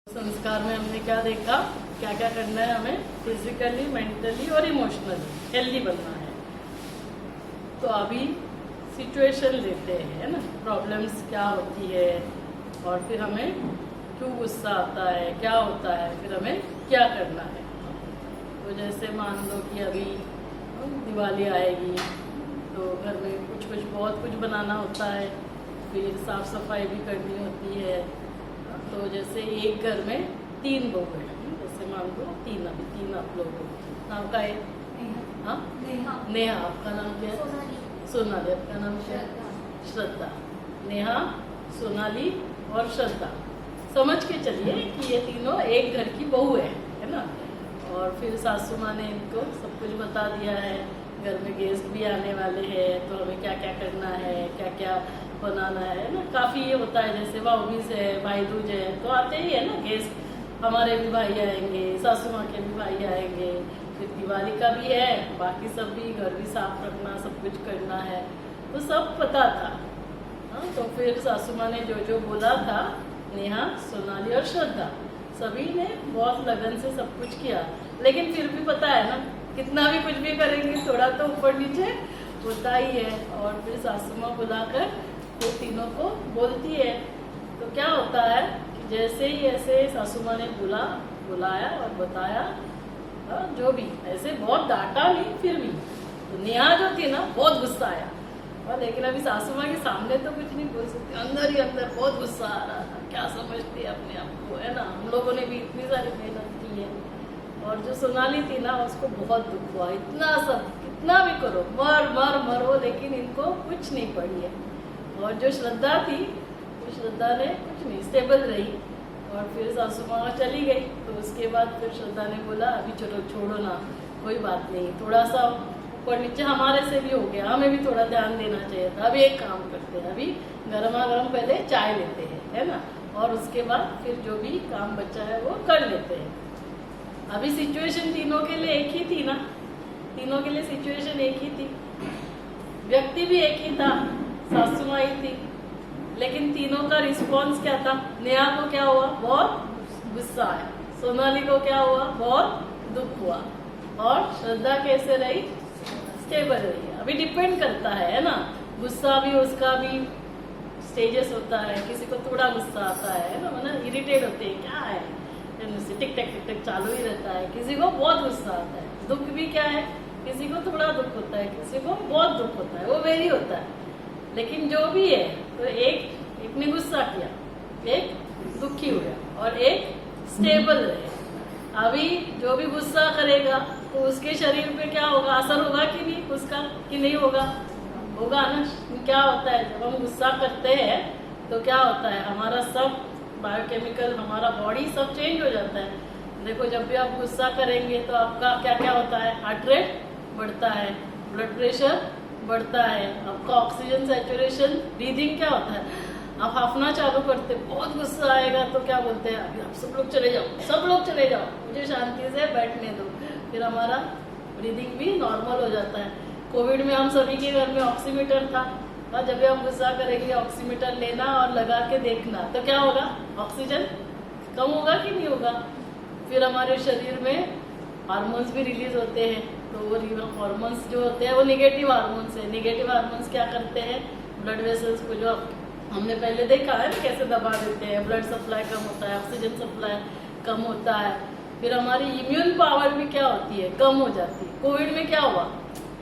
संस्कार में हमने क्या देखा, क्या क्या करना है हमें फिजिकली, मेंटली और इमोशनली हेल्दी बनना है। तो अभी सिचुएशन लेते हैं, है ना, प्रॉब्लम्स क्या होती है और फिर हमें क्यों गुस्सा आता है, क्या होता है, फिर हमें क्या करना है। तो जैसे मान लो कि अभी दिवाली आएगी तो घर में कुछ कुछ बहुत कुछ बनाना होता है, फिर साफ सफाई भी करनी होती है। तो जैसे एक घर में 3 लोग हैं, जैसे मान लो अभी 3 आप लोग हो। नाम का है? हाँ, नेहा। आपका नाम क्या है? सोनाली। आपका नाम क्या है? श्रद्धा। नेहा, सोनाली और श्रद्धा। समझ के चलिए कि ये तीनों एक घर की बहू है ना। और फिर सासू माँ ने इनको सब कुछ बता दिया है, घर में गेस्ट भी आने वाले हैं तो हमें क्या क्या करना है, क्या क्या बनाना है ना। काफ़ी ये होता है, जैसे भाऊबीज है, भाई दूज है, तो आते ही है ना गेस्ट। हमारे भी भाई आएंगे, सासू माँ के भी भाई आएंगे, फिर दिवाली का भी है, बाकी सब भी, घर भी साफ रखना, सब कुछ करना है, तो सब पता था। हाँ, तो फिर सासू माँ ने जो जो बोला था, नेहा, सोनाली और श्रद्धा, सभी ने बहुत लगन से सब कुछ किया। लेकिन फिर भी पता है ना, कितना भी कुछ भी करेंगे थोड़ा तो ऊपर नीचे होता ही है। और फिर सासू माँ बुलाकर तो तीनों को बोलती है। तो क्या होता है कि जैसे ही ऐसे सासू माँ ने बुलाया और बताया, जो भी ऐसे बहुत डांटा नहीं, फिर भी तो नेहा जो थी ना, बहुत गुस्सा आया। और लेकिन अभी सासू माँ के सामने तो कुछ नहीं बोल सकती, अंदर ही अंदर बहुत गुस्सा आ रहा था। क्या समझती है अपने आप को, है ना, हम लोगों ने भी इतनी सारी मेहनत की है। और जो सोनाली थी ना, उसको बहुत दुख हुआ, इतना सब कितना भी करो, मर मरो, लेकिन इनको कुछ नहीं पड़ी है। और जो श्रद्धा थी, तो श्रद्धा ने कुछ नहीं, स्टेबल रही। और फिर सासू माँ चली गई, तो उसके बाद फिर श्रद्धा ने बोला अभी चलो छोड़ो ना, कोई बात नहीं, थोड़ा सा ऊपर नीचे हमारे से भी हो गया, हमें भी थोड़ा ध्यान देना चाहिए था। अभी एक काम करते हैं, अभी गर्मा गर्म पहले चाय लेते हैं, है ना, और उसके बाद फिर जो भी काम बचा है वो कर लेते हैं। अभी सिचुएशन तीनों के लिए एक ही थी ना, तीनों के लिए सिचुएशन एक ही थी, व्यक्ति भी एक ही था, सासू माँ ही थी। लेकिन तीनों का रिस्पॉन्स क्या था? नेहा को क्या हुआ? बहुत गुस्सा आया। सोनाली को क्या हुआ? बहुत दुख हुआ। और श्रद्धा कैसे रही? स्टेबल रही। अभी डिपेंड करता है ना, गुस्सा भी उसका भी स्टेजेस होता है। किसी को थोड़ा गुस्सा आता है ना, मतलब इरिटेट होते हैं, क्या है, टिक टक चालू ही रहता है। किसी को बहुत गुस्सा आता है। दुख भी क्या है, किसी को थोड़ा दुख होता है, किसी को बहुत दुख होता है, वो वेरी होता है। लेकिन जो भी है, तो एक ने गुस्सा किया, एक दुखी हुआ और एक स्टेबल रहे। अभी जो भी गुस्सा करेगा तो उसके शरीर पे क्या होगा, असर होगा कि नहीं उसका, कि नहीं होगा? होगा ना। क्या होता है जब हम गुस्सा करते हैं तो क्या होता है, हमारा सब बायोकेमिकल, हमारा बॉडी सब चेंज हो जाता है। देखो, जब भी आप गुस्सा करेंगे तो आपका क्या क्या होता है, हार्ट रेट बढ़ता है, ब्लड प्रेशर बढ़ता है, आपका ऑक्सीजन सैचुरेशन, ब्रीदिंग क्या होता है, आप हाफना चालू करते। बहुत गुस्सा आएगा तो क्या बोलते हैं, अभी आप सब लोग चले जाओ, सब लोग चले जाओ, मुझे शांति से बैठने दो। फिर हमारा ब्रीदिंग भी नॉर्मल हो जाता है। कोविड में हम सभी के घर में ऑक्सीमीटर था, और जब भी हम गुस्सा करेंगे ऑक्सीमीटर लेना और लगा के देखना, तो क्या होगा, ऑक्सीजन कम होगा कि नहीं होगा। फिर हमारे शरीर में हार्मोन्स भी रिलीज होते हैं। तो वो हार्मोन्स जो होते हैं वो निगेटिव हार्मोन्स है। निगेटिव हार्मोन्स क्या करते हैं, ब्लड वेसल्स को, जो हमने पहले देखा है ना कैसे दबा देते हैं, ब्लड सप्लाई कम होता है, ऑक्सीजन सप्लाई कम होता है। फिर हमारी इम्यून पावर भी क्या होती है, कम हो जाती है। कोविड में क्या हुआ,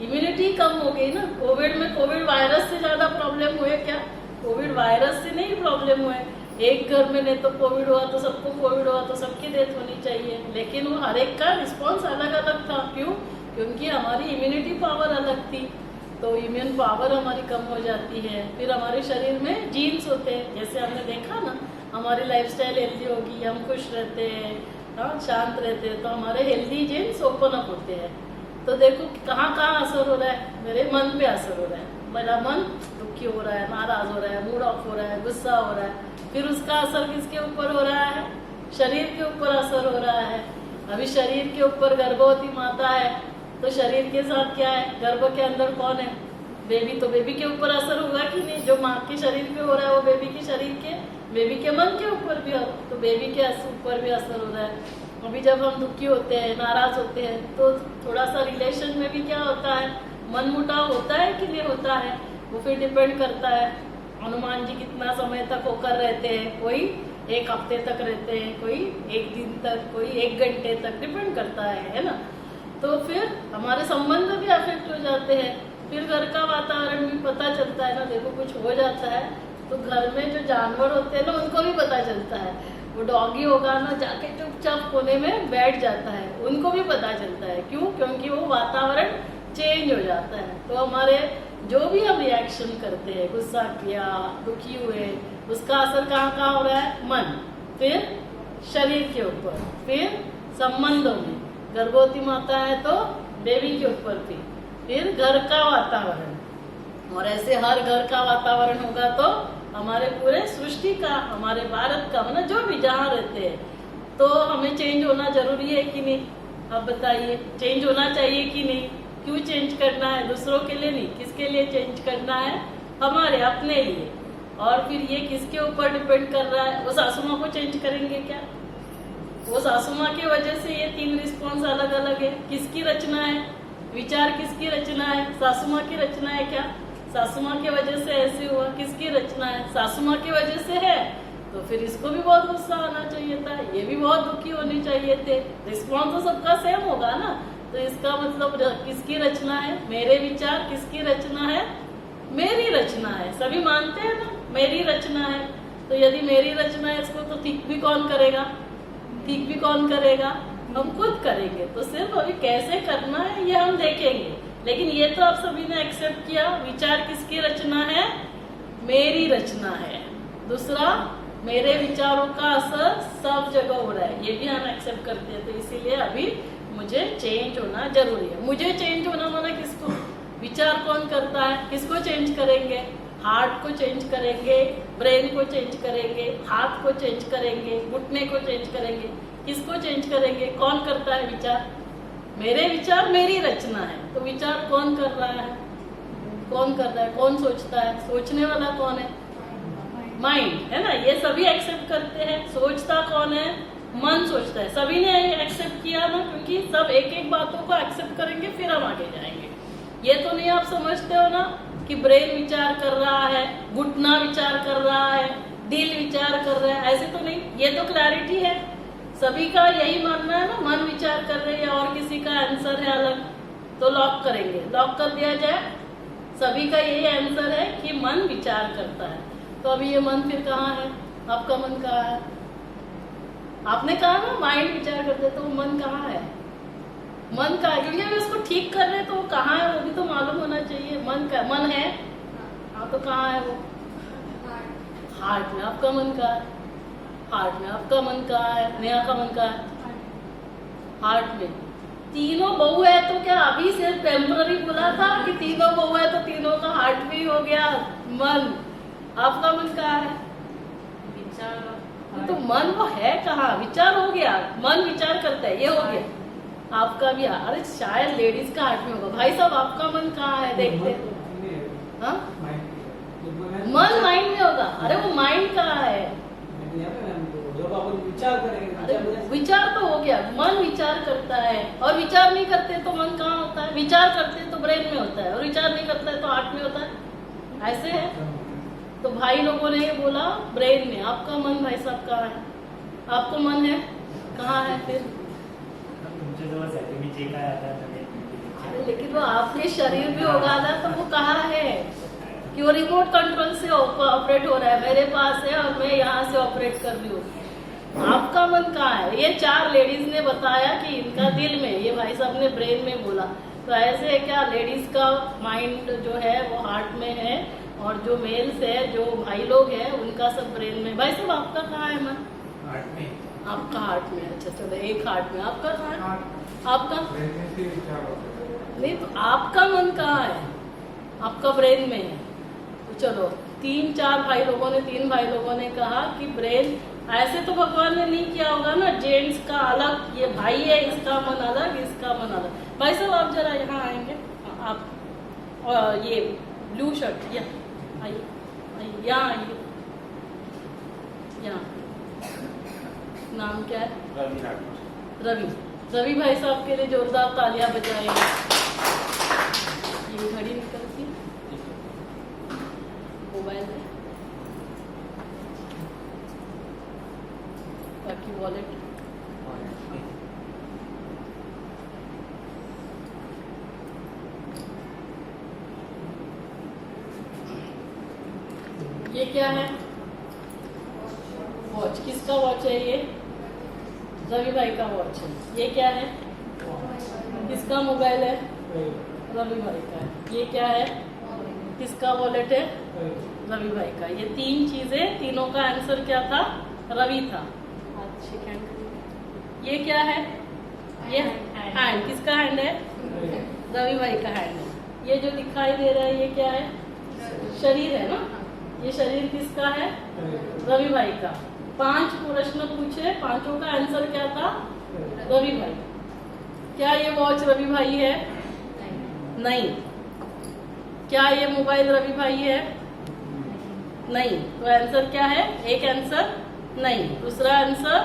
इम्यूनिटी कम हो गई ना। कोविड में कोविड वायरस से ज्यादा प्रॉब्लम हुए क्या? कोविड वायरस से नहीं प्रॉब्लम हुए। एक घर में नहीं तो कोविड हुआ तो सबको कोविड हुआ तो सबकी डेथ होनी चाहिए, लेकिन वो हर एक का रिस्पॉन्स अलग अलग था। क्यों? क्योंकि हमारी इम्यूनिटी पावर अलग थी। तो इम्यून पावर हमारी कम हो जाती है। फिर हमारे शरीर में जीन्स होते हैं, जैसे हमने देखा ना, हमारी लाइफस्टाइल हेल्दी होगी, हम खुश रहते हैं, हाँ, शांत रहते हैं, तो हमारे हेल्दी जीन्स ओपन अप होते हैं। तो देखो कहाँ कहाँ असर हो रहा है, मेरे मन पे असर हो रहा है, मेरा मन दुखी हो रहा है, नाराज हो रहा है, मूड ऑफ हो रहा है, गुस्सा हो रहा है। फिर उसका असर किसके ऊपर हो रहा है, शरीर के ऊपर असर हो रहा है। अभी शरीर के ऊपर गर्भवती माता है, तो शरीर के साथ क्या है, गर्भ के अंदर कौन है, बेबी। तो बेबी के ऊपर असर होगा कि नहीं, जो माँ के शरीर पे हो रहा है वो बेबी के शरीर के बेबी के मन के ऊपर भी, तो बेबी के ऊपर भी असर हो रहा है। अभी जब हम दुखी होते हैं, नाराज होते हैं, तो थोड़ा सा रिलेशन में भी क्या होता है, मन मुटाव होता है कि नहीं होता है, वो फिर डिपेंड करता है। हनुमान जी कितना समय तक होकर रहते हैं, कोई 1 हफ्ते तक रहते हैं, कोई 1 दिन तक, कोई 1 घंटे तक, डिपेंड करता है ना। तो फिर हमारे संबंध भी अफेक्ट हो जाते हैं। फिर घर का वातावरण भी पता चलता है ना, देखो कुछ हो जाता है तो घर में जो जानवर होते हैं ना उनको भी पता चलता है। वो डॉगी होगा ना, जाके चुपचाप कोने में बैठ जाता है, उनको भी पता चलता है। क्यों? क्योंकि वो वातावरण चेंज हो जाता है। तो हमारे जो भी हम रिएक्शन करते हैं, गुस्सा किया, दुखी हुए, उसका असर कहाँ हो रहा है? मन, फिर शरीर के ऊपर, फिर संबंधों में, गर्भवती माता है तो बेबी के ऊपर भी, फिर घर का वातावरण, और ऐसे हर घर का वातावरण होगा तो हमारे पूरे सृष्टि का, हमारे भारत का, मतलब जो भी जहाँ रहते हैं, तो हमें चेंज होना जरूरी है कि नहीं? अब बताइए, चेंज होना चाहिए कि नहीं? क्यों चेंज करना है? दूसरों के लिए नहीं, किसके लिए चेंज करना है? हमारे अपने लिए। और फिर ये किसके ऊपर डिपेंड कर रहा है? वो सासू माँ को चेंज करेंगे क्या? वो सासू माँ की वजह से ये 3 रिस्पॉन्स अलग अलग है। किसकी रचना है? विचार किसकी रचना है? सासू माँ की रचना है क्या? सासू माँ की वजह से ऐसे हुआ, किसकी रचना है? सासू माँ की वजह से है, तो फिर इसको भी बहुत गुस्सा आना चाहिए था, ये भी बहुत दुखी होनी चाहिए थे। रिस्पॉन्स तो सबका सेम होगा ना। तो इसका मतलब किसकी रचना है? मेरे विचार किसकी रचना है? मेरी रचना है। सभी मानते हैं ना, मेरी रचना है। तो यदि मेरी रचना है, इसको तो ठीक भी कौन करेगा? ठीक भी कौन करेगा? हम खुद करेंगे। तो सिर्फ अभी कैसे करना है ये हम देखेंगे। लेकिन ये तो आप सभी ने एक्सेप्ट किया, विचार किसकी रचना है? मेरी रचना है। दूसरा, मेरे विचारों का असर सब जगह हो रहा है, ये भी हम एक्सेप्ट करते हैं। तो इसीलिए अभी मुझे चेंज होना जरूरी है। मुझे चेंज होना माना किसको? विचार कौन करता है? किसको चेंज करेंगे? हार्ट को चेंज करेंगे, ब्रेन को चेंज करेंगे, हाथ को चेंज करेंगे, घुटने को चेंज करेंगे। किसको चेंज करेंगे? कौन करता है विचार? मेरे विचार मेरी रचना है। तो विचार कौन कर रहा है? कौन कर रहा है? कौन सोचता है? सोचने वाला कौन है? माइंड है ना। ये सभी एक्सेप्ट करते हैं। सोचता कौन है? मन सोचता है। सभी ने एक्सेप्ट किया ना, क्योंकि सब एक एक बातों को एक्सेप्ट करेंगे, फिर हम आगे जाएंगे। ये तो नहीं आप समझते हो ना कि ब्रेन विचार कर रहा है, घुटना विचार कर रहा है, दिल विचार कर रहा है, ऐसे तो नहीं। ये तो क्लैरिटी है, सभी का यही मानना है ना, मन विचार कर रहे हैं और किसी का आंसर है अलग। तो लॉक करेंगे, लॉक कर दिया जाए। सभी का यही आंसर है कि मन विचार करता है। तो अभी ये मन फिर कहाँ है? आपका मन कहाँ है? आपने कहा ना माइंड विचार करते, तो मन कहाँ है? मन का, क्योंकि अभी उसको ठीक कर रहे हैं, तो वो कहाँ है वो भी तो मालूम होना चाहिए। मन का, मन है हाँ, तो कहाँ है वो? हार्ट में। आपका मन कहाँ है? हार्ट में। आपका मन कहाँ है? नेहा का मन कहाँ है? हार्ट में। तीनों बहू है तो क्या अभी सिर्फ टेम्पररी बोला था कि तीनों बहू है तो तीनों का हार्ट भी हो गया मन? आपका मन कहाँ है? विचार। तो मन वो है कहाँ? विचार हो गया, मन विचार करता है, ये हो गया। आपका भी, अरे शायद लेडीज का हार्ट में होगा। भाई साहब आपका मन कहाँ है? देखते हाँ, मन माइंड में होगा। अरे वो माइंड कहाँ है? विचार करेंगे। विचार तो हो गया, मन विचार करता है। और विचार नहीं करते तो मन कहाँ होता है? विचार करते तो ब्रेन में होता है, और विचार नहीं करता है तो हार्ट में होता है। ऐसे है। तो भाई लोगों ने ये बोला ब्रेन में। आपका मन भाई साहब कहाँ है? आपको मन है कहाँ है फिर? अरे लेकिन वो आपके शरीर भी होगा ना, तो वो कहाँ है? कि वो रिमोट कंट्रोल से ऑपरेट हो रहा है, मेरे पास है और मैं यहाँ से ऑपरेट कर रही हूँ। आपका मन कहाँ है? ये 4 लेडीज ने बताया कि इनका दिल में, ये भाई साहब ने ब्रेन में बोला। तो ऐसे है क्या? लेडीज का माइंड जो है वो हार्ट में है, और जो मेल्स है, जो भाई लोग हैं, उनका सब ब्रेन में। भाई साहब आपका कहाँ है मन? हार्ट में। आपका हार्ट में। अच्छा चलो, एक हार्ट में। आपका कहाँ है? आपका नहीं, तो आपका मन कहाँ है? आपका ब्रेन में है। तो चलो 3 भाई लोगों ने कहा कि ब्रेन, ऐसे तो भगवान ने नहीं किया होगा ना, जेंट्स का अलग, ये भाई है इसका मन अलग, इसका मन अलग। भाई साहब आप जरा यहाँ आएंगे, आप और ये ब्लू शर्ट, यहाँ आइए, यहाँ आइए। यहाँ नाम क्या है? रवि राठौर। रवि। रवि भाई साहब के लिए जोरदार तालियां बजाएं। ये घड़ी निकलती मोबाइल में, बाकी वॉलेट। ये क्या है? वॉच। किसका वॉच है ये? रवि भाई का वॉच है। ये क्या है? किसका मोबाइल है? रवि भाई का है। ये क्या है? किसका वॉलेट है? रवि भाई का। ये तीन चीजें, तीनों का आंसर क्या था? रवि था। ये क्या है? ये हैंड। किसका हैंड है? रवि भाई का हैंड है। ये जो दिखाई दे रहा है ये क्या है? शरीर है ना। ये शरीर किसका है? रवि भाई का। 5 प्रश्न पूछे, पांचों का आंसर क्या था? रवि भाई। क्या ये वॉच रवि भाई है? नहीं। क्या ये मोबाइल रवि भाई है? नहीं। तो आंसर क्या है? एक आंसर नहीं, दूसरा आंसर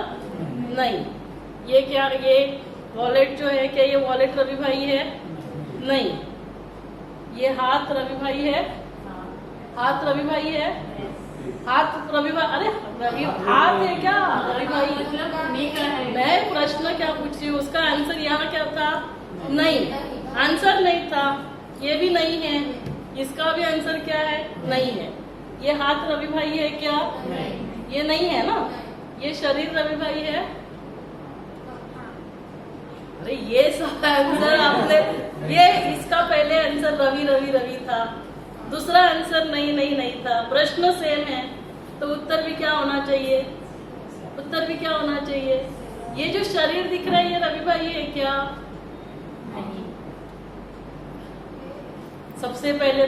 नहीं। ये क्या? ये वॉलेट जो है, क्या ये वॉलेट रवि भाई है? नहीं। ये हाथ रवि भाई है? हाथ रवि भाई है? हाथ रवि भाई? अरे रवि हाथ है क्या रवि भाई? मैं प्रश्न क्या पूछ रही हूँ, उसका आंसर यहाँ क्या था? नहीं। आंसर नहीं था। ये भी नहीं है। इसका भी आंसर क्या है? नहीं है। ये हाथ रवि भाई है क्या? नहीं। ये नहीं है ना। ये शरीर रवि भाई है? अरे ये सब आंसर आपने, ये इसका पहले आंसर रवि रवि रवि था, दूसरा आंसर नहीं नहीं नहीं था। प्रश्न सेम है तो उत्तर भी क्या होना चाहिए? उत्तर भी क्या होना चाहिए? ये जो शरीर दिख रहा है ये रवि भाई है क्या? नहीं। सबसे पहले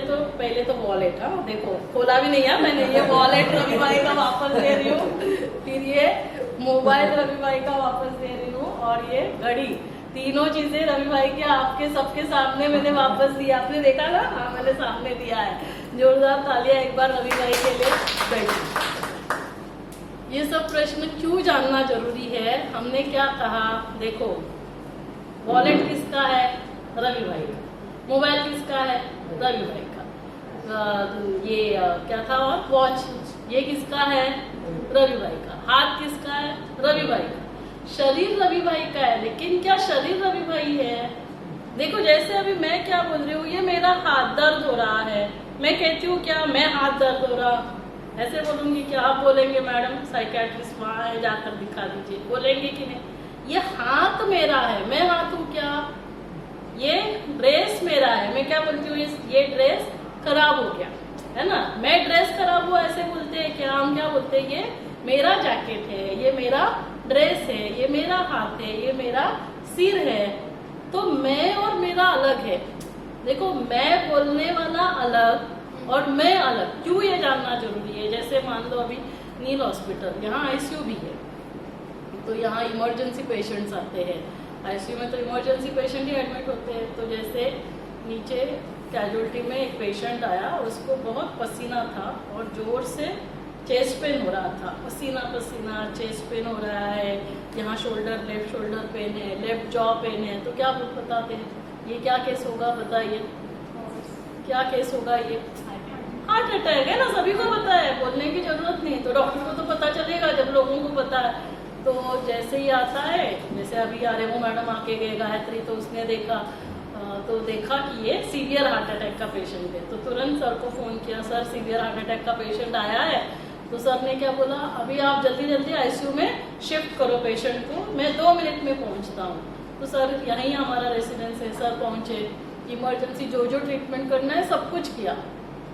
तो वॉलेट। हाँ देखो, खोला भी नहीं है मैंने। ये वॉलेट रवि भाई का वापस दे रही हूँ, फिर ये मोबाइल रवि भाई का वापस दे रही हूँ, और ये घड़ी। तीनों चीजें रवि भाई के आपके सबके सामने मैंने वापस दिया। आपने देखा ना? हाँ मैंने सामने दिया है। जोरदार तालियां एक बार रवि भाई के लिए। बैठिए। ये सब प्रश्न क्यों जानना जरूरी है? हमने क्या कहा? देखो, वॉलेट किसका है? रवि भाई का। मोबाइल किसका है? रवि भाई का। ये क्या था? और वॉच, ये किसका है? रवि भाई का। हाथ किसका है? रवि भाई का। शरीर रवि भाई का है, लेकिन क्या शरीर रवि भाई है? देखो, जैसे अभी मैं क्या बोल रही हूँ, ये मेरा हाथ दर्द हो रहा है, मैं कहती हूँ क्या मैं हाथ दर्द हो रहा, ऐसे बोलूंगी क्या? आप बोलेंगे मैडम साइकेट्रिस्ट वहां है, जाकर दिखा दीजिए, बोलेंगे कि नहीं? ये हाथ मेरा है, मैं हाथ हूँ क्या? ये ड्रेस मेरा है, मैं क्या बोलती हूँ? ये ड्रेस खराब हो गया है ना, मैं ड्रेस खराब हुआ ऐसे बोलते हैं क्या? हम क्या बोलते हैं? ये मेरा जैकेट है, ये मेरा ड्रेस है, ये मेरा हाथ है, ये मेरा सिर है। तो मैं और मेरा अलग है। देखो, मैं बोलने वाला अलग और मैं अलग। क्यों ये जानना जरूरी है? जैसे मान लो अभी नील हॉस्पिटल, यहाँ आईसीयू भी है, तो यहाँ इमरजेंसी पेशेंट्स आते हैं। आईसीयू में तो इमरजेंसी पेशेंट ही एडमिट होते हैं। तो जैसे नीचे कैजुअल्टी में एक पेशेंट आया, उसको बहुत पसीना था और जोर से चेस्ट पेन हो रहा था, पसीना पसीना, चेस्ट पेन हो रहा है, यहाँ शोल्डर, लेफ्ट शोल्डर पेन है, लेफ्ट जॉ पेन है। तो क्या बताते हैं? ये क्या केस होगा? बताइए, क्या केस होगा? ये हार्ट अटैक है ना, सभी को पता है, बोलने की जरूरत नहीं। तो डॉक्टर को तो पता चलेगा जब लोगों को पता है। तो जैसे ही आता है, जैसे अभी आरएमओ मैडम आके गए गायत्री, तो उसने देखा तो देखा कि ये सीवियर हार्ट अटैक का पेशेंट है। तो तुरंत सर को फोन किया, सर सीवियर हार्ट अटैक का पेशेंट आया है। तो सर ने क्या बोला? अभी आप जल्दी जल्दी आईसीयू में शिफ्ट करो पेशेंट को, मैं 2 मिनट में पहुंचता हूँ। तो सर यहीं हमारा रेसिडेंस है, सर पहुंचे, इमरजेंसी जो जो ट्रीटमेंट करना है सब कुछ किया,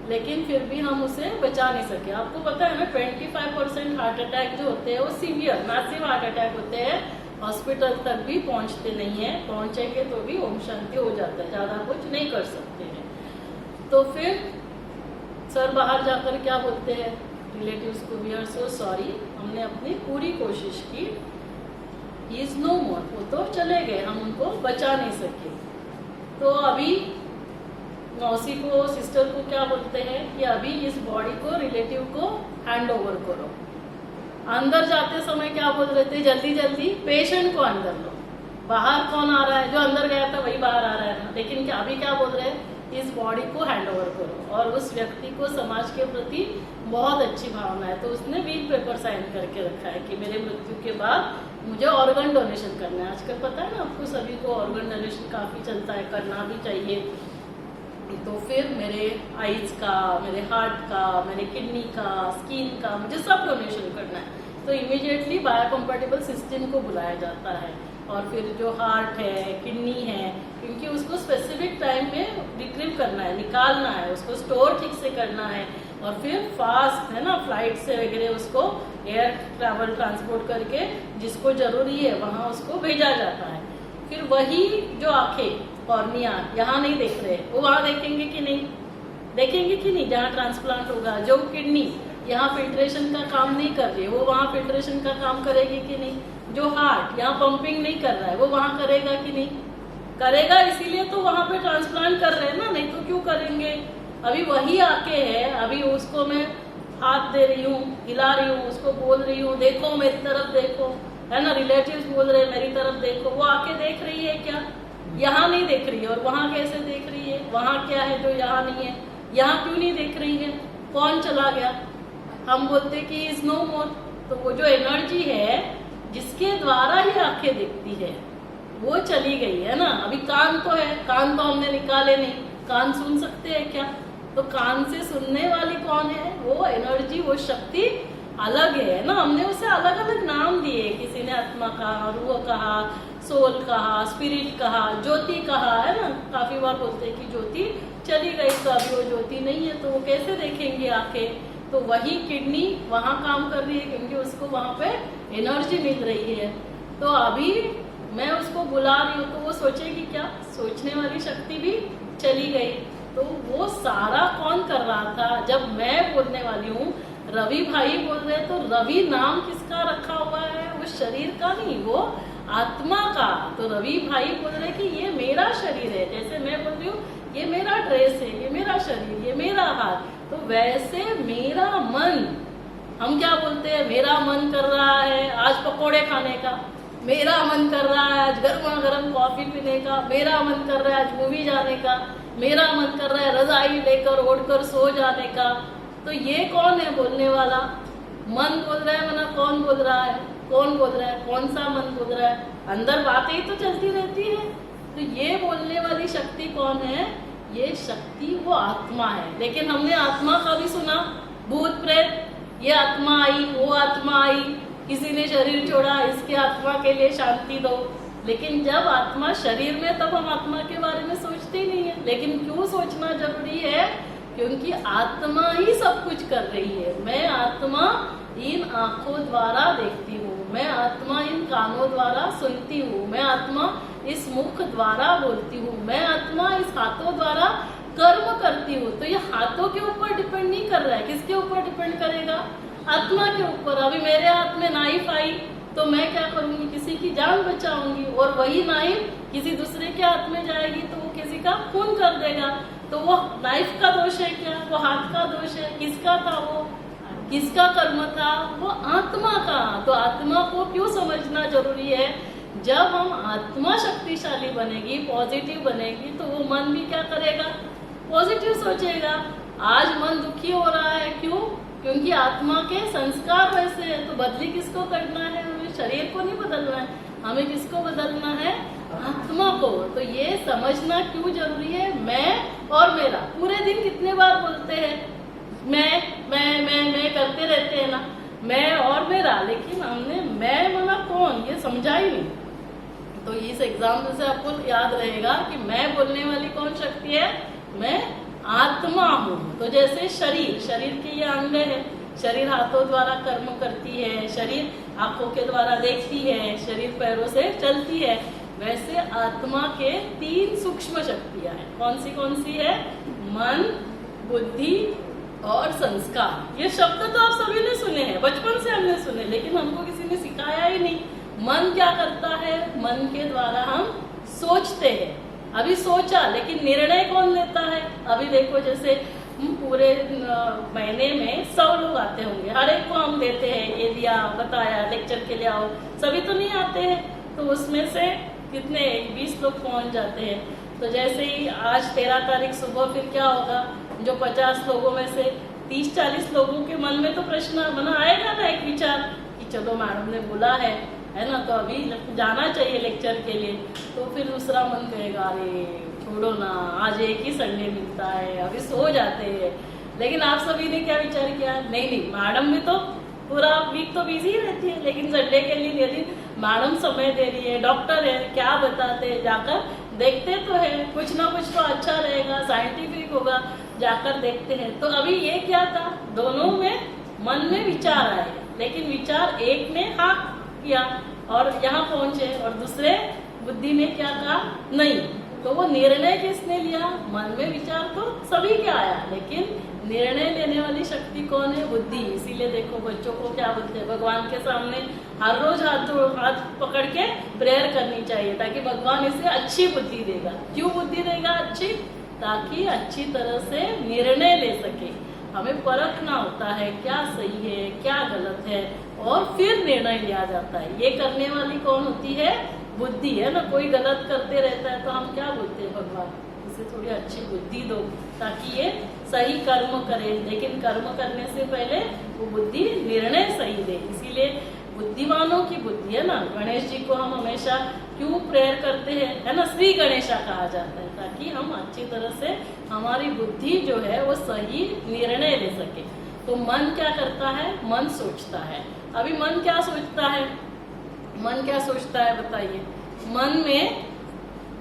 लेकिन फिर भी हम उसे बचा नहीं सके। आपको पता है ना, 25% हार्ट अटैक जो होते हैं वो सीवियर मैसिव हार्ट अटैक होते हैं, हॉस्पिटल तक भी पहुंचते नहीं है, पहुंचेंगे तो भी ओम शांति हो जाता है, ज़्यादा कुछ नहीं कर सकते हैं। तो फिर सर बाहर जाकर क्या बोलते हैं रिलेटिव्स को? वी आर सो सॉरी, हमने अपनी पूरी कोशिश की, ही इज नो मोर, वो तो चले गए, हम उनको बचा नहीं सके। तो अभी मौसी को, सिस्टर को क्या बोलते हैं कि अभी इस बॉडी को रिलेटिव को हैंड ओवर करो। अंदर जाते समय क्या बोल रहे थे, जल्दी जल्दी पेशेंट को अंदर लो, बाहर कौन आ रहा है, जो अंदर गया था वही बाहर आ रहा है ना। लेकिन क्या अभी क्या बोल रहे हैं, इस बॉडी को हैंड ओवर करो। और उस व्यक्ति को समाज के प्रति बहुत अच्छी भावना है, तो उसने व्हील पेपर साइन करके रखा है कि मेरे मृत्यु के बाद मुझे ऑर्गन डोनेशन करना है। आजकल पता है ना आपको सभी को, ऑर्गन डोनेशन काफ़ी चलता है, करना भी चाहिए। तो फिर मेरे आइज का, मेरे हार्ट का, मेरे किडनी का, स्किन का, मुझे सब डोनेशन करना है। तो इमीडिएटली बायोकम्पैटिबल सिस्टम को बुलाया जाता है। और फिर जो हार्ट है, किडनी है, क्योंकि उसको स्पेसिफिक टाइम में रिट्रीव करना है, निकालना है, उसको स्टोर ठीक से करना है। और फिर फास्ट है ना, फ्लाइट से वगैरह उसको एयर ट्रैवल ट्रांसपोर्ट करके जिसको जरूरी है वहाँ उसको भेजा जाता है। फिर वही जो आंखें, कॉर्निया यहाँ नहीं देख रहे, वो वहाँ देखेंगे कि नहीं, देखेंगे कि नहीं जहाँ ट्रांसप्लांट होगा। जो किडनी यहाँ फिल्ट्रेशन का काम नहीं कर रही है, वो वहाँ फिल्ट्रेशन का काम करेगी कि नहीं। जो हार्ट यहाँ पंपिंग नहीं कर रहा है, वो वहाँ करेगा कि नहीं करेगा। इसीलिए तो वहाँ पे ट्रांसप्लांट कर रहे हैं ना, नहीं तो क्यों करेंगे। अभी वही आके है, अभी उसको मैं हाथ दे रही हूँ, हिला रही हूँ, उसको बोल रही हूँ देखो मेरी तरफ देखो, है ना, रिलेटिव्स बोल रहे हैं मेरी तरफ देखो, वो आके देख रही है क्या, यहाँ नहीं देख रही है। और वहाँ कैसे देख रही है, वहाँ क्या है जो यहाँ नहीं है, यहाँ क्यों नहीं देख रही है, कौन चला गया। हम बोलते कि इज नो मोर। तो वो जो एनर्जी है जिसके द्वारा ये आंखें देखती है वो चली गई है ना। अभी कान तो है, कान तो हमने निकाले नहीं, कान सुन सकते हैं क्या, तो कान से सुनने वाली कौन है, वो एनर्जी, वो शक्ति अलग है ना। हमने उसे अलग अलग नाम दिए, किसी ने आत्मा कहा, रूह कहा, सोल कहा, स्पिरिट कहा, ज्योति कहा, है ना। काफी बार बोलते हैं कि ज्योति चली गई, तो अभी वो ज्योति नहीं है, तो वो कैसे देखेंगे आके। तो वही किडनी वहाँ काम कर रही है क्योंकि उसको वहाँ पे एनर्जी मिल रही है। तो अभी मैं उसको बुला रही हूँ तो वो सोचेगी क्या, सोचने वाली शक्ति भी चली गई। तो वो सारा कौन कर रहा था, जब मैं बोलने वाली हूँ, रवि भाई बोल रहे, तो रवि नाम किसका रखा हुआ है, वो शरीर का नहीं, वो आत्मा का। तो रवि भाई बोल रहे कि ये मेरा शरीर है, जैसे मैं बोल रही हूँ ये मेरा ड्रेस है, ये मेरा शरीर, ये मेरा हाथ, तो वैसे मेरा मन, हम क्या बोलते हैं, मेरा मन कर रहा है आज पकोड़े खाने का, मेरा मन कर रहा है आज गर्मा गर्म कॉफी पीने का, मेरा मन कर रहा है आज मूवी जाने का, मेरा मन कर रहा है रजाई लेकर ओढ़कर सो जाने का। तो ये कौन है बोलने वाला, मन बोल रहा है, मना कौन बोल रहा है, कौन बोल रहा है, कौन सा मन बोल रहा है, अंदर बातें ही तो चलती रहती है। तो ये बोलने वाली शक्ति कौन है, ये शक्ति वो आत्मा है। लेकिन हमने आत्मा का भी सुना, भूत प्रेत, ये आत्मा आई, वो आत्मा आई, किसी ने शरीर छोड़ा, इसके आत्मा के लिए शांति दो। लेकिन जब आत्मा शरीर में, तब हम आत्मा के बारे में सोचते ही नहीं है। लेकिन क्यों सोचना जरूरी है, क्योंकि आत्मा ही सब कुछ कर रही है। मैं आत्मा इन आंखों द्वारा देखती हूँ, मैं आत्मा इन कानों द्वारा सुनती हूँ, मैं आत्मा इस मुख द्वारा बोलती हूँ, मैं आत्मा इस हाथों द्वारा कर्म करती हूँ। तो ये हाथों के ऊपर डिपेंड नहीं कर रहा है, किसके ऊपर डिपेंड करेगा, आत्मा के ऊपर। अभी मेरे हाथ में नाइफ आई तो मैं क्या करूंगी, किसी की जान बचाऊंगी, और वही नाइफ किसी दूसरे के हाथ में जाएगी तो वो किसी का खून कर देगा। तो वो नाइफ का दोष है क्या, वो हाथ का दोष है, किसका था, वो किसका कर्म था, वो आत्मा का। तो आत्मा को क्यों समझना जरूरी है, जब हम आत्मा शक्तिशाली बनेगी, पॉजिटिव बनेगी, तो वो मन भी क्या करेगा, पॉजिटिव सोचेगा। आज मन दुखी हो रहा है, क्यों, क्योंकि आत्मा के संस्कार वैसे है। तो बदली किसको करना है, हमें शरीर को नहीं बदलना है, हमें किसको बदलना है, आत्मा को। तो ये समझना क्यों जरूरी है, मैं और मेरा। पूरे दिन कितने बार बोलते हैं मैं करते रहते हैं ना, मैं और मेरा, लेकिन हमने मैं मना कौन, ये समझा ही नहीं। तो इस एग्जाम्पल से आपको याद रहेगा कि मैं बोलने वाली कौन शक्ति है, मैं आत्मा हूँ। तो जैसे शरीर के ये अंग है, शरीर हाथों द्वारा कर्म करती है, शरीर आंखों के द्वारा देखती है, शरीर पैरों से चलती है। वैसे आत्मा के 3 सूक्ष्म शक्तियां हैं। कौन सी है, मन, बुद्धि और संस्कार। ये शब्द तो आप सभी ने सुने हैं, बचपन से हमने सुने, लेकिन हमको किसी ने सिखाया ही नहीं। मन क्या करता है, मन के द्वारा हम सोचते हैं। अभी सोचा, लेकिन निर्णय कौन लेता है। अभी देखो, जैसे पूरे महीने में 100 लोग आते होंगे, हर एक को हम देते हैं, ये दिया, बताया, लेक्चर के लिए आओ, सभी तो नहीं आते हैं, तो उसमें से कितने 20 लोग पहुंच जाते हैं। तो जैसे ही आज 13 तारीख सुबह फिर क्या होगा, जो 50 लोगों में से 30-40 लोगों के मन में तो प्रश्न बना आएगा ना, एक विचार कि चलो मैडम ने बोला है ना, तो अभी जाना चाहिए लेक्चर के लिए। तो फिर दूसरा मन कहेगा अरे छोड़ो ना, आज एक ही संडे मिलता है, अभी सो जाते हैं। लेकिन आप सभी ने क्या विचार किया, नहीं नहीं, मैडम भी तो पूरा वीक तो बिजी ही रहती है, लेकिन संडे के लिए यदि मैडम समय दे रही है, डॉक्टर है, क्या बताते हैं, जाकर देखते तो है, कुछ ना कुछ तो अच्छा रहेगा, साइंटिफिक होगा, जाकर देखते हैं। तो अभी ये क्या था, दोनों में मन में विचार आए, लेकिन विचार एक ने हाँ किया और यहाँ पहुंचे, और दूसरे बुद्धि ने क्या कहा, नहीं। तो वो निर्णय किसने लिया, मन में विचार तो सभी के आया, लेकिन निर्णय लेने वाली शक्ति कौन है, बुद्धि। इसीलिए देखो बच्चों को क्या बोलते हैं, भगवान के सामने हर रोज हाथ पकड़ के प्रेयर करनी चाहिए, ताकि भगवान इसे अच्छी बुद्धि देगा। क्यों बुद्धि देगा अच्छी, ताकि अच्छी तरह से निर्णय ले सके। हमें परखना होता है क्या सही है क्या गलत है, और फिर निर्णय लिया जाता है। ये करने वाली कौन होती है, बुद्धि, है ना। कोई गलत करते रहता है तो हम क्या बोलते हैं, भगवान इसे थोड़ी अच्छी बुद्धि दो ताकि ये सही कर्म करे, लेकिन कर्म करने से पहले वो बुद्धि निर्णय सही दे। इसीलिए बुद्धिमानों की बुद्धि, है ना। गणेश जी को हम हमेशा क्यों प्रेयर करते हैं, है ना, श्री गणेशा कहा जाता है, ताकि हम अच्छी तरह से हमारी बुद्धि जो है वो सही निर्णय ले सके। तो मन क्या करता है, मन सोचता है। अभी मन क्या सोचता है, मन क्या सोचता है बताइए। मन में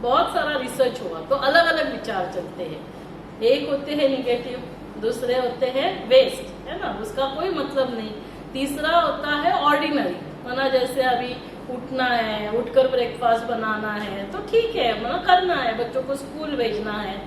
बहुत सारा रिसर्च हुआ तो अलग अलग विचार चलते हैं। एक होते हैं निगेटिव, दूसरे होते हैं वेस्ट, है ना, उसका कोई मतलब नहीं। तीसरा होता है ऑर्डिनरी, माना जैसे अभी उठना है, उठकर ब्रेकफास्ट बनाना है तो ठीक है, माना करना है, बच्चों को स्कूल भेजना है।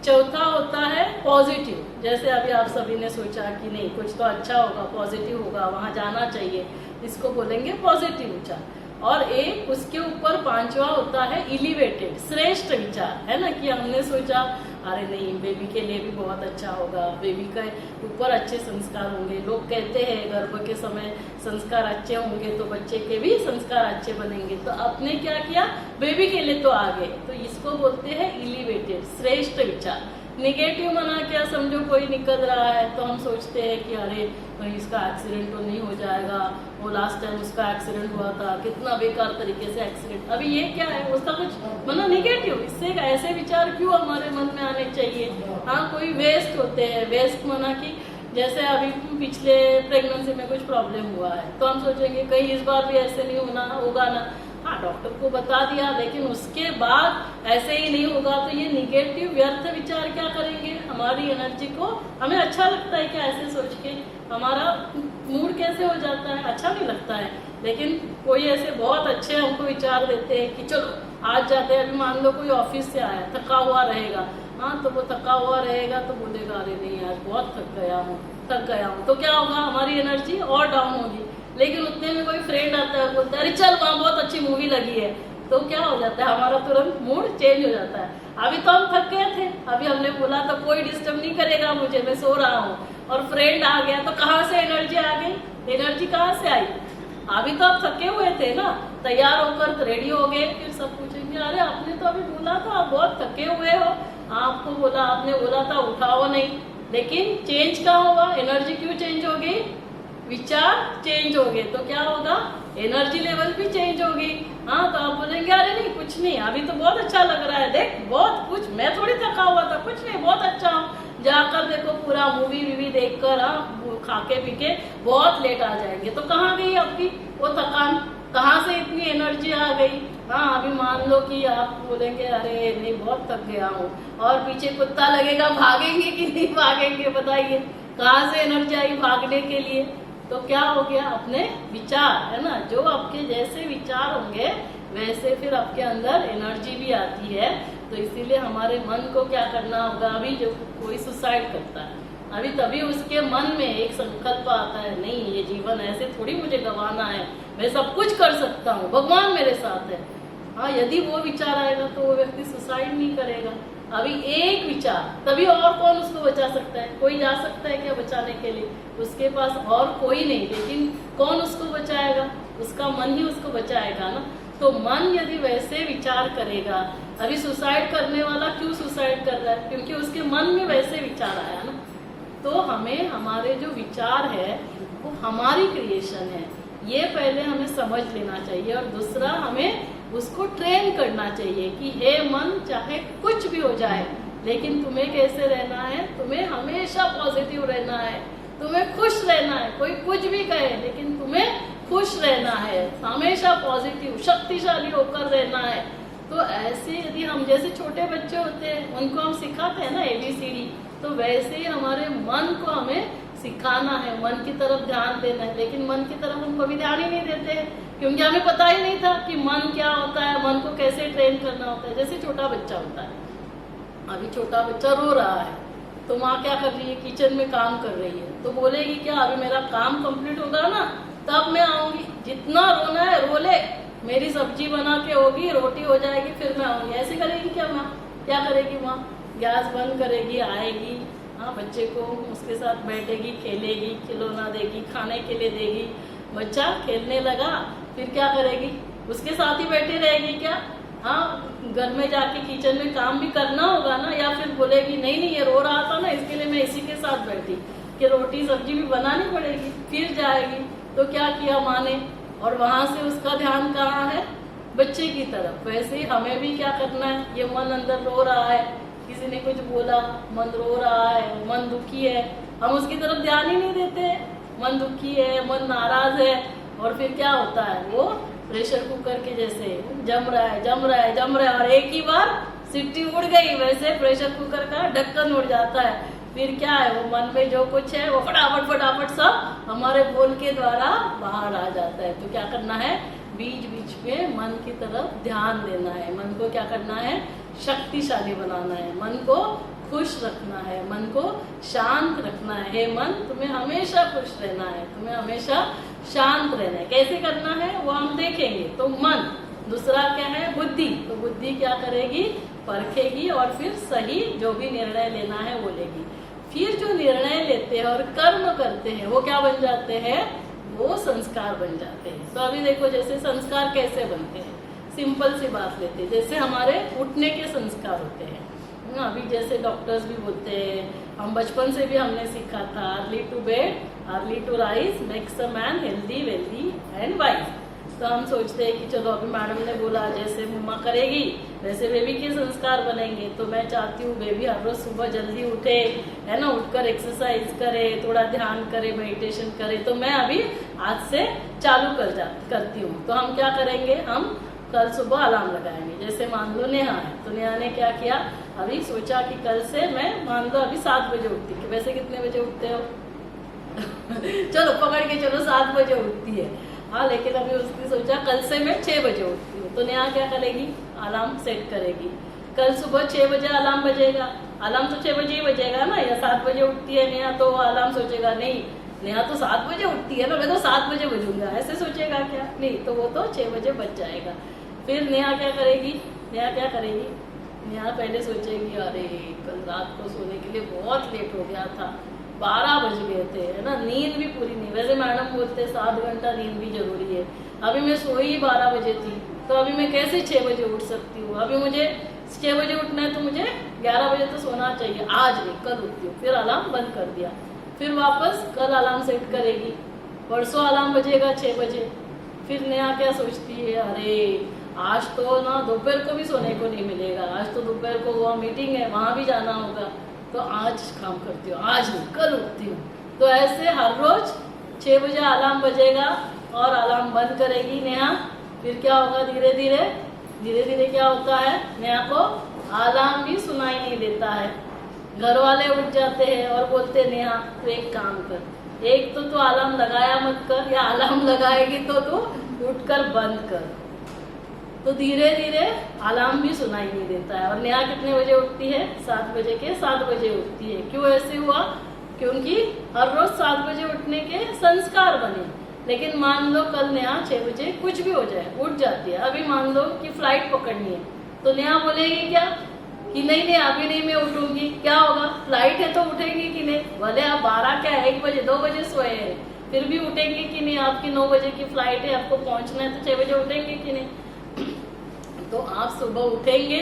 चौथा होता है पॉजिटिव, जैसे अभी आप सभी ने सोचा कि नहीं कुछ तो अच्छा होगा, पॉजिटिव होगा, वहां जाना चाहिए, इसको बोलेंगे पॉजिटिव विचार। और एक उसके ऊपर पांचवा होता है इलिवेटेड, श्रेष्ठ विचार, है ना, कि हमने सोचा अरे नहीं बेबी के लिए भी बहुत अच्छा होगा, बेबी के ऊपर अच्छे संस्कार होंगे। लोग कहते हैं गर्भ के समय संस्कार अच्छे होंगे तो बच्चे के भी संस्कार अच्छे बनेंगे, तो आपने क्या किया, बेबी के लिए तो आगे, तो इसको बोलते हैं इलिवेटेड, श्रेष्ठ विचार। निगेटिव मना क्या, समझो कोई निकल रहा है तो हम सोचते हैं कि अरे कहीं इसका एक्सीडेंट तो नहीं हो जाएगा, वो लास्ट टाइम उसका एक्सीडेंट हुआ था, कितना बेकार तरीके से एक्सीडेंट। अभी ये क्या है, उसका कुछ मना निगेटिव, इससे ऐसे विचार क्यों हमारे मन में आने चाहिए। हाँ, कोई वेस्ट होते हैं, वेस्ट मना कि जैसे अभी पिछले प्रेगनेंसी में कुछ प्रॉब्लम हुआ है तो हम सोचेंगे कहीं इस बार भी ऐसे नहीं होगा ना। हाँ, डॉक्टर को बता दिया, लेकिन उसके बाद ऐसे ही नहीं होगा, तो ये निगेटिव व्यर्थ विचार क्या करेंगे, हमारी एनर्जी को, हमें अच्छा लगता है क्या ऐसे सोच के, हमारा मूड कैसे हो जाता है, अच्छा नहीं लगता है। लेकिन कोई ऐसे बहुत अच्छे हमको विचार देते हैं कि चलो आज जाते हैं। अभी मान लो कोई ऑफिस से आया, थका हुआ रहेगा, हाँ, तो वो थका हुआ रहेगा तो बोलेगा अरे नहीं आज बहुत थक गया हूँ, तो क्या होगा, हमारी एनर्जी और डाउन होगी। लेकिन उतने में कोई फ्रेंड आता है, बोलता है अरे चल वहाँ बहुत अच्छी मूवी लगी है, तो क्या हो जाता है, हमारा तुरंत मूड चेंज हो जाता है। अभी तो हम थक गए थे, अभी हमने बोला तो कोई डिस्टर्ब नहीं करेगा मुझे, मैं सो रहा हूँ, और फ्रेंड आ गया तो कहाँ से एनर्जी आ गई, एनर्जी कहाँ से आई। अभी तो आप थके हुए थे ना, तैयार होकर रेडी हो गए, फिर सब पूछेंगे अरे आपने तो अभी बोला था आप बहुत थके हुए हो, आपको बोला, आपने बोला था उठाओ नहीं। लेकिन चेंज कहाँ हुआ, एनर्जी क्यों चेंज हो गई, विचार चेंज हो गए, तो क्या होगा, एनर्जी लेवल भी चेंज होगी। हाँ, तो आप बोलेंगे अरे नहीं कुछ नहीं, अभी तो बहुत अच्छा लग रहा है, देख बहुत कुछ, मैं थोड़ी थका हुआ था, कुछ नहीं बहुत अच्छा हूँ। जाकर देखो पूरा मूवी वीवी देखकर, हाँ, खा के पी के बहुत लेट आ जाएंगे, तो कहाँ गई आपकी वो थकान, कहाँ से इतनी एनर्जी आ गई। हाँ, अभी मान लो कि आप बोलेंगे अरे नहीं बहुत थक गया हूँ, और पीछे कुत्ता लगेगा, भागेंगे कि नहीं भागेंगे, बताइए कहाँ से एनर्जी आई भागने के लिए। तो क्या हो गया, अपने विचार, है ना, जो आपके जैसे विचार होंगे वैसे फिर आपके अंदर एनर्जी भी आती है। तो इसीलिए हमारे मन को क्या करना होगा, अभी जो कोई सुसाइड करता है अभी तभी उसके मन में एक संकल्प आता है, नहीं ये जीवन ऐसे थोड़ी मुझे गंवाना है, मैं सब कुछ कर सकता हूँ, भगवान मेरे साथ है। हाँ, यदि वो विचार आएगा तो वो व्यक्ति सुसाइड नहीं करेगा, अभी एक विचार, तभी और कौन उसको बचा सकता है? कोई जा सकता है क्या बचाने के लिए? उसके पास और कोई नहीं, लेकिन कौन उसको बचाएगा? उसका मन ही उसको बचाएगा ना। तो मन यदि वैसे विचार करेगा, अभी सुसाइड करने वाला क्यों सुसाइड कर रहा है? क्योंकि उसके मन में वैसे विचार आया ना। तो हमें हमारे जो विचार है वो हमारी क्रिएशन है, ये पहले हमें समझ लेना चाहिए। और दूसरा, हमें उसको ट्रेन करना चाहिए कि हे मन, चाहे कुछ भी हो जाए, लेकिन तुम्हें कैसे रहना है? तुम्हें हमेशा पॉजिटिव रहना है, तुम्हें खुश रहना है। कोई कुछ भी कहे, लेकिन तुम्हें खुश रहना है, हमेशा पॉजिटिव शक्तिशाली होकर रहना है। तो ऐसे यदि हम, जैसे छोटे बच्चे होते हैं उनको हम सिखाते हैं ना ABCD, तो वैसे ही हमारे मन को हमें सिखाना है, मन की तरफ ध्यान देना है। लेकिन मन की तरफ हम कभी ध्यान ही नहीं देते हैं, क्योंकि हमें पता ही नहीं था कि मन क्या होता है, मन को कैसे ट्रेन करना होता है। जैसे छोटा बच्चा होता है, अभी छोटा बच्चा रो रहा है, तो माँ क्या कर रही है? किचन में काम कर रही है, तो बोलेगी क्या, अभी मेरा काम कंप्लीट होगा ना तब मैं आऊंगी, जितना रोना है रो ले, मेरी सब्जी बना के होगी, रोटी हो जाएगी, फिर मैं आऊंगी। ऐसे करेगी क्या माँ? क्या करेगी माँ? गैस बंद करेगी, आएगी, हाँ, बच्चे को उसके साथ बैठेगी, खेलेगी, खिलौना देगी, खाने के लिए देगी। बच्चा खेलने लगा, फिर क्या करेगी? उसके साथ ही बैठी रहेगी क्या? हाँ, घर में जाके किचन में काम भी करना होगा ना, या फिर बोलेगी नहीं नहीं ये रो रहा था ना, इसके लिए मैं इसी के साथ बैठी, कि रोटी सब्जी भी बनानी पड़ेगी, फिर जाएगी। तो क्या किया माँ ने? और वहां से उसका ध्यान कहाँ है? बच्चे की तरफ। वैसे ही हमें भी क्या करना है? ये मन अंदर रो रहा है, किसी ने कुछ बोला, मन रो रहा है, मन दुखी है, हम उसकी तरफ ध्यान ही नहीं देते। मन दुखी है, मन नाराज है, और फिर क्या होता है? वो प्रेशर कुकर के जैसे जम रहा है, जम रहा है, जम रहा है, और एक ही बार सीटी उड़ गई, वैसे प्रेशर कुकर का ढक्कन उड़ जाता है। फिर क्या है? वो मन में जो कुछ है वो फटाफट फटाफट सब हमारे बोल के द्वारा बाहर आ जाता है। तो क्या करना है? बीच बीच में मन की तरफ ध्यान देना है, मन को क्या करना है? शक्तिशाली बनाना है, मन को खुश रखना है, मन को शांत रखना है। हे मन, तुम्हें हमेशा खुश रहना है, तुम्हें हमेशा शांत रहना है। कैसे करना है वो हम देखेंगे। तो मन, दूसरा क्या है? बुद्धि। तो बुद्धि क्या करेगी? परखेगी, और फिर सही जो भी निर्णय लेना है वो लेगी। फिर जो निर्णय लेते हैं और कर्म करते हैं वो क्या बन जाते हैं? वो संस्कार बन जाते हैं। तो अभी देखो, जैसे संस्कार कैसे बनते हैं, सिंपल सी बात लेते हैं। जैसे हमारे उठने के संस्कार होते हैं, अभी जैसे डॉक्टर्स भी बोलते हैं, हम बचपन से भी हमने सीखा था, early to bed early to rise makes a man healthy wealthy and wise. तो हम सोचते हैं कि चलो अभी मैडम ने बोला जैसे मम्मा करेगी वैसे बेबी के संस्कार बनेंगे। तो मैं चाहती हूँ बेबी हर रोज सुबह जल्दी उठे, है ना, उठकर एक्सरसाइज करे, थोड़ा ध्यान करे, मेडिटेशन करे। तो मैं अभी आज से चालू करती हूँ। तो हम क्या करेंगे? हम कल सुबह अलार्म लगाएंगे। जैसे मान लो नेहा है, तो नेहा ने क्या किया? अभी सोचा कि कल से मैं, मान लो अभी 7 बजे उठती है। वैसे कितने बजे उठते हो? चलो पकड़ के चलो 7 बजे उठती है, हाँ। लेकिन अभी उसने सोचा कल से मैं 6 बजे उठती हूँ। तो नेहा क्या करेगी? अलार्म सेट करेगी। कल सुबह 6 बजे अलार्म बजेगा। अलार्म तो 6 बजे ही बजेगा ना, या 7 बजे उठती है नेहा, तो अलार्म सोचेगा नहीं नेहा तो 7 बजे उठती है ना, मैं तो 7 बजे बजूंगा, ऐसे सोचेगा क्या? नहीं, तो वो तो 6 बजे बज जाएगा। फिर नेहा क्या करेगी? नेहा पहले सोचेगी अरे कल रात को सोने के लिए बहुत लेट हो गया था, 12 बज गए थे, है ना, नींद भी पूरी नहीं। वैसे मैडम बोलते 7 घंटा नींद भी जरूरी है। अभी मैं सोई ही 12 बजे थी, तो अभी मैं कैसे 6 बजे उठ सकती हूँ? अभी मुझे 6 बजे उठना है तो मुझे 11 बजे तो सोना चाहिए। आज नहीं, कल उठती हूँ। फिर अलार्म बंद कर दिया। फिर वापस कल अलार्म सेट करेगी, परसों अलार्म बजेगा 6 बजे। फिर नेहा क्या सोचती है? अरे आज तो ना दोपहर को भी सोने को नहीं मिलेगा, आज तो दोपहर को वहाँ मीटिंग है, वहाँ भी जाना होगा, तो आज काम करती हूँ, आज नहीं कल उठती हूँ। तो ऐसे हर रोज 6 बजे अलार्म बजेगा और अलार्म बंद करेगी नेहा। फिर क्या होगा? धीरे धीरे क्या होता है? नेहा को अलार्म भी सुनाई नहीं देता है। घर वाले उठ जाते हैं और बोलते नेहा तू एक काम कर, एक तो तू अलार्म लगाया मत कर, या अलार्म लगाएगी तो तू उठकर बंद कर। तो धीरे धीरे अलार्म भी सुनाई नहीं देता है। और नेहा कितने बजे उठती है? 7 बजे के 7 बजे उठती है। क्यों ऐसे हुआ? क्योंकि हर रोज 7 बजे उठने के संस्कार बने। लेकिन मान लो कल नेहा 6 बजे कुछ भी हो जाए उठ जाती है। अभी मान लो कि फ्लाइट पकड़नी है, तो नेहा बोलेगी क्या? कि नहीं नहीं अभी नहीं मैं उठूंगी, क्या होगा, फ्लाइट है तो उठेंगे कि नहीं, भले आप 12 क्या 1 बजे 2 बजे सोए हैं फिर भी उठेंगे कि नहीं, आपकी 9 बजे की फ्लाइट है, आपको पहुंचना है तो 6 बजे उठेंगे कि नहीं। तो आप सुबह उठेंगे,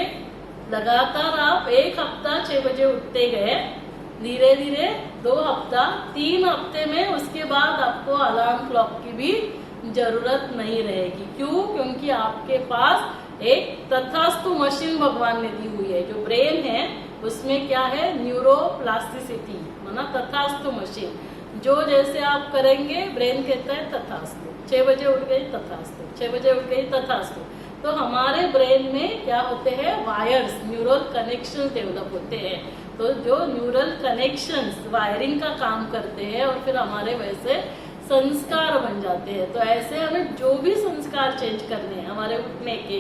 लगातार आप 1 हफ्ता 6 बजे उठते गए, धीरे धीरे 2 हफ्ता 3 हफ्ते में उसके बाद आपको अलार्म क्लॉक की भी जरूरत नहीं रहेगी। क्यों? क्योंकि आपके पास एक तथास्तु मशीन भगवान ने दी हुई है। जो ब्रेन है उसमें क्या है, न्यूरोप्लास्टिसिटी माना तथास्तु मशीन, जो जैसे आप करेंगे ब्रेन कहता है तथास्तु। 6 बजे उठ गई तथास्तु, 6 बजे उठ गई तथास्तु। तो हमारे ब्रेन में क्या होते हैं, वायर्स, न्यूरल कनेक्शन डेवलप होते हैं। तो जो न्यूरल कनेक्शंस वायरिंग का काम करते हैं और फिर हमारे वैसे संस्कार बन जाते हैं। तो ऐसे हमें जो भी संस्कार चेंज करने हैं, हमारे उठने के,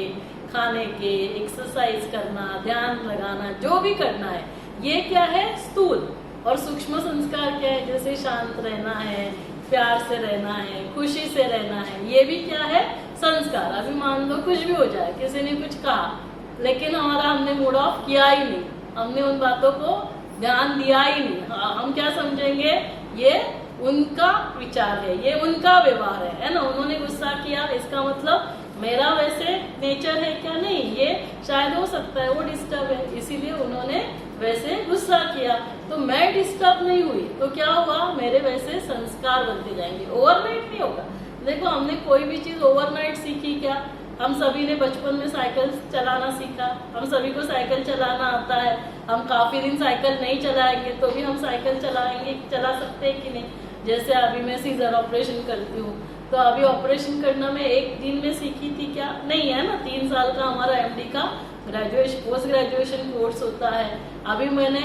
खाने के, एक्सरसाइज करना, ध्यान लगाना, जो भी करना है, ये क्या है, स्थूल। और सूक्ष्म संस्कार क्या है, जैसे शांत रहना है, प्यार से रहना है, खुशी से रहना है, ये भी क्या है, संस्कार। अभी मान लो कुछ भी हो जाए, किसी ने कुछ कहा लेकिन हमारा हमने मूड ऑफ किया ही नहीं, हमने उन बातों को ध्यान दिया ही नहीं, हम क्या समझेंगे, ये उनका विचार है, ये उनका व्यवहार है ना। उन्होंने गुस्सा किया, इसका मतलब मेरा वैसे नेचर है क्या, नहीं, ये शायद हो सकता है वो डिस्टर्ब है, इसीलिए उन्होंने वैसे गुस्सा किया। तो मैं डिस्टर्ब नहीं हुई तो क्या हुआ, मेरे वैसे संस्कार बनते जाएंगे। ओवरनाइट नहीं होगा। देखो हमने कोई भी चीज ओवरनाइट सीखी क्या, हम सभी ने बचपन में साइकिल चलाना सीखा, हम सभी को साइकिल चलाना आता है। हम काफी दिन साइकिल नहीं चलाएंगे तो भी हम साइकिल चला सकते हैं कि नहीं। जैसे अभी मैं सीजर ऑपरेशन करती हूँ, तो अभी ऑपरेशन करना मैं 1 दिन में सीखी थी क्या, नहीं है ना। 3 साल का हमारा MD का पोस्ट ग्रेजुएशन कोर्स होता है। अभी मैंने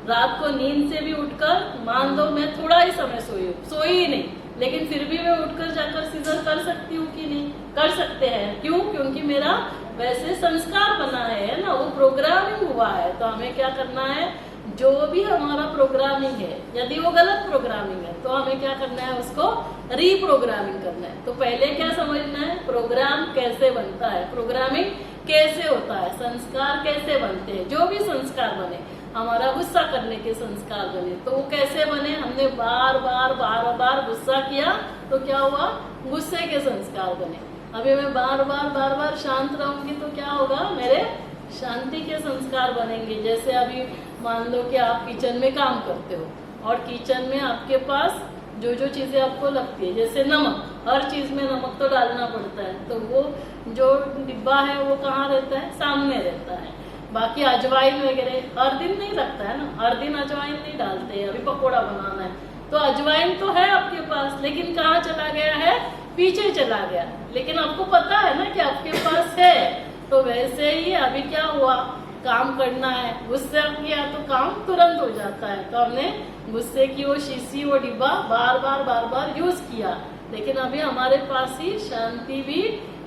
रात को नींद से भी उठकर, मान लो मैं थोड़ा ही समय सोई ही नहीं, लेकिन फिर भी मैं उठकर जाकर सीजर कर सकती हूँ कि नहीं, कर सकते हैं। क्यों? क्योंकि मेरा वैसे संस्कार बना है ना, वो प्रोग्रामिंग हुआ है। तो हमें क्या करना है, जो भी हमारा प्रोग्रामिंग है, यदि वो गलत प्रोग्रामिंग है तो हमें क्या करना है, उसको रीप्रोग्रामिंग करना है। तो पहले क्या समझना है, प्रोग्राम कैसे बनता है, प्रोग्रामिंग कैसे होता है, संस्कार कैसे बनते हैं। जो भी संस्कार बने, हमारा गुस्सा करने के संस्कार बने तो वो कैसे बने, हमने बार बार गुस्सा किया तो क्या हुआ, गुस्से के संस्कार बने। अभी मैं बार बार शांत रहूंगी तो क्या होगा, मेरे शांति के संस्कार बनेंगे। जैसे अभी मान लो कि आप किचन में काम करते हो और किचन में आपके पास जो जो चीजें आपको लगती है, जैसे नमक, हर चीज में नमक तो डालना पड़ता है, तो वो जो डिब्बा है वो कहाँ रहता है, सामने रहता है। बाकी अजवाइन वगैरह हर दिन नहीं लगता है ना, हर दिन अजवाइन नहीं डालते हैं। अभी पकोड़ा बनाना है तो अजवाइन तो है आपके पास, लेकिन कहाँ चला गया है, पीछे चला गया, लेकिन आपको पता है ना कि आपके पास है। तो वैसे ही अभी क्या हुआ, काम करना है, गुस्सा किया तो काम तुरंत हो जाता है। तो हमने गुस्से की वो शीशी, वो डिब्बा बार बार यूज किया, लेकिन अभी हमारे पास ही शांति भी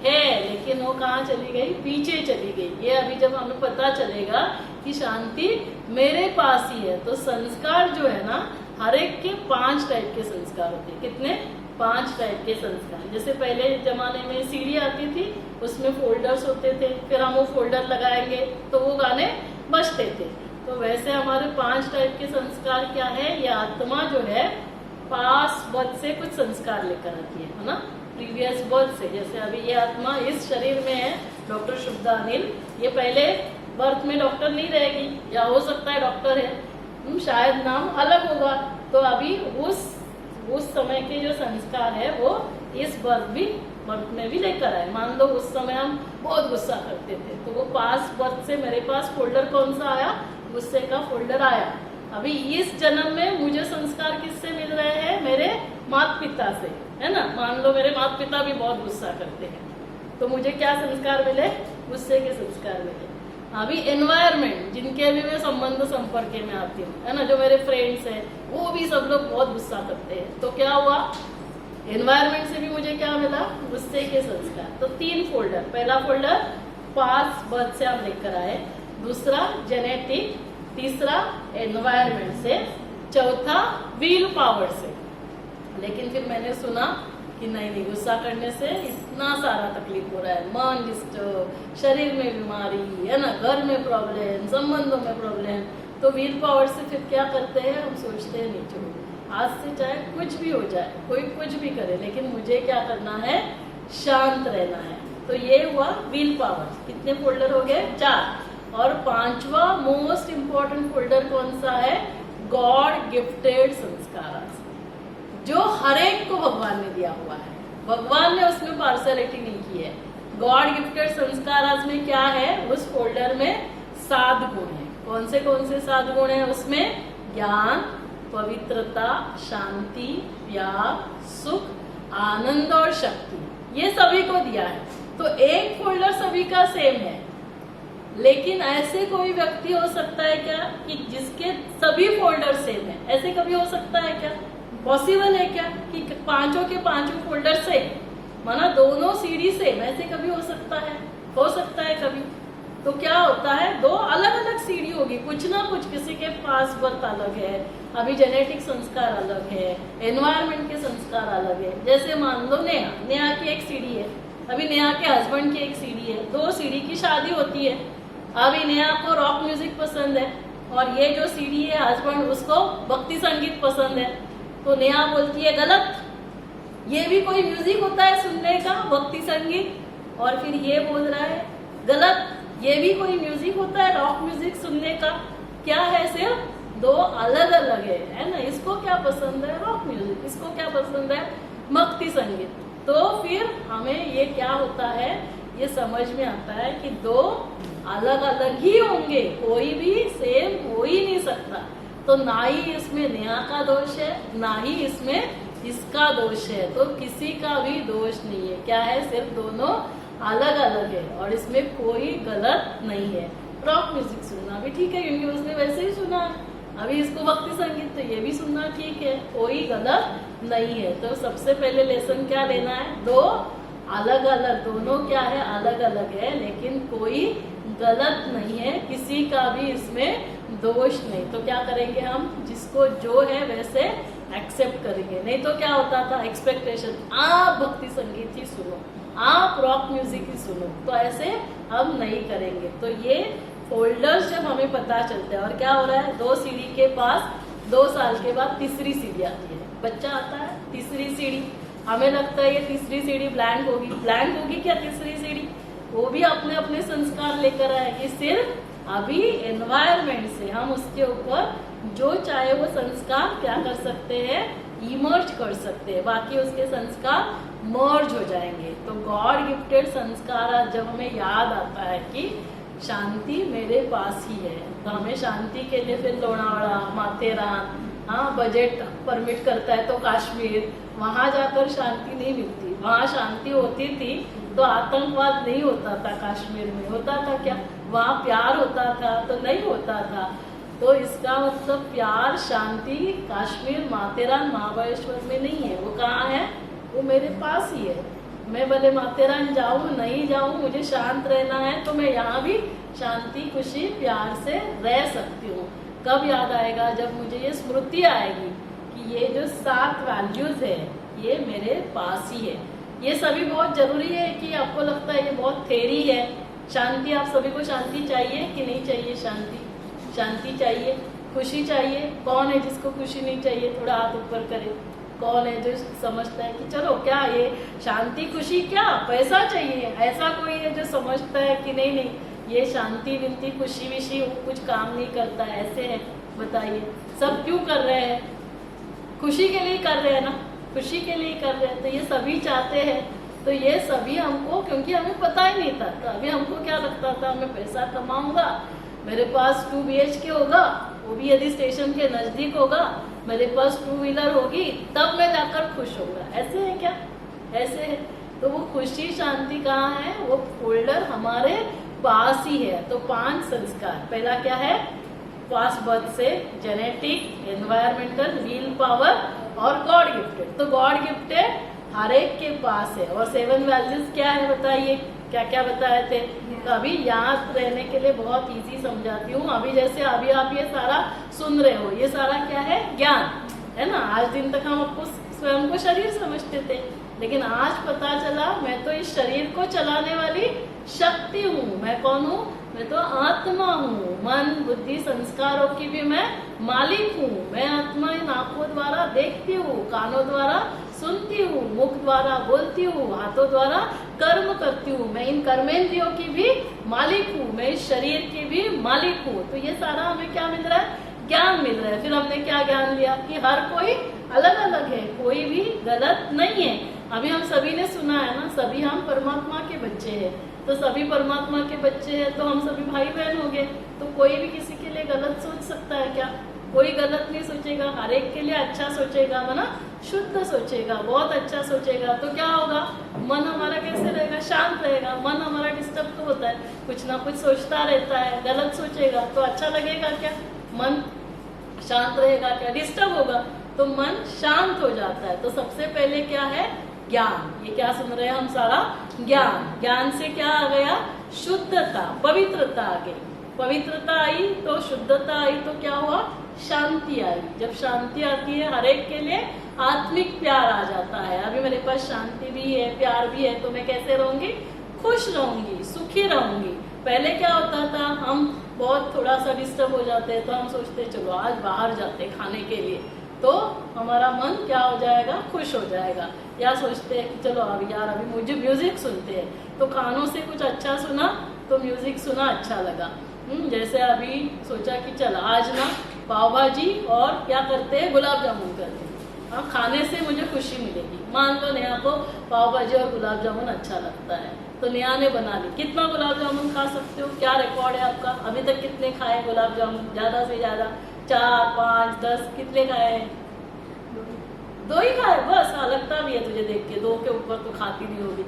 है, लेकिन वो कहाँ चली गई, पीछे चली गई। ये अभी जब हमें पता चलेगा कि शांति मेरे पास ही है। तो संस्कार जो है ना, हर एक के 5 टाइप के संस्कार होते हैं। कितने? 5 टाइप के संस्कार। जैसे पहले जमाने में सीडी आती थी, उसमें फोल्डर्स होते थे, फिर हम वो फोल्डर लगाएंगे तो वो गाने बजते थे। तो वैसे हमारे 5 टाइप के संस्कार क्या है, ये आत्मा जो है पास बर्थ से कुछ संस्कार लेकर आती है ना, प्रीवियस बर्थ से। जैसे अभी ये आत्मा इस शरीर में है, डॉक्टर शुभदा अनिल, ये पहले बर्थ में डॉक्टर नहीं रहेगी, या हो सकता है डॉक्टर है, शायद नाम अलग होगा। तो अभी उस समय के जो संस्कार है वो इस बर्थ में भी लेकर आए। मान लो उस समय हम बहुत गुस्सा करते थे, तो वो पास बर्थ से मेरे पास फोल्डर कौन सा आया, गुस्से का फोल्डर आया। अभी इस जन्म में मुझे संस्कार किससे मिल रहे हैं, मेरे माता पिता से, है ना। मान लो मेरे माता पिता भी बहुत गुस्सा करते हैं, तो मुझे क्या संस्कार मिले, गुस्से के संस्कार मिले। अभी एनवायरमेंट, जिनके भी मैं संबंध संपर्क में आती हूँ, है ना, जो मेरे फ्रेंड्स हैं, वो भी सब लोग बहुत गुस्सा करते हैं, तो क्या हुआ, एनवायरमेंट से भी मुझे क्या मिला, गुस्से के संस्कार। तो 3 फोल्डर, पहला फोल्डर पास बर्थ से हम लेकर आए, दूसरा जेनेटिक, तीसरा एनवायरमेंट से, चौथा व्हील पावर से। लेकिन फिर मैंने सुना कि नहीं गुस्सा करने से इतना सारा तकलीफ हो रहा है, मन डिस्टर्ब, शरीर में बीमारी है ना, घर में प्रॉब्लम, संबंधों में प्रॉब्लम। तो विल पावर से फिर क्या करते हैं, हम सोचते हैं नहीं छोड़ो, आज से चाहे कुछ भी हो जाए, कोई कुछ भी करे, लेकिन मुझे क्या करना है, शांत रहना है। तो ये हुआ विल पावर। कितने फोल्डर हो गए, 4। और 5वां मोस्ट इम्पोर्टेंट फोल्डर कौन सा है, गॉड गिफ्टेड संस्कार, जो हर एक को भगवान ने दिया हुआ है, भगवान ने उसमें पार्शलिटी नहीं की है। गॉड गिफ्टेड संस्कार में क्या है, उस फोल्डर में 7 गुण है। कौन से 7 गुण है उसमें, ज्ञान, पवित्रता, शांति, प्यार, सुख, आनंद और शक्ति, ये सभी को दिया है। तो एक फोल्डर सभी का सेम है, लेकिन ऐसे कोई व्यक्ति हो सकता है क्या कि जिसके सभी फोल्डर सेम है? ऐसे कभी हो सकता है क्या, पॉसिबल है क्या कि पांचों के पांचों फोल्डर सेम, माना दोनों सीडी सेम, ऐसे कभी हो सकता है? हो सकता है कभी। तो क्या होता है, 2 अलग अलग सीडी होगी, कुछ ना कुछ, किसी के पास बर्थ अलग है, अभी जेनेटिक संस्कार अलग है, एनवायरमेंट के संस्कार अलग है। जैसे मान लो नेहा की एक सीडी है, अभी नेहा के हस्बैंड की एक सीडी है, 2 सीडी की शादी होती है। अभी नेहा को रॉक म्यूजिक पसंद है और ये जो सीडी है हस्बैंड उसको भक्ति संगीत पसंद है। तो नेहा बोलती है गलत, ये भी कोई म्यूजिक होता है सुनने का, भक्ति संगीत। और फिर ये बोल रहा है गलत, ये भी कोई म्यूजिक होता है रॉक म्यूजिक सुनने का। क्या है, सिर्फ 2 अलग अलग है ना। इसको क्या पसंद है, रॉक म्यूजिक, इसको क्या पसंद है, भक्ति संगीत। तो फिर हमें ये क्या होता है, ये समझ में आता है कि 2 अलग अलग ही होंगे, कोई भी सेम हो ही नहीं सकता। तो ना ही इसमें नेहा का दोष है, ना ही इसमें इसका दोष है, तो किसी का भी दोष नहीं है। क्या है, सिर्फ दोनों अलग अलग है और इसमें कोई गलत नहीं है। रॉक म्यूजिक सुनना भी ठीक है क्योंकि उसने वैसे ही सुना, अभी इसको भक्ति संगीत तो ये भी सुनना ठीक है, कोई गलत नहीं है। तो सबसे पहले लेसन क्या लेना है, 2 अलग अलग, दोनों क्या है, अलग अलग है, लेकिन कोई गलत नहीं है, किसी का भी इसमें दोष नहीं। तो क्या करेंगे हम, जिसको जो है वैसे एक्सेप्ट करेंगे। नहीं तो क्या होता था, एक्सपेक्टेशन, आप भक्ति संगीत ही सुनो, आप रॉक म्यूजिक ही सुनो, तो ऐसे हम नहीं करेंगे। तो ये फोल्डर्स जब हमें पता चलते हैं, और क्या हो रहा है, 2 सीडी के पास 2 साल के बाद तीसरी सीडी आती है, बच्चा आता है, तीसरी सीडी, हमें लगता है ये तीसरी सीडी ब्लैंक होगी क्या तीसरी सीडी, वो भी अपने अपने संस्कार लेकर आएगी। सिर्फ अभी एनवायरमेंट से हम उसके ऊपर जो चाहे वो संस्कार क्या कर सकते हैं, इमर्ज कर सकते हैं, बाकी उसके संस्कार मर्ज हो जाएंगे। तो गॉड गिफ्टेड संस्कार जब हमें याद आता है कि शांति मेरे पास ही है, तो हमें शांति के लिए फिर लोनावाड़ा, माथेरान, हाँ बजट परमिट करता है तो कश्मीर, वहां जाकर शांति नहीं मिलती। वहां शांति होती थी तो आतंकवाद नहीं होता था, कश्मीर में होता था क्या, वहां प्यार होता था तो नहीं होता था। तो इसका मतलब प्यार, शांति कश्मीर, माथेरान, महाबलेश्वर में नहीं है, वो कहाँ है, वो मेरे पास ही है। मैं भले माथेरान जाऊं नहीं जाऊं, मुझे शांत रहना है तो मैं यहाँ भी शांति, खुशी, प्यार से रह सकती हूँ। कब याद आएगा, जब मुझे ये स्मृति आएगी कि ये जो 7 वैल्यूज है ये मेरे पास ही है। ये सभी बहुत जरूरी है कि आपको लगता है ये बहुत थेरी है। शांति, आप सभी को शांति चाहिए कि नहीं चाहिए, शांति चाहिए, खुशी चाहिए। कौन है जिसको खुशी नहीं चाहिए, थोड़ा हाथ ऊपर करे। कौन है जो समझता है कि चलो क्या ये शांति खुशी क्या पैसा चाहिए, ऐसा कोई है जो समझता है कि नहीं नहीं ये शांति विनती खुशी विशी कुछ काम नहीं करता है, ऐसे है, बताइए सब क्यों कर रहे हैं, खुशी के लिए कर रहे हैं ना, खुशी के लिए कर रहे हैं। तो ये सभी चाहते हैं, तो ये सभी हमको, क्योंकि हमें पता ही नहीं था, तो अभी हमको क्या लगता था, मैं पैसा कमाऊंगा, मेरे पास 2 BHK होगा, वो भी यदि स्टेशन के नजदीक होगा, मेरे पास 2 व्हीलर होगी, तब मैं जाकर खुश होगा। ऐसे है क्या, ऐसे है। तो वो खुशी शांति कहाँ है, वो फोल्डर हमारे पास ही है। तो 5 संस्कार, पहला क्या है, पास्ट बर्थ से, जेनेटिक, एनवायरमेंटल, व्हील पावर और गॉड गिफ्टेड। तो गॉड गिफ्टेड हर एक के पास है। और 7 वैल्यूज क्या है बताइए, क्या क्या बताए थे। तो अभी याद रहने के लिए बहुत इजी समझाती हूँ। अभी जैसे अभी आप ये सारा सुन रहे हो, ये सारा क्या है, ज्ञान है ना। आज दिन तक हम आपको स्वयं को शरीर समझते थे, लेकिन आज पता चला मैं तो इस शरीर को चलाने वाली शक्ति हूँ। मैं कौन हूँ? मैं तो आत्मा हूँ। मन बुद्धि संस्कारों की भी मैं मालिक हूँ। मैं आत्मा इन आंखों द्वारा देखती हूँ, कानों द्वारा सुनती हूँ, मुख द्वारा बोलती हूँ, हाथों द्वारा कर्म करती हूँ। मैं इन कर्मेंद्रियों की भी मालिक हूँ, मैं इस शरीर की भी मालिक हूँ। तो ये सारा हमें क्या मिल रहा है? ज्ञान मिल रहा है। फिर हमने क्या ज्ञान लिया कि हर कोई अलग अलग है, कोई भी गलत नहीं है। अभी हम सभी ने सुना है ना, सभी हम परमात्मा के बच्चे हैं। तो सभी परमात्मा के बच्चे हैं तो हम सभी भाई बहन हो गए। तो कोई भी किसी के लिए गलत सोच सकता है क्या? कोई गलत नहीं सोचेगा, हर एक के लिए अच्छा सोचेगा, ना शुद्ध सोचेगा, बहुत अच्छा सोचेगा। तो क्या होगा? मन हमारा कैसे रहेगा? शांत रहेगा। मन हमारा डिस्टर्ब तो होता है, कुछ ना कुछ सोचता रहता है, गलत सोचेगा तो अच्छा लगेगा क्या? मन शांत रहेगा क्या? डिस्टर्ब होगा। तो मन शांत हो जाता है। तो सबसे पहले क्या है? ज्ञान। ये क्या सुन रहे हैं हम? सारा ज्ञान। ज्ञान से क्या आ गया? शुद्धता, पवित्रता आ गई। पवित्रता आई तो शुद्धता आई तो क्या हुआ? शांति आई। जब शांति आती है हर एक के लिए आत्मिक प्यार आ जाता है। अभी मेरे पास शांति भी है, प्यार भी है, तो मैं कैसे रहूंगी? खुश रहूंगी, सुखी रहूंगी। पहले क्या होता था? हम बहुत थोड़ा सा डिस्टर्ब हो जाते तो हम सोचते चलो आज बाहर जाते खाने के लिए, तो हमारा मन क्या हो जाएगा? खुश हो जाएगा। या सोचते हैं कि चलो अभी यार अभी मुझे म्यूजिक सुनते हैं, तो कानों से कुछ अच्छा सुना तो म्यूजिक सुना, अच्छा लगा। जैसे अभी सोचा कि चल आज ना पाव भाजी और क्या करते हैं? गुलाब जामुन करते हैं। हाँ, खाने से मुझे खुशी मिलेगी। मान लो नेहा को पाव भाजी और गुलाब जामुन अच्छा लगता है, तो नेहा ने बना ली। कितना गुलाब जामुन खा सकते हो? क्या रिकॉर्ड है आपका? अभी तक कितने खाए गुलाब जामुन? ज्यादा से ज्यादा 4, 5, 10 कितने खाए हैं? 2 ही खाए बस। हाँ, लगता भी है तुझे देख के, 2 के ऊपर तो खाती नहीं होगी।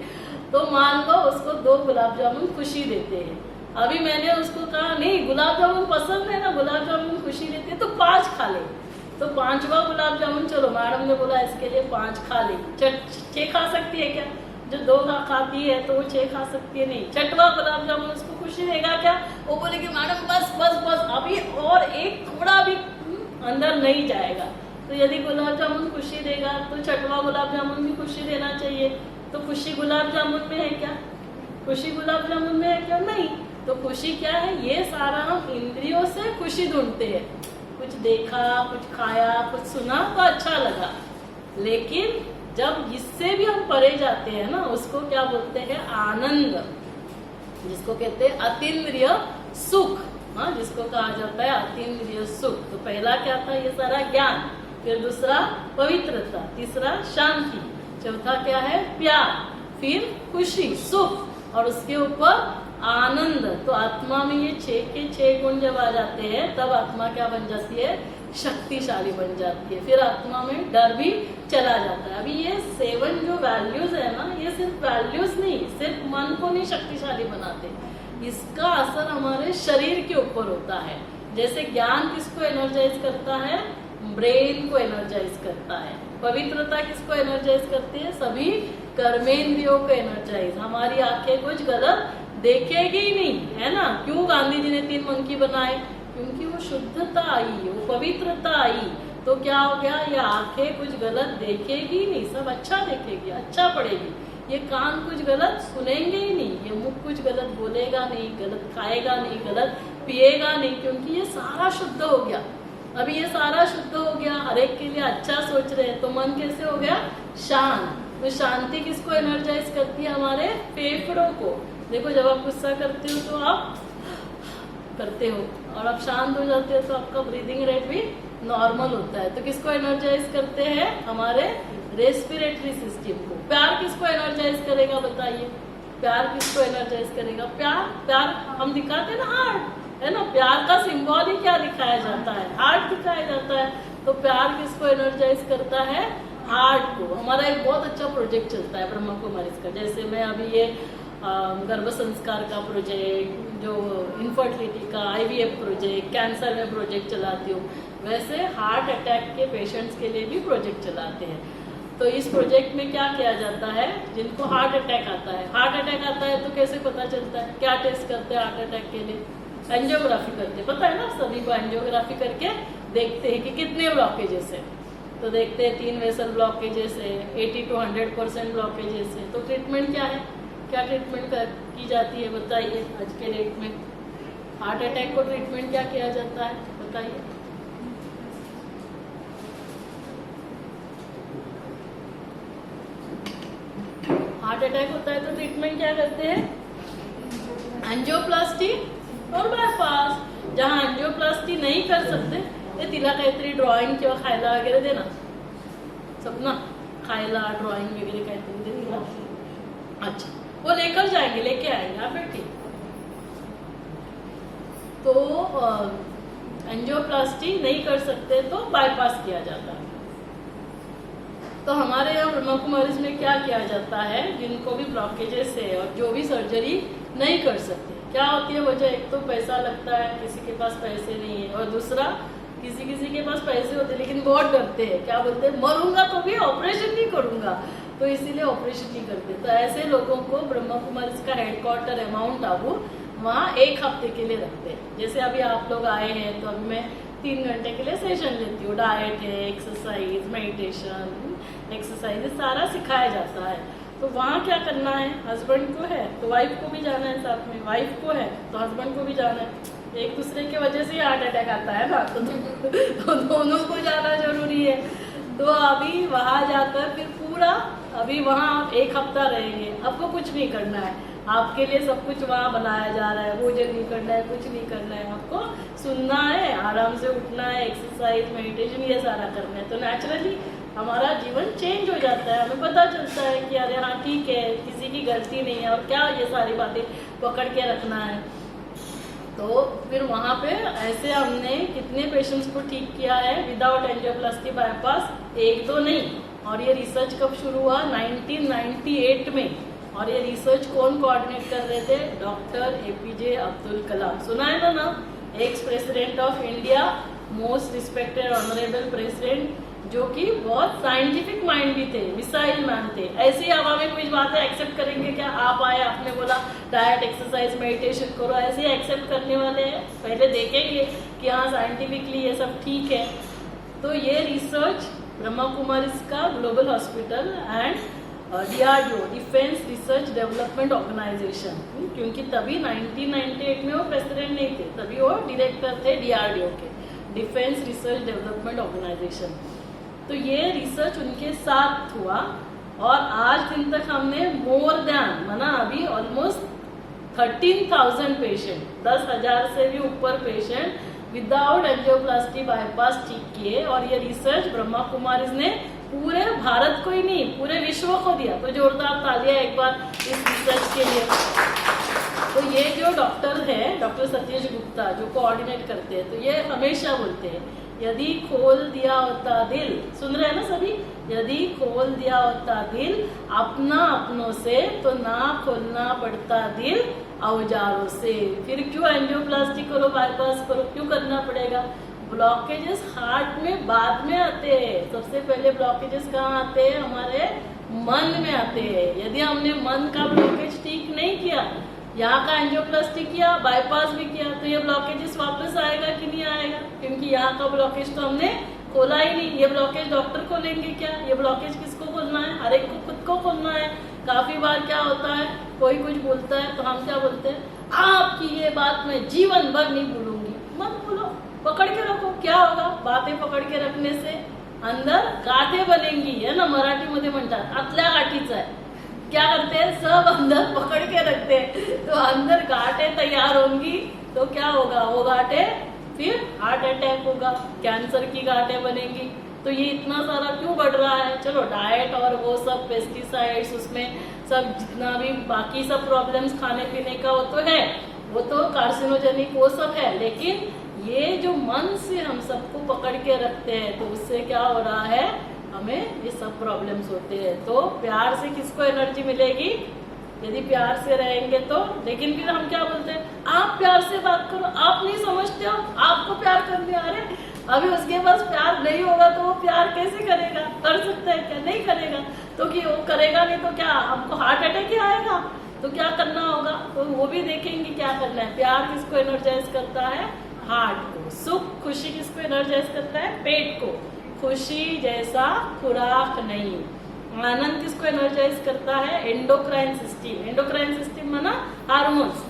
तो मान लो उसको 2 गुलाब जामुन खुशी देते हैं। अभी मैंने उसको कहा नहीं गुलाब जामुन पसंद है ना, गुलाब जामुन खुशी देते हैं, तो 5 खा ले। तो 5वां गुलाब जामुन, चलो मैडम ने बोला इसके लिए 5 खा ले। 6 खा सकती है क्या? जो 2 खाती है तो वो 6 खा सकती है नहीं। 6वां गुलाब जामुन उसको खुशी देगा क्या? वो बोलेगी मैडम बस बस बस, अभी और एक थोड़ा भी अंदर नहीं जाएगा। तो यदि गुलाब जामुन खुशी देगा तो 6वां गुलाब जामुन भी खुशी देना चाहिए। तो खुशी गुलाब जामुन में है क्या? खुशी गुलाब जामुन में है क्या? नहीं। तो खुशी क्या है? ये सारा हम इंद्रियों से खुशी ढूंढते हैं। कुछ देखा, कुछ खाया, कुछ सुना तो अच्छा लगा, लेकिन जब इससे भी हम परे जाते हैं ना, उसको क्या बोलते हैं? आनंद, जिसको कहते हैं अतीन्द्रिय सुख। हाँ, जिसको कहा जाता है अतीन्द्रिय सुख। तो पहला क्या था? ये सारा ज्ञान। फिर दूसरा पवित्रता, तीसरा शांति, चौथा क्या है? प्यार, फिर खुशी, सुख, और उसके ऊपर आनंद। तो आत्मा में ये 6 के 6 गुण जब आ जाते हैं तब आत्मा क्या बन जाती है? शक्तिशाली बन जाती है। फिर आत्मा में डर भी चला जाता है। अभी ये 7 जो वैल्यूज है ना, ये सिर्फ वैल्यूज नहीं, सिर्फ मन को नहीं शक्तिशाली बनाते, इसका असर हमारे शरीर के ऊपर होता है। जैसे ज्ञान किसको एनर्जाइज करता है? ब्रेन को एनर्जाइज करता है। पवित्रता किसको एनर्जाइज करती है? सभी कर्मेंद्रियों को एनर्जाइज। हमारी आंखें कुछ गलत देखेगी ही नहीं, है ना? क्यों गांधी जी ने 3 मंकी बनाए? क्योंकि वो शुद्धता आई, वो पवित्रता आई। तो क्या हो गया? ये आंखें कुछ गलत देखेगी नहीं, सब अच्छा देखेगी, अच्छा पढ़ेगी। ये कान कुछ गलत सुनेंगे ही नहीं, ये मुख कुछ गलत बोलेगा नहीं, गलत खाएगा नहीं, गलत पिएगा नहीं, क्योंकि ये सारा शुद्ध हो गया। अभी ये सारा शुद्ध हो गया, हर एक के लिए अच्छा सोच रहे हैं, तो मन कैसे हो गया? शांत। तो शांति किसको एनर्जाइज करती है? हमारे फेफड़ों को। देखो, जब आप गुस्सा करते हो तो आप करते हो, और आप शांत हो जाते हो तो आपका ब्रीदिंग रेट भी नॉर्मल होता है। तो किसको एनर्जाइज करते हैं? हमारे रेस्पिरेटरी सिस्टम को। प्यार किसको एनर्जाइज करेगा? बताइए, प्यार किसको एनर्जाइज करेगा? प्यार हम दिखाते हैं ना, हार्ट, है ना? प्यार का सिंबल ही क्या दिखाया जाता है? हार्ट दिखाया जाता है। तो प्यार किसको एनर्जाइज करता है? हार्ट को। हमारा एक बहुत अच्छा प्रोजेक्ट चलता है ब्रह्मा कुमारीज का। जैसे मैं अभी ये गर्भ संस्कार का प्रोजेक्ट, जो इनफर्टिलिटी का IVF प्रोजेक्ट, कैंसर में प्रोजेक्ट चलाती हूँ, वैसे हार्ट अटैक के पेशेंट्स के लिए भी प्रोजेक्ट चलाते हैं। तो इस प्रोजेक्ट में क्या किया जाता है? जिनको हार्ट अटैक आता है, तो कैसे पता चलता है? क्या टेस्ट करते हैं हार्ट अटैक के लिए? एंजियोग्राफी करते हैं, पता है ना सभी को? एंजियोग्राफी करके देखते हैं कि कितने ब्लॉकेजेस है। तो देखते हैं 3 वेसल ब्लॉकेजेस है, 80 to 100% ब्लॉकेजेस है, तो ट्रीटमेंट क्या है, क्या ट्रीटमेंट की जाती है बताइए आज के डेट में। हार्ट अटैक को ट्रीटमेंट क्या किया जाता है बताइए। हार्ट अटैक होता है तो ट्रीटमेंट क्या करते हैं, एंजियोप्लास्टी और बायपास। जहां एंजियोप्लास्टी नहीं कर सकते ते तिला काहीतरी ड्रॉइंग किंवा खायला वगैरे दे ना, सब ना खायला ड्रॉइंग वगैरह काहीतरी दे तिला। अच्छा, वो लेकर जाएंगे, लेके आएंगे आप बेटी। तो एंजियोप्लास्टी नहीं कर सकते तो बाईपास किया जाता है। तो हमारे यहाँ ब्रह्मा कुमारीज में क्या किया जाता है, जिनको भी ब्लॉकेजेस है और जो भी सर्जरी नहीं कर सकते, क्या होती है वजह, एक तो पैसा लगता है, किसी के पास पैसे नहीं है, और दूसरा किसी किसी के पास पैसे होते हैं लेकिन बहुत डरते हैं, क्या बोलते हैं, मरूंगा तो भी ऑपरेशन नहीं करूंगा, तो इसीलिए ऑपरेशन नहीं करते। तो ऐसे लोगों को ब्रह्मा कुमारीज का हेडक्वार्टर है माउंट आबू, वहाँ 1 हफ्ते के लिए रखते हैं। जैसे अभी आप लोग आए हैं तो अभी मैं 3 घंटे के लिए सेशन लेती हूँ, डाइट है, एक्सरसाइज, मेडिटेशन, एक्सरसाइज सारा सिखाया जाता है। तो वहाँ क्या करना है, हस्बैंड को है तो वाइफ को भी जाना है साथ में, वाइफ को है तो हस्बैंड को भी जाना है। एक दूसरे की वजह से हार्ट अटैक आता है ना, तो दोनों को जाना जरूरी है। तो अभी वहाँ जाकर फिर पूरा अभी वहाँ 1 हफ्ता रहेंगे, आपको कुछ नहीं करना है, आपके लिए सब कुछ वहाँ बनाया जा रहा है, भोजन नहीं करना है, कुछ नहीं करना है, आपको सुनना है, आराम से उठना है, एक्सरसाइज, मेडिटेशन ये सारा करना है। तो नेचुरली हमारा जीवन चेंज हो जाता है, हमें पता चलता है कि अरे हाँ ठीक है, किसी की गलती नहीं है और क्या ये सारी बातें पकड़ के रखना है। तो फिर वहाँ पे ऐसे हमने कितने पेशेंट्स को ठीक किया है विदाउट एंजियोप्लास्टी बाईपास, 1-2 नहीं। और ये रिसर्च कब शुरू हुआ, 1998 में। और ये रिसर्च कौन कोऑर्डिनेट कर रहे थे, डॉक्टर APJ अब्दुल कलाम, सुना है ना नाम, ex president of India, most respected honourable president, जो कि बहुत साइंटिफिक माइंड भी थे, मिसाइल मैन थे। ऐसे ही हवा में कुछ बातें एक्सेप्ट करेंगे क्या, आप आए आपने बोला डाइट, एक्सरसाइज, मेडिटेशन करो, ऐसे ही एक्सेप्ट करने वाले हैं, पहले देखेंगे कि हाँ साइंटिफिकली ये सब ठीक है। तो ये रिसर्च ब्रह्मा कुमारीज का global hospital and DRDO, defence research development organisation, क्योंकि तभी 1998 में वो प्रेसिडेंट नहीं थे, तभी वो डायरेक्टर थे DRDO के, डिफेंस रिसर्च डेवलपमेंट ऑर्गेनाइजेशन। तो ये रिसर्च उनके साथ हुआ और आज दिन तक हमने मोर देन माना अभी ऑलमोस्ट 13,000 पेशेंट, 10,000 से भी ऊपर पेशेंट विदाउट एंजियोप्लास्टी बाईपास ठीक किए। और ये रिसर्च ब्रह्मा कुमारीज ने पूरे भारत को ही नहीं पूरे विश्व को दिया। तो जोरदार तालियां एक बार इस रिसर्च के लिए। तो ये जो डॉक्टर है, डॉक्टर सतीश गुप्ता, जो कोऑर्डिनेट करते हैं, तो ये हमेशा बोलते हैं यदि खोल दिया होता दिल, सुन रहे हैं ना सभी, यदि खोल दिया होता दिल अपना अपनों से तो ना खोलना पड़ता दिल औजारों से। फिर क्यों एंजियोप्लास्टी करो, बाईपास करो, क्यों करना पड़ेगा? ब्लॉकेजेस हार्ट में बाद में आते हैं, सबसे पहले ब्लॉकेजेस कहाँ आते हैं, हमारे मन में आते हैं। यदि हमने मन का ब्लॉकेज ठीक नहीं किया, यहाँ का एंजियोप्लास्टी किया, बाईपास भी किया, तो ये ब्लॉकेजेस वापस आएगा कि नहीं आएगा? क्योंकि यहाँ का ब्लॉकेज तो हमने खोला ही नहीं। ये ब्लॉकेज डॉक्टर खोलेंगे क्या? ये ब्लॉकेज किसको खोलना है? हर एक को खुद को खोलना है। काफी बार क्या होता है, कोई कुछ बोलता है तो हम क्या बोलते हैं, आपकी ये बात मैं जीवन भर नहीं भूलूंगी। मत भूलो, पकड़ के रखो। क्या होगा? बातें पकड़ के रखने से अंदर गाठे बनेंगी, है ना, मराठी मध्ये म्हणतात आतल्या गाठीच आहे। क्या करते हैं, सब अंदर पकड़ के रखते हैं, तो अंदर गाठे तैयार होंगी, तो क्या होगा, वो गाठे फिर हार्ट अटैक होगा, कैंसर की गाठे बनेंगी। तो ये इतना सारा क्यों बढ़ रहा है? चलो डाइट और वो सब पेस्टिसाइड्स, उसमें सब जितना भी बाकी सब प्रॉब्लम्स खाने पीने का वो तो है, वो तो कार्सिनोजेनिक वो सब है, लेकिन ये जो मन से हम सबको पकड़ के रखते हैं, तो उससे क्या हो रहा है, हमें ये सब प्रॉब्लम्स होते हैं। तो प्यार से किसको एनर्जी मिलेगी? यदि प्यार से रहेंगे तो। लेकिन फिर हम क्या बोलते हैं, आप प्यार से बात करो, आप नहीं समझते हो, आपको प्यार करने आ रहे। अभी उसके पास प्यार नहीं होगा तो वो प्यार कैसे करेगा? कर सकता है क्या? नहीं करेगा। तो कि वो करेगा नहीं तो क्या हमको हार्ट अटैक ही आएगा? तो क्या करना होगा? तो वो भी देखेंगे क्या करना है। प्यार किसको एनर्जाइज करता है? हार्ट को। सुख खुशी किसको एनर्जाइज करता है? पेट को। खुशी जैसा खुराक नहीं। आनंद किसको एनर्जाइज करता है? Endocrine system. एंडोक्राइन सिस्टम माना हार्मोन्स,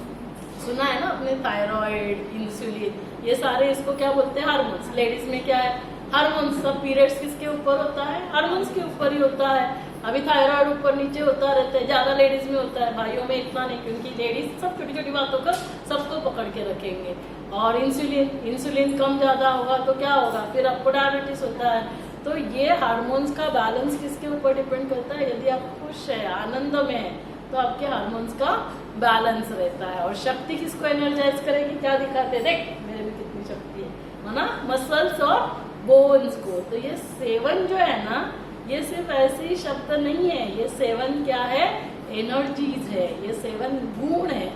सुना है ना अपने, थायराइड, इंसुलिन, ये सारे इसको क्या बोलते हैं? हार्मोन्स। लेडीज में क्या है? हार्मोन्स। सब पीरियड्स किसके ऊपर होता है? हार्मोन्स के ऊपर ही होता है। अभी थायराइड ऊपर नीचे होता रहता है, ज्यादा लेडीज में होता है, भाइयों में इतना नहीं, क्योंकि लेडीज सब छोटी छोटी बातों का सबको पकड़ के रखेंगे। और इंसुलिन कम ज्यादा होगा तो क्या होगा? फिर आपको डायबिटीज होता है। तो ये हार्मोन्स का बैलेंस किसके ऊपर डिपेंड करता है? यदि आप खुश है, आनंद में है, तो आपके हार्मोन्स का बैलेंस रहता है। और शक्ति किसको एनर्जाइज करेगी? क्या दिखाते हैं? देख मेरे में कितनी शक्ति है ना, मसल्स और बोन्स को। तो ये सेवन जो है ना, ये सिर्फ ऐसे ही शब्द नहीं है, ये सेवन क्या है? एनर्जीज है, ये सेवन गुण है।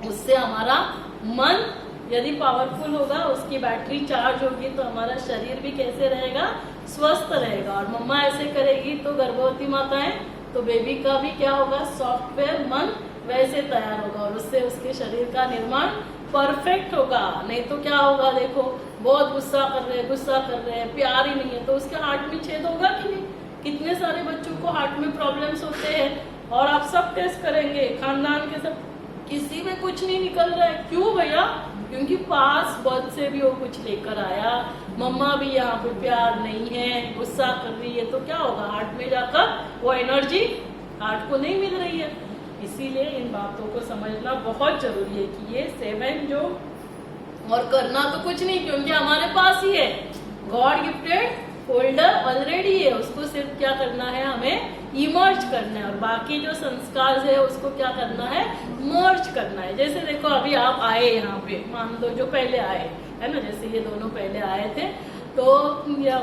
उससे हमारा मन यदि पावरफुल होगा, उसकी बैटरी चार्ज होगी, तो हमारा शरीर भी कैसे रहेगा? स्वस्थ रहेगा। और मम्मा ऐसे करेगी तो गर्भवती माताएं, तो बेबी का भी क्या होगा? सॉफ्टवेयर मन वैसे तैयार होगा, और उससे उसके शरीर का निर्माण परफेक्ट होगा। नहीं तो क्या होगा? देखो बहुत गुस्सा कर रहे हैं, प्यार ही नहीं है, तो उसके हार्ट में छेद होगा कि नहीं? कितने सारे बच्चों को हार्ट में प्रॉब्लम्स होते हैं, और आप सब टेस्ट करेंगे खानदान के सब, किसी में कुछ नहीं निकल रहा है। क्यों भैया? क्योंकि पास बर्थ से भी वो कुछ लेकर आया, मम्मा भी यहाँ पे प्यार नहीं है, गुस्सा कर रही है, तो क्या होगा? हार्ट में जाकर वो एनर्जी हार्ट को नहीं मिल रही है। इसीलिए इन बातों को समझना बहुत जरूरी है कि ये सेवन जो, और करना तो कुछ नहीं, क्योंकि हमारे पास ही है, गॉड गिफ्टेड फोल्डर ऑलरेडी है, उसको सिर्फ क्या करना है? हमें इमर्ज करना है, और बाकी जो संस्कार है उसको क्या करना है? मर्ज करना है। जैसे देखो अभी आप आए यहाँ पे, मान लो जो पहले आए है ना, जैसे ये दोनों पहले आए थे, तो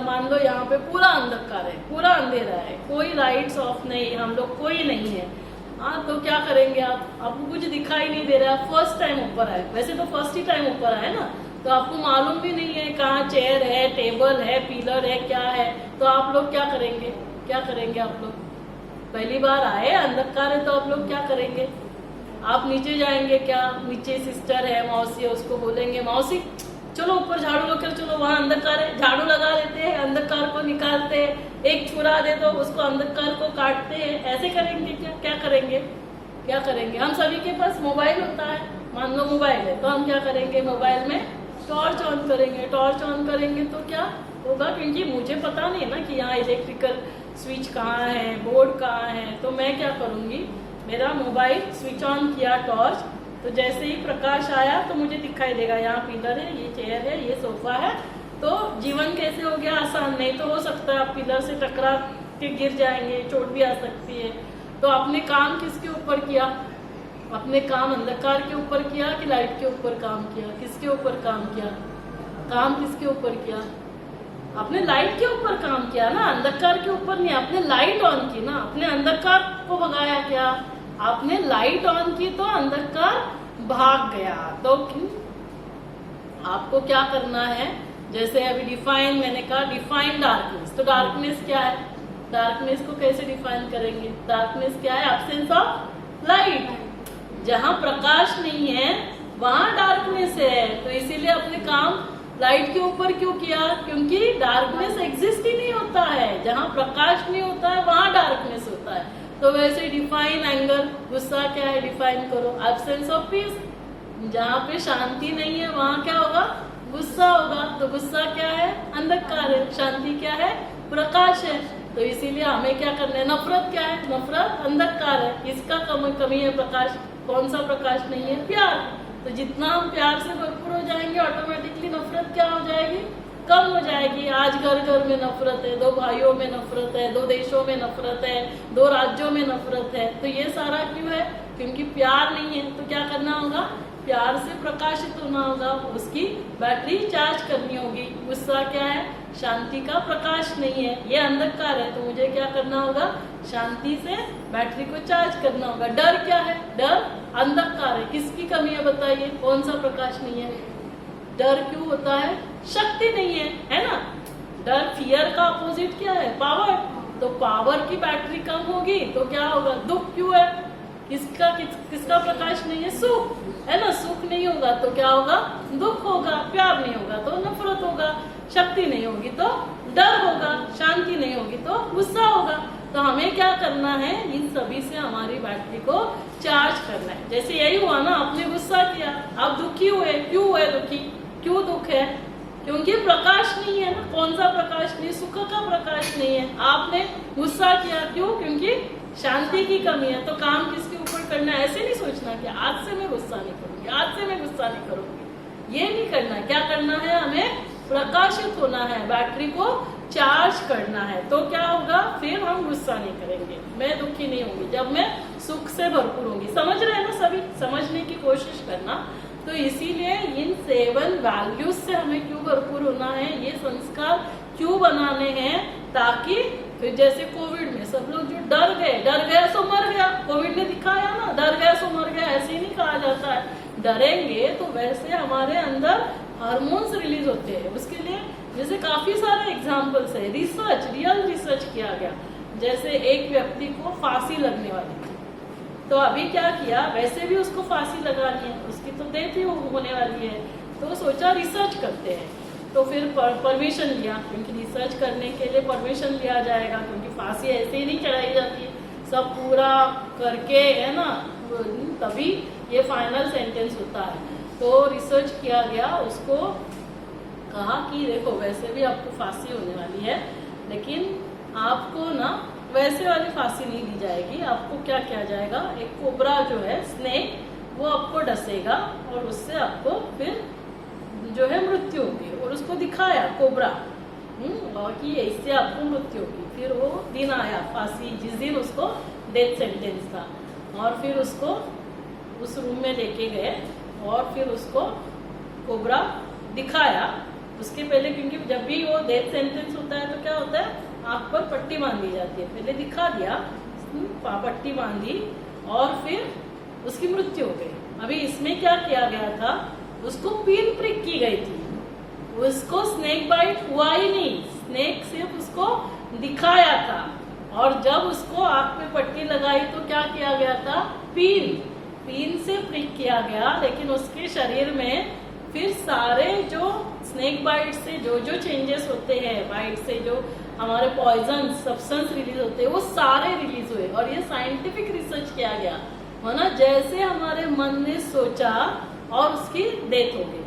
मान लो यहाँ पे पूरा अंधकार है, पूरा अंधेरा है, कोई लाइट्स ऑफ नहीं, हम लोग कोई नहीं है। हाँ, तो क्या करेंगे आप? आपको कुछ दिखाई नहीं दे रहा है, फर्स्ट टाइम ऊपर आए, वैसे तो फर्स्ट ही टाइम ऊपर आए ना, तो आपको मालूम भी नहीं है कहाँ चेयर है, टेबल है, पिलर है, क्या है, तो आप लोग क्या करेंगे? क्या करेंगे आप लोग? पहली बार आए, अंधकार है, तो आप लोग क्या करेंगे? आप नीचे जाएंगे क्या? नीचे सिस्टर है, मौसी है, उसको बोलेंगे मौसी चलो ऊपर झाड़ू लेकर चलो, वहां अंधकार है, झाड़ू लगा लेते हैं, अंधकार को निकालते हैं, एक छुरा दे दो उसको, अंधकार को काटते हैं। ऐसे करेंगे क्या? क्या करेंगे? क्या करेंगे? हम सभी के पास मोबाइल होता है, मान लो मोबाइल है, तो हम क्या करेंगे? मोबाइल में टॉर्च ऑन करेंगे। टॉर्च ऑन करेंगे तो क्या होगा? क्योंकि मुझे पता नहीं ना कि यहाँ इलेक्ट्रिकल स्विच कहाँ है, बोर्ड कहाँ है, तो मैं क्या करूंगी? मेरा मोबाइल स्विच ऑन किया टॉर्च, तो जैसे ही प्रकाश आया तो मुझे दिखाई देगा यहाँ पिलर है, ये चेयर है, ये सोफा है। तो जीवन कैसे हो गया आसान? नहीं तो हो सकता है आप पिलर से टकरा के गिर जाएंगे, चोट भी आ सकती है। तो आपने काम किसके ऊपर किया? अपने काम अंधकार के ऊपर किया कि लाइट के ऊपर काम किया? किसके ऊपर काम किया? काम किसके ऊपर किया? आपने लाइट के ऊपर काम किया ना, अंधकार के ऊपर नहीं। आपने लाइट ऑन की ना, अपने अंधकार को भगाया। क्या आपने लाइट ऑन की तो अंधकार भाग गया। तो आपको क्या करना है? जैसे अभी डिफाइन, मैंने कहा डिफाइन डार्कनेस, तो डार्कनेस क्या है? डार्कनेस को कैसे डिफाइन करेंगे? डार्कनेस क्या है? Absence of light. जहां प्रकाश नहीं है वहां डार्कनेस है। तो इसीलिए अपने काम लाइट के ऊपर क्यों किया? क्योंकि डार्कनेस एग्जिस्ट ही नहीं होता है। जहां प्रकाश नहीं होता है वहां डार्कनेस होता है। तो वैसे डिफाइन एंगर, गुस्सा क्या है? डिफाइन करो, एब्सेंस ऑफ पीस। जहां पे शांति नहीं है वहां क्या होगा? गुस्सा होगा। तो गुस्सा क्या है? अंधकार है। शांति क्या है? प्रकाश है। तो इसीलिए हमें क्या करना है? नफरत क्या है? नफरत अंधकार है। इसका कमी है प्रकाश। कौन सा प्रकाश नहीं है? प्यार। तो जितना हम प्यार से भरपूर हो जाएंगे ऑटोमेटिकली नफरत क्या हो जाएगी? कम हो जाएगी। आज घर घर में नफरत है, दो भाइयों में नफरत है, दो देशों में नफरत है, दो राज्यों में नफरत है। तो ये सारा क्यों है? क्योंकि प्यार नहीं है। तो क्या करना होगा? प्यार से प्रकाशित होना होगा, उसकी बैटरी चार्ज करनी होगी। गुस्सा क्या है? शांति का प्रकाश नहीं है, ये अंधकार है। तो मुझे क्या करना होगा? शांति से बैटरी को चार्ज करना होगा। डर क्या है? डर अंधकार है। किसकी कमी है बताइए? कौन सा प्रकाश नहीं है? डर क्यों होता है? शक्ति नहीं है ना। डर, फियर का अपोजिट क्या है? पावर। तो पावर की बैटरी कम होगी तो क्या होगा? दुख क्यों है? किसका प्रकाश नहीं है? सुख है ना। सुख नहीं होगा तो क्या होगा? दुख होगा। प्यार नहीं होगा तो नफरत होगा। शक्ति नहीं होगी तो डर होगा, शांति नहीं होगी तो गुस्सा होगा। तो हमें क्या करना है, इन सभी से हमारी बैटरी को चार्ज करना है। जैसे यही हुआ ना, आपने गुस्सा किया, आप दुखी हुए, क्यों हुए दुखी, क्यों दुख है, क्योंकि प्रकाश नहीं है ना। कौन सा प्रकाश नहीं, सुख का प्रकाश नहीं है। आपने गुस्सा किया, क्यों, क्योंकि शांति की कमी है। तो काम किसके ऊपर करना है, ऐसे नहीं सोचना कि आज से मैं गुस्सा नहीं करूंगी, आज से मैं गुस्सा नहीं करूंगी, ये नहीं करना। क्या करना है, हमें प्रकाशित होना है, बैटरी को चार्ज करना है। तो क्या होगा, फिर हम गुस्सा नहीं करेंगे, मैं दुखी नहीं होंगी, जब मैं सुख से भरपूर होंगी। समझ रहे हैं ना सभी, समझने की कोशिश करना। तो इसीलिए इन 7 वैल्यूज से हमें क्यों भरपूर होना है, ये संस्कार क्यों बनाने हैं, ताकि फिर जैसे कोविड में सब लोग जो डर गया सो मर गया, कोविड ने दिखाया ना, डर गया सो मर गया, ऐसे ही नहीं कहा जाता है। डरेंगे तो वैसे हमारे अंदर हार्मोन्स रिलीज होते हैं। उसके लिए जैसे काफी सारे एग्जाम्पल्स है, रिसर्च, रियल रिसर्च किया गया। जैसे एक व्यक्ति को फांसी लगने वाली थी, तो अभी क्या किया, वैसे भी उसको फांसी लगानी है, उसकी तो डेथ ही होने वाली है, तो सोचा रिसर्च करते हैं। तो फिर परमिशन लिया, क्योंकि रिसर्च करने के लिए परमिशन लिया जाएगा, क्योंकि फांसी ऐसे ही नहीं चढ़ाई जाती, सब पूरा करके है ना, तभी ये फाइनल सेंटेंस होता है। तो रिसर्च किया गया, उसको कहा कि देखो वैसे भी आपको फांसी होने वाली है, लेकिन आपको ना वैसे वाली फांसी नहीं दी जाएगी, आपको क्या किया जाएगा, एक कोबरा जो है, स्नेक, वो आपको डसेगा और उससे आपको फिर जो है मृत्यु होगी। और उसको दिखाया कोबरा, और कि इससे आपको मृत्यु होगी। फिर वो दिन आया फांसी, जिस दिन उसको डेथ सेंटेंस था, और फिर उसको उस रूम में लेके गए और फिर उसको कोबरा दिखाया। उसके पहले, क्योंकि जब भी वो डेथ सेंटेंस होता है तो क्या होता है, आंख पर पट्टी बांधी जाती है, पहले दिखा दिया, पट्टी बांधी और फिर उसकी मृत्यु हो गई। अभी इसमें क्या किया गया था, उसको पिन प्रिक की गई थी, उसको स्नेक बाइट हुआ ही नहीं, स्नेक सिर्फ उसको दिखाया था। और जब उसको आंख पे पट्टी लगाई तो क्या किया गया था, पिन से प्रिक किया गया, लेकिन उसके शरीर में फिर सारे जो स्नेक बाइट से जो चेंजेस होते हैं, बाइट से जो हमारे पॉइजन सब्सटेंस रिलीज होते हैं, वो सारे रिलीज हुए। और ये साइंटिफिक रिसर्च किया गया, वरना जैसे हमारे मन ने सोचा और उसकी डेथ हो गई।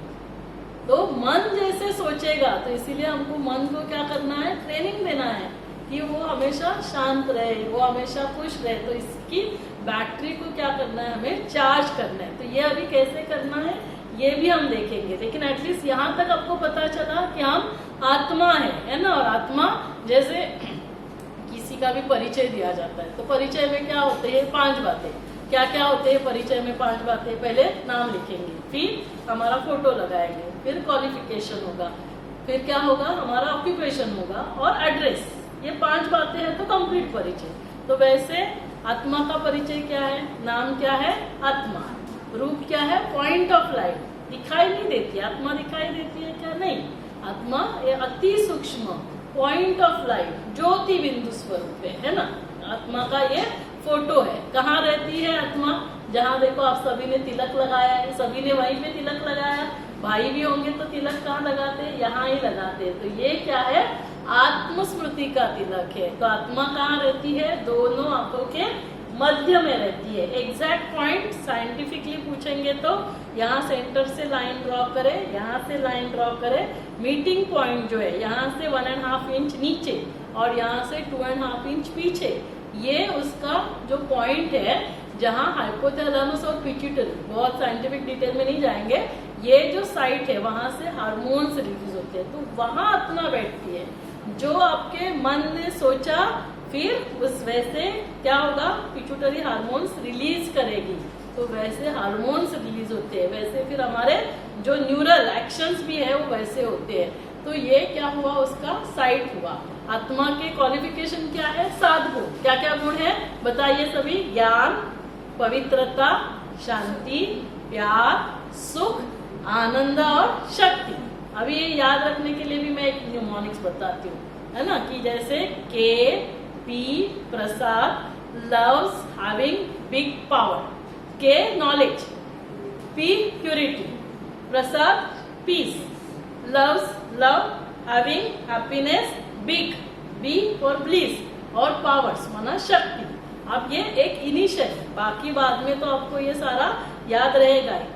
तो मन जैसे सोचेगा, तो इसीलिए हमको मन को क्या करना है, ट्रेनिंग देना है कि वो हमेशा शांत रहे, वो हमेशा खुश रहे। तो इसकी बैटरी को क्या करना है, हमें चार्ज करना है। तो ये अभी कैसे करना है ये भी हम देखेंगे, लेकिन एटलीस्ट यहाँ तक आपको पता चला कि हम आत्मा है ना। और आत्मा जैसे किसी का भी परिचय दिया जाता है, तो परिचय में क्या होते हैं, 5 बातें। क्या क्या होते हैं परिचय में, 5 बातें। पहले नाम लिखेंगे, फिर हमारा फोटो लगाएंगे, फिर क्वालिफिकेशन होगा, फिर क्या होगा, हमारा ऑक्यूपेशन होगा और एड्रेस। ये 5 बातें हैं तो कंप्लीट परिचय। तो वैसे आत्मा का परिचय क्या है, नाम क्या है, आत्मा। रूप क्या है, पॉइंट ऑफ लाइट, दिखाई नहीं देती। आत्मा दिखाई देती है क्या, नहीं। आत्मा ये अति सूक्ष्म पॉइंट ऑफ लाइट, ज्योति बिंदु स्वरूप है ना। आत्मा का ये फोटो है। कहाँ रहती है आत्मा, जहाँ देखो आप सभी ने तिलक लगाया है, सभी ने वहीं पे तिलक लगाया। भाई भी होंगे तो तिलक कहाँ लगाते हैं, यहाँ ही लगाते हैं। तो ये क्या है, आत्मस्मृति का तिलक है। तो आत्मा कहाँ रहती है, दोनों आंखों के मध्य में रहती है। एग्जैक्ट पॉइंट साइंटिफिकली पूछेंगे तो यहाँ सेंटर से लाइन ड्रॉ करें, यहाँ से लाइन ड्रॉ करें। मीटिंग पॉइंट जो है यहाँ से 1.5 इंच नीचे और यहाँ से 2.5 इंच पीछे, ये उसका जो पॉइंट है जहाँ हाइपोथैलेमस और पिट्यूटरी, बहुत साइंटिफिक डिटेल में नहीं जाएंगे, ये जो साइट है वहां से हार्मोन्स रिलीज होते हैं। तो वहां आत्मा बैठती है। जो आपके मन ने सोचा फिर उस वैसे क्या होगा, पिट्यूटरी हार्मोन्स रिलीज करेगी, तो वैसे हार्मोन्स रिलीज होते हैं, वैसे फिर हमारे जो न्यूरल एक्शंस भी है वो वैसे होते हैं। तो ये क्या हुआ, उसका साइट हुआ। आत्मा के क्वालिफिकेशन क्या है, 7 गुण। क्या क्या गुण है बताइए सभी, ज्ञान, पवित्रता, शांति, प्यार, सुख, आनंद और शक्ति। अभी ये याद रखने के लिए भी मैं एक न्यूमोनिक्स बताती हूँ, है ना, कि जैसे K, P, Prasad, loves having big power. K knowledge, P purity, Prasad peace, loves love having happiness, big, B for bliss, और पावर्स माना शक्ति। अब ये एक इनिशियल है, बाकी बाद में तो आपको ये सारा याद रहेगा ही।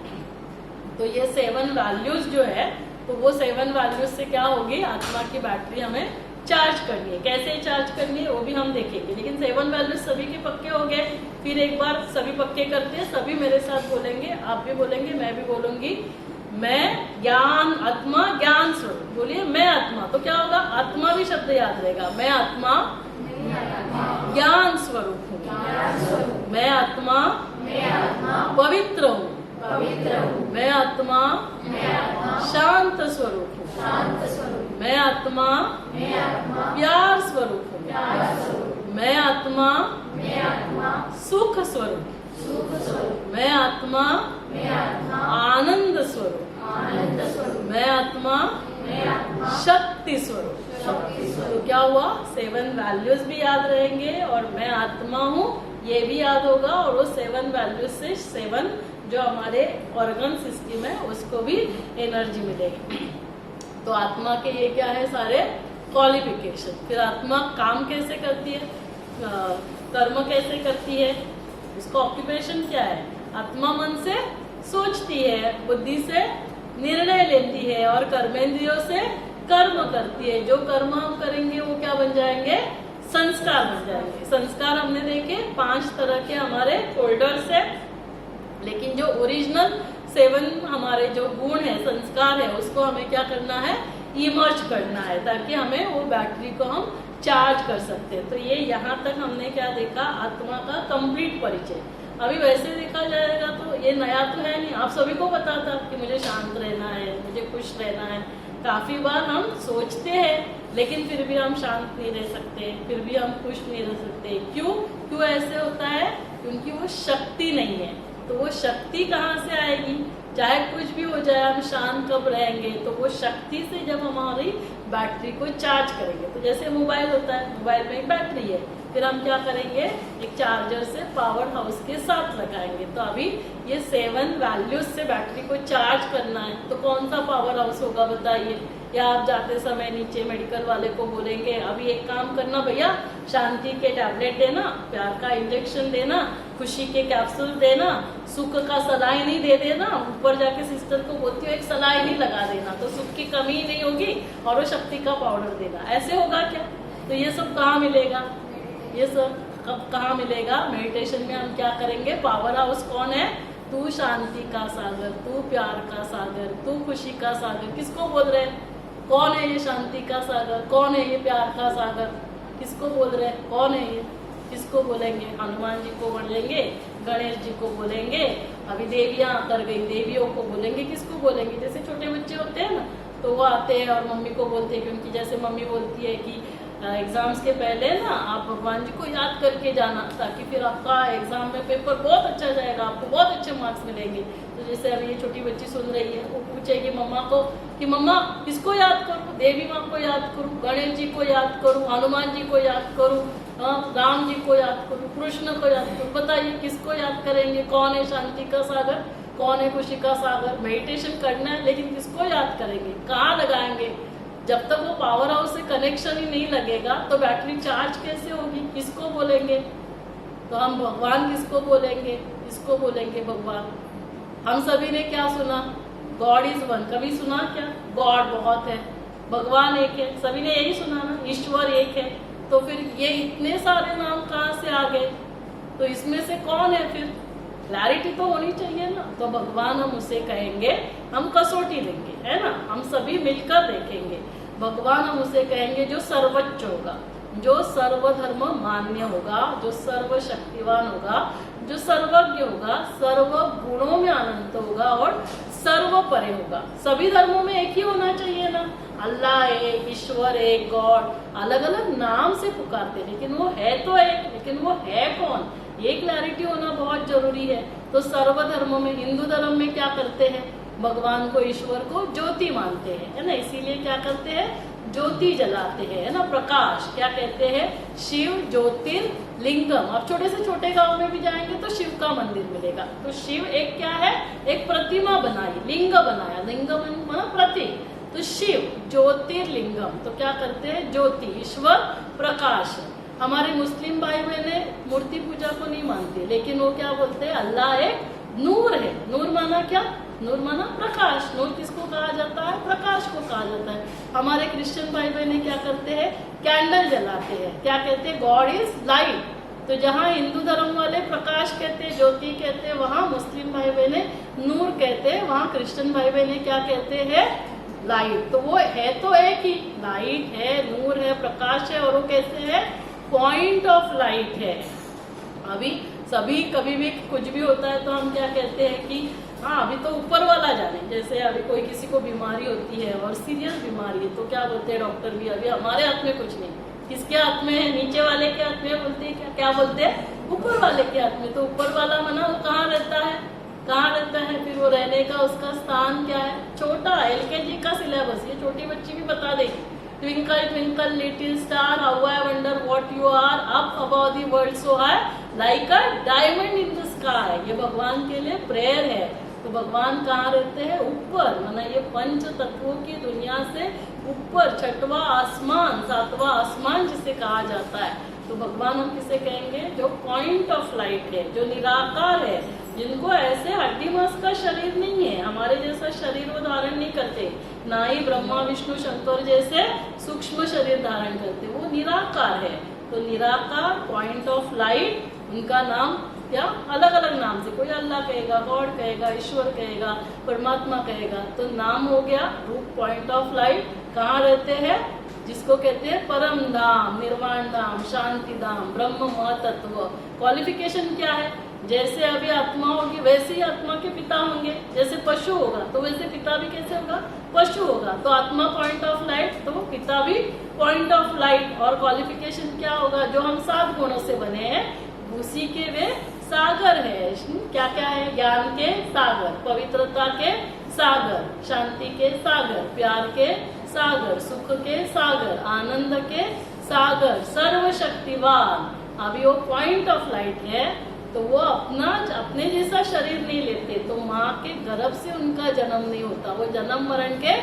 तो ये 7 वैल्यूज जो है, तो वो 7 वैल्यूज से क्या होगी, आत्मा की बैटरी हमें चार्ज करनी है। कैसे चार्ज करनी है वो भी हम देखेंगे, लेकिन 7 वैल्यूज सभी के पक्के हो गए। फिर एक बार सभी पक्के करते हैं, सभी मेरे साथ बोलेंगे, आप भी बोलेंगे, मैं भी बोलूंगी। मैं ज्ञान आत्मा ज्ञान स्वरूप, बोलिए मैं आत्मा, तो क्या होगा, आत्मा भी शब्द याद रहेगा। मैं आत्मा ज्ञान स्वरूप हूँ, मैं आत्मा पवित्र हूँ, मैं आत्मा शांत स्वरूप हूँ, मैं आत्मा प्यार स्वरूप हूँ, मैं आत्मा सुख स्वरूप, मैं आत्मा आनंद स्वरूप, मैं आत्मा शक्ति स्वरूप। तो क्या हुआ, 7 वैल्यूज भी याद रहेंगे और मैं आत्मा हूँ ये भी याद होगा, और वो 7 वैल्यूज से 7 जो हमारे ऑर्गन सिस्टम है उसको भी एनर्जी मिलेगी। तो आत्मा के ये क्या है, सारे क्वालिफिकेशन। फिर आत्मा काम कैसे करती है, कर्म कैसे करती है, इसका ऑक्यूपेशन क्या है। आत्मा मन से सोचती है, बुद्धि से निर्णय लेती है और कर्मेंद्रियों से कर्म करती है। जो कर्म हम करेंगे वो क्या बन जाएंगे, संस्कार बन जाएंगे। संस्कार हमने देखे 5 तरह के हमारे फोल्डर्स है, लेकिन जो ओरिजिनल 7 हमारे जो गुण है, संस्कार है, उसको हमें क्या करना है, इमर्ज करना है, ताकि हमें वो बैटरी को हम चार्ज कर सकते हैं। तो ये यहाँ तक हमने क्या देखा, आत्मा का कंप्लीट परिचय। अभी वैसे देखा जाएगा तो ये नया तो है नहीं, आप सभी को पता था कि मुझे शांत रहना है, मुझे खुश रहना है। काफी बार हम सोचते हैं लेकिन फिर भी हम शांत नहीं रह सकते, फिर भी हम खुश नहीं रह सकते। क्यों ऐसे होता है, क्योंकि वो शक्ति नहीं है। तो वो शक्ति कहाँ से आएगी, चाहे कुछ भी हो जाए हम शांत कब रहेंगे, तो वो शक्ति से जब हमारी बैटरी को चार्ज करेंगे। तो जैसे मोबाइल होता है, मोबाइल में एक बैटरी है, फिर हम क्या करेंगे, एक चार्जर से पावर हाउस के साथ लगाएंगे। तो अभी ये 7 वैल्यूज से बैटरी को चार्ज करना है, तो कौन सा पावर हाउस होगा बताइए। या आप जाते समय नीचे मेडिकल वाले को बोलेंगे अभी एक काम करना भैया, शांति के टैबलेट देना, प्यार का इंजेक्शन देना, खुशी के कैप्सूल देना, सुख का सलाइन ही दे देना। ऊपर जाके सिस्टर को बोलती हो एक सलाइन ही लगा देना, तो सुख की कमी ही नहीं होगी, और वो शक्ति का पाउडर देना। ऐसे होगा क्या, तो ये सब कहाँ मिलेगा, ये सब कब कहाँ मिलेगा। मेडिटेशन में हम क्या करेंगे, पावर हाउस कौन है, तू शांति का सागर, तू प्यार का सागर, तू खुशी का सागर। किसको बोल रहे हैं, कौन है ये शांति का सागर, कौन है ये प्यार का सागर, किसको बोल रहे हैं, कौन है ये, किसको बोलेंगे। हनुमान जी को बोलेंगे, गणेश जी को बोलेंगे, अभी देवियां कर गई, देवियों को बोलेंगे। किसको बोलेंगे, जैसे छोटे बच्चे होते हैं ना, तो वो आते हैं और मम्मी को बोलते हैं, क्योंकि जैसे मम्मी बोलती है कि एग्जाम्स के पहले ना आप भगवान जी को याद करके जाना, ताकि फिर आपका एग्जाम में पेपर बहुत अच्छा जाएगा, आपको बहुत अच्छे मार्क्स मिलेंगे। तो जैसे अभी ये छोटी बच्ची सुन रही है, वो पूछेगी मम्मा को कि मम्मा किसको याद करूं, देवी माँ को याद करूं, गणेश जी को याद करूं, हनुमान जी को याद करूं, राम जी को याद करूं, कृष्ण को याद करूं। बताइए किसको याद करेंगे, कौन है शांति का सागर, कौन है खुशी का सागर। मेडिटेशन करना है, लेकिन किसको याद करेंगे, कहाँ लगाएंगे। जब तक वो पावर हाउस से कनेक्शन ही नहीं लगेगा तो बैटरी चार्ज कैसे होगी, किसको बोलेंगे। तो हम भगवान किसको बोलेंगे, किसको बोलेंगे भगवान। हम सभी ने क्या सुना, गॉड इज वन, कभी सुना क्या, गॉड बहुत है, भगवान एक है, सभी ने यही सुना ना, ईश्वर एक है। तो फिर ये इतने सारे नाम कहाँ से आ गए, तो इसमें से कौन है, फिर क्लैरिटी तो होनी चाहिए ना। तो भगवान हम उसे कहेंगे, हम कसौटी लेंगे, है ना, हम सभी मिलकर देखेंगे। भगवान हम उसे कहेंगे जो सर्वोच्च होगा, जो सर्वधर्म मान्य होगा, जो सर्वशक्तिवान होगा, जो सर्वज्ञ होगा, सर्व गुणों में अनंत होगा और सर्व परे होगा। सभी धर्मों में एक ही होना चाहिए ना, अल्लाह एक, ईश्वर एक, गॉड। अलग अलग नाम से पुकारते, लेकिन वो है तो एक, लेकिन वो है कौन, ये क्लैरिटी होना बहुत जरूरी है। तो सर्वधर्म में, हिंदू धर्म में क्या करते हैं, भगवान को, ईश्वर को ज्योति मानते हैं, है ना, इसीलिए क्या करते हैं, ज्योति जलाते हैं, है ना, प्रकाश। क्या कहते हैं, शिव ज्योतिर्लिंगम। अब छोटे से छोटे गांव में भी जाएंगे तो शिव का मंदिर मिलेगा। तो शिव एक क्या है, एक प्रतिमा बनाई, लिंग बनाया, लिंग माना प्रतीक। तो शिव ज्योतिर्लिंगम, तो क्या करते हैं, ज्योति, ईश्वर, प्रकाश। हमारे मुस्लिम भाई बहने मूर्ति पूजा को नहीं मानते, लेकिन वो क्या बोलते हैं, अल्लाह एक नूर है। नूर माना क्या, नूर माना प्रकाश। नूर किसको कहा जाता है, प्रकाश को कहा जाता है। हमारे क्रिश्चियन भाई बहने क्या करते हैं, कैंडल जलाते हैं, क्या कहते हैं, गॉड इज लाइट। तो जहाँ हिंदू धर्म वाले प्रकाश कहते हैं, ज्योति कहते हैं, वहाँ मुस्लिम भाई बहने नूर कहते हैं, वहाँ क्रिश्चियन भाई बहने क्या कहते हैं, लाइट। तो वो है तो एक ही, लाइट है, नूर है, प्रकाश है, और वो कैसे है, पॉइंट ऑफ लाइट है। अभी सभी कभी भी कुछ भी होता है तो हम क्या कहते हैं कि हाँ अभी तो ऊपर वाला जाने। जैसे अभी कोई किसी को बीमारी होती है और सीरियस बीमारी है, तो क्या बोलते हैं डॉक्टर भी, अभी हमारे हाथ में कुछ नहीं, किसके हाथ में है, नीचे वाले के हाथ में, बोलते हैं क्या बोलते हैं, ऊपर वाले के हाथ में। तो ऊपर वाला मना वो कहाँ रहता है, कहाँ रहता है, फिर वो रहने का उसका स्थान क्या है, छोटा। LKG का सिलेबस ये छोटी बच्ची भी बता देगी। Twinkle twinkle little star how I wonder what you are up above the world so high like a diamond in the sky. ये भगवान के लिए प्रेयर है। तो भगवान कहाँ रहते हैं, ऊपर, माना ये पंच तत्वों की दुनिया से ऊपर, छठवां आसमान, सातवां आसमान जिसे कहा जाता है। तो भगवान हम किसे कहेंगे, जो पॉइंट ऑफ लाइट है, जो निराकार है, जिनको ऐसे हड्डी मांस का शरीर नहीं है, हमारे जैसा शरीर वो धारण नहीं करते, ना ही ब्रह्मा विष्णु शंकर जैसे सूक्ष्म शरीर धारण करते, वो निराकार है। तो निराकार, पॉइंट ऑफ लाइट, उनका नाम क्या, अलग अलग नाम से, कोई अल्लाह कहेगा, गॉड कहेगा, ईश्वर कहेगा, परमात्मा कहेगा। तो नाम हो गया रूप, पॉइंट ऑफ लाइट। कहाँ रहते हैं, जिसको कहते हैं परम धाम, निर्वाण धाम, शांति धाम, ब्रह्म महतत्व। क्वालिफिकेशन क्या है, जैसे अभी आत्मा होगी वैसे ही आत्मा के पिता होंगे। जैसे पशु होगा तो वैसे पिता भी कैसे होगा, पशु होगा। तो आत्मा पॉइंट ऑफ लाइट, तो पिता भी पॉइंट ऑफ लाइट। और क्वालिफिकेशन क्या होगा, जो हम 7 गुणों से बने हैं उसी के वे सागर है। क्या क्या है, ज्ञान के सागर, पवित्रता के सागर, शांति के सागर, प्यार के सागर, सुख के सागर, आनंद के सागर, सर्वशक्तिवान। अभी वो पॉइंट ऑफ लाइट है, तो वो अपने जैसा शरीर नहीं लेते, तो माँ के गर्भ से उनका जन्म नहीं होता, वो जन्म मरण के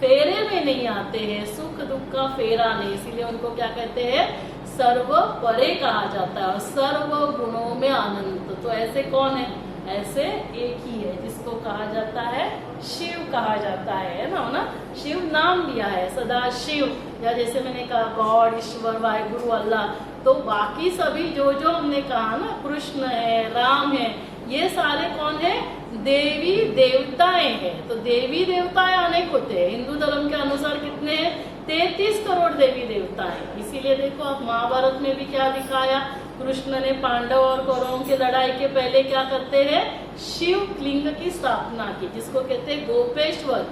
फेरे में नहीं आते हैं, सुख दुख का फेरा नहीं। इसीलिए उनको क्या कहते हैं, सर्व परे कहा जाता है, और सर्व गुणों में आनंद। तो ऐसे कौन है, ऐसे एक ही है जिसको कहा जाता है शिव कहा जाता है ना। शिव नाम लिया है, सदा शिव, या जैसे मैंने कहा गॉड, ईश्वर, वाहिगुरु, अल्लाह। तो बाकी सभी जो जो हमने कहा ना, कृष्ण है, राम है, ये सारे कौन है, देवी देवताएं हैं। तो देवी देवताएं अनेक होते हैं। हिंदू धर्म के अनुसार कितने हैं, 33 करोड़ देवी देवता है। इसीलिए देखो आप महाभारत में भी क्या दिखाया, कृष्ण ने पांडव और कौरवों की लड़ाई के पहले क्या करते हैं, शिव लिंग की स्थापना की, जिसको कहते हैं गोपेश्वर,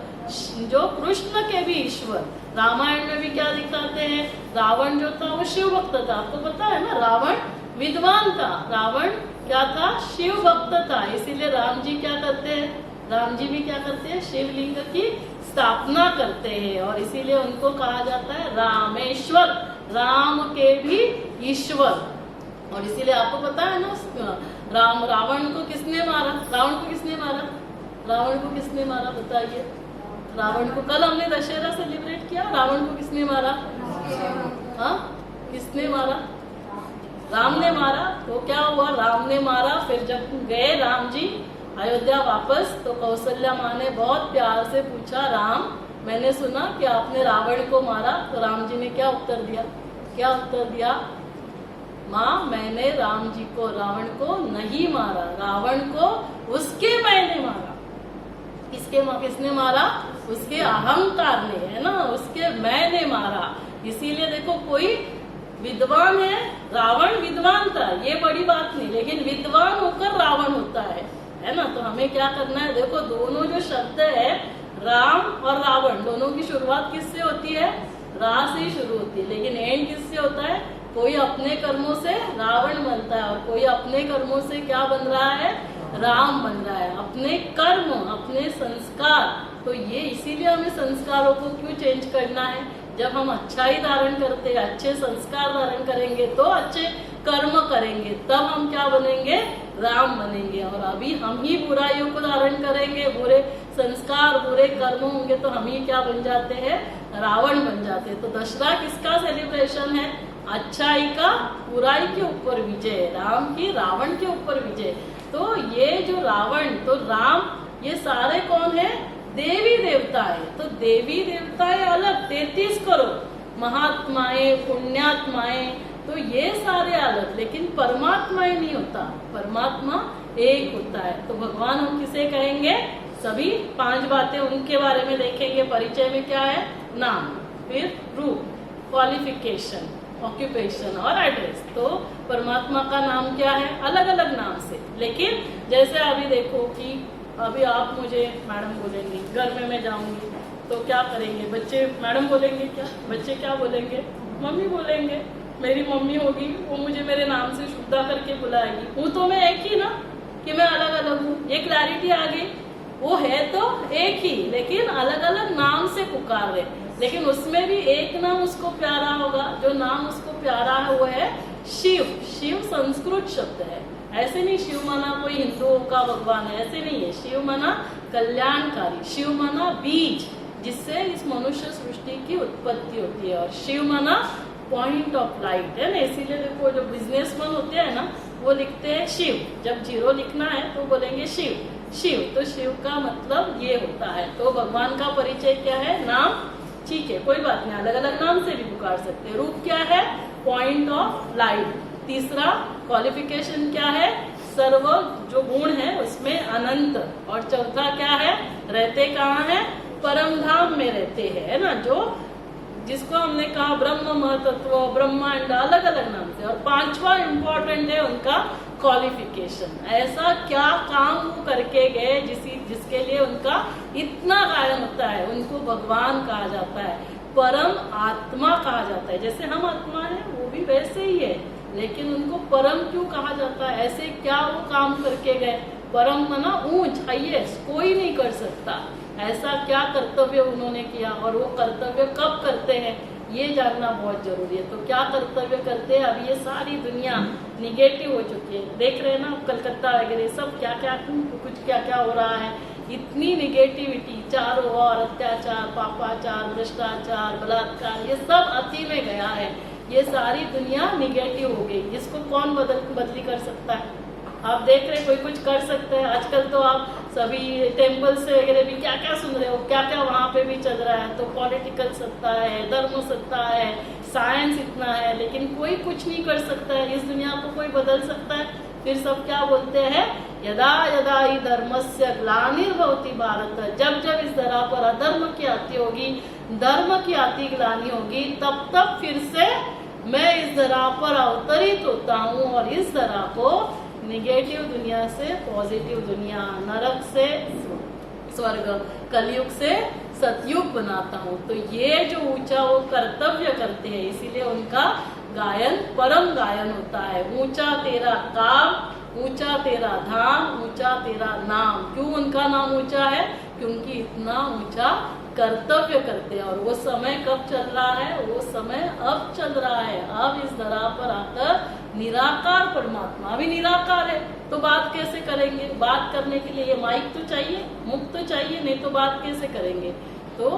जो कृष्ण के भी ईश्वर। रामायण में भी क्या दिखाते हैं, रावण जो था वो शिव भक्त था, आपको पता है ना, रावण विद्वान था, रावण क्या था, शिव भक्त था। इसीलिए राम जी क्या करते हैं, राम जी भी क्या करते हैं, शिवलिंग की स्थापना करते हैं, और इसीलिए उनको कहा जाता है रामेश्वर, राम के भी ईश्वर। और इसीलिए आपको पता है ना, रावण को किसने मारा, रावण को किसने मारा, रावण को किसने मारा बताइए। रावण को कल हमने दशहरा सेलिब्रेट किया, रावण को किसने मारा, हाँ किसने मारा, राम ने मारा। तो क्या हुआ, राम ने मारा। फिर जब गए राम जी अयोध्या वापस, तो कौशल्या माँ ने बहुत प्यार से पूछा, राम मैंने सुना कि आपने रावण को मारा। तो राम जी ने क्या उत्तर दिया, क्या उत्तर दिया, माँ मैंने राम जी को, रावण को नहीं मारा, रावण को उसके मैंने मारा। किसने मारा, उसके अहंकार ने, है ना, उसके मैंने मारा। इसीलिए देखो कोई विद्वान है, रावण विद्वान था, ये बड़ी बात नहीं, लेकिन विद्वान होकर रावण होता है ना। तो हमें क्या करना है, देखो दोनों जो शब्द है राम और रावण, दोनों की शुरुआत किससे होती है, रा से ही शुरू होती है, लेकिन एंड किससे होता है, कोई अपने कर्मों से रावण बनता है और कोई अपने कर्मों से क्या बन रहा है, राम बन रहा है। अपने कर्म, अपने संस्कार, तो ये इसीलिए हमें संस्कारों को क्यों चेंज करना है। जब हम अच्छा ही धारण करते हैं, अच्छे संस्कार धारण करेंगे तो अच्छे कर्म करेंगे, तब हम क्या बनेंगे, राम बनेंगे। और अभी हम ही बुराइयों को धारण करेंगे, बुरे संस्कार बुरे कर्म होंगे तो हम ही क्या बन जाते हैं, रावण बन जाते हैं। तो दशहरा किसका सेलिब्रेशन है, अच्छाई का बुराई के ऊपर विजय, राम की रावण के ऊपर विजय। तो ये जो रावण तो राम ये सारे कौन है, देवी देवता है। तो देवी देवताएं अलग 33 करोड़, महात्माएं पुण्यात्माएं, तो ये सारे अलग, लेकिन परमात्मा ही नहीं होता, परमात्मा एक होता है। तो भगवान हम किसे कहेंगे, सभी 5 बातें उनके बारे में देखेंगे। परिचय में क्या है, नाम, फिर रूप, क्वालिफिकेशन, ऑक्यूपेशन और एड्रेस। तो परमात्मा का नाम क्या है, अलग अलग नाम से। लेकिन जैसे अभी देखो कि अभी आप मुझे मैडम बोलेंगे, घर में मैं जाऊंगी तो क्या करेंगे, बच्चे मैडम बोलेंगे, क्या बच्चे क्या बोलेंगे, मम्मी बोलेंगे। मेरी मम्मी होगी वो मुझे मेरे नाम से शुद्धा करके बुलाएगी। हूँ तो मैं एक ही ना, कि मैं अलग अलग हूँ, ये क्लैरिटी आ गई। वो है तो एक ही, लेकिन अलग अलग नाम से पुकार रहे, लेकिन उसमें भी एक नाम उसको प्यारा होगा। जो नाम उसको प्यारा है वो है शिव। शिव संस्कृत शब्द है, ऐसे नहीं शिव माना कोई हिंदुओं का भगवान है, ऐसे नहीं है। शिव माना कल्याणकारी, शिव माना बीज जिससे इस मनुष्य सृष्टि की उत्पत्ति होती है, और शिव माना पॉइंट ऑफ लाइट है ना। इसीलिए देखो जो बिजनेसमैन होते हैं ना वो लिखते हैं शिव, जब जीरो लिखना है तो बोलेंगे शिव। शिव तो शिव का मतलब ये होता है। तो भगवान का परिचय क्या है, नाम, ठीक है कोई बात नहीं, अलग अलग नाम से भी पुकार सकते हैं। रूप क्या है, पॉइंट ऑफ लाइट। तीसरा क्वालिफिकेशन क्या है, सर्व जो गुण है उसमें अनंत। और चौथा क्या है, रहते कहाँ है, परम धाम में रहते हैं, है ना, जो जिसको हमने कहा ब्रह्म महतत्व, ब्रह्मांड, अलग अलग नाम से। और 5वां इम्पोर्टेंट है उनका क्वालिफिकेशन, ऐसा क्या काम वो करके गए जिसके लिए उनका इतना गायन होता है, उनको भगवान कहा जाता है, परम आत्मा कहा जाता है। जैसे हम आत्मा है वो भी वैसे ही है, लेकिन उनको परम क्यों कहा जाता है, ऐसे क्या वो काम करके गए। परम मना ऊंच, हाईएस्ट, कोई नहीं कर सकता, ऐसा क्या कर्तव्य उन्होंने किया, और वो कर्तव्य कब करते हैं ये जानना बहुत जरूरी है। तो क्या कर्तव्य करते हैं, अभी ये सारी दुनिया निगेटिव हो चुकी है, देख रहे हैं ना कलकत्ता वगैरह सब क्या क्या कुछ क्या क्या हो रहा है, इतनी निगेटिविटी, चारों ओर अत्याचार, पापाचार, भ्रष्टाचार, बलात्कार, ये सब अति में गया है। ये सारी दुनिया निगेटिव हो गई, इसको कौन बदली कर सकता है, आप देख रहे कोई कुछ कर सकते हैं। आजकल तो आप सभी टेम्पल से वगैरह भी क्या क्या सुन रहे हो, क्या क्या वहाँ पे भी चल रहा है। तो पॉलिटिकल सत्ता है, धर्म सत्ता है, साइंस इतना है, लेकिन कोई कुछ नहीं कर सकता है, इस दुनिया को कोई बदल सकता है। फिर सब क्या बोलते हैं, यदा यदा ही धर्मस्य ग्लानिर्भवति भारत, जब जब इस धरा पर अधर्म की आती होगी, धर्म की आती ग्लानि होगी, तब तब फिर से मैं इस धरा पर अवतरित होता हूँ और इस धरा को निगेटिव दुनिया से पॉजिटिव दुनिया, नरक से स्वर्ग, कलयुग से सतयुग बनाता हूँ। तो ये जो ऊंचा वो कर्तव्य करते हैं, इसीलिए उनका गायन परम गायन होता है। ऊंचा तेरा काम, ऊंचा तेरा धाम, ऊंचा तेरा नाम। क्यों उनका नाम ऊंचा है, क्योंकि इतना ऊंचा कर्तव्य करते हैं। और वो समय कब चल रहा है, वो समय अब चल रहा है। अब इस धरा पर आकर निराकार परमात्मा अभी निराकार है, तो बात कैसे करेंगे, बात करने के लिए ये माइक तो चाहिए, मुख तो चाहिए, नहीं तो बात कैसे करेंगे। तो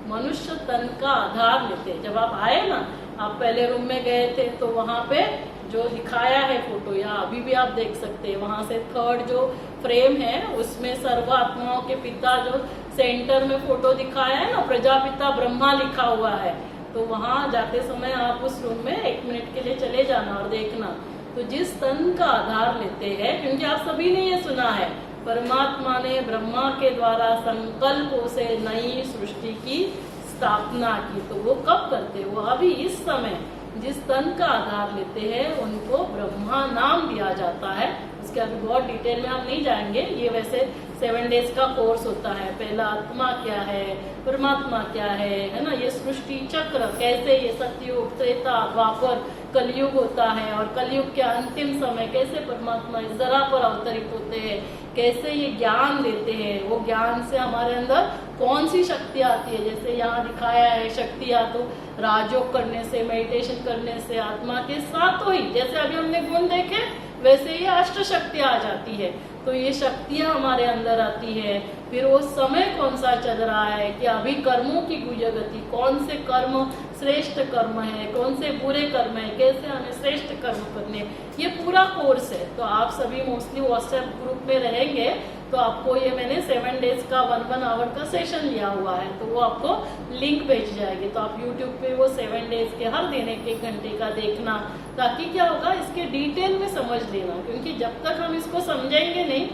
मनुष्य तन का आधार लेते हैं। जब आप आए ना, आप पहले रूम में गए थे तो वहां पे जो दिखाया है फोटो, या अभी भी आप देख सकते हैं, वहां से थर्ड जो फ्रेम है उसमें सर्व आत्माओं के पिता जो सेंटर में फोटो दिखाया है ना, प्रजापिता ब्रह्मा लिखा हुआ है। तो वहां जाते समय आप उस रूम में 1 मिनट के लिए चले जाना और देखना। तो जिस तन का आधार लेते हैं, क्योंकि आप सभी ने ये सुना है, परमात्मा ने ब्रह्मा के द्वारा संकल्पों से नई सृष्टि की स्थापना की। तो वो कब करते, वो अभी इस समय जिस तन का आधार लेते हैं उनको ब्रह्मा नाम दिया जाता है। उसके अभी बहुत डिटेल में हम नहीं जाएंगे, ये वैसे 7 डेज का कोर्स होता है। पहला आत्मा क्या है, परमात्मा क्या है ना, ये सृष्टि चक्र कैसे, ये सतयुग, त्रेता, द्वापर, कलयुग होता है, और कलयुग के अंतिम समय कैसे परमात्मा इस जरा पर अवतरित होते हैं, कैसे ये ज्ञान देते हैं, वो ज्ञान से हमारे अंदर कौन सी शक्ति आती है। जैसे यहाँ दिखाया है शक्तियाँ, तो राजयोग करने से, मेडिटेशन करने से आत्मा के साथ ही, जैसे अभी हमने गुण देखे वैसे ही अष्ट शक्तियाँ आ जाती है। तो ये शक्तियाँ हमारे अंदर आती है। फिर वो समय कौन सा चल रहा है कि अभी कर्मों की गुजर गति, कौन से कर्म श्रेष्ठ कर्म है, कौन से बुरे कर्म है, कैसे हमें श्रेष्ठ कर्म करने, ये पूरा कोर्स है। तो आप सभी मोस्टली व्हाट्सएप ग्रुप में रहेंगे, तो आपको ये मैंने 7 डेज का 1 आवर का सेशन लिया हुआ है, तो वो आपको लिंक भेज जाएगी। तो आप यूट्यूब पे वो 7 डेज के हर दिन 1 घंटे का देखना, ताकि क्या होगा इसके डिटेल में समझ लेना, क्योंकि जब तक हम इसको समझेंगे नहीं,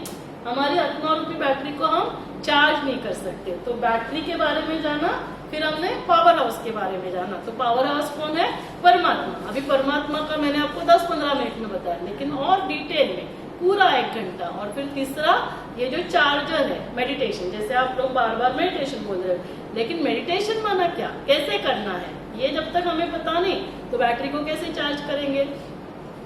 हमारी आत्मा रूपी बैटरी को हम चार्ज नहीं कर सकते। तो बैटरी के बारे में जाना, फिर हमने पावर हाउस के बारे में जाना। तो पावर हाउस कौन है, परमात्मा। अभी परमात्मा का मैंने आपको 10-15 मिनट में बताया, लेकिन और डिटेल में पूरा 1 घंटा। और फिर तीसरा ये जो चार्जर है, मेडिटेशन। जैसे आप लोग बार बार मेडिटेशन बोल रहे हो, लेकिन मेडिटेशन माना क्या, कैसे करना है, ये जब तक हमें पता नहीं तो बैटरी को कैसे चार्ज करेंगे।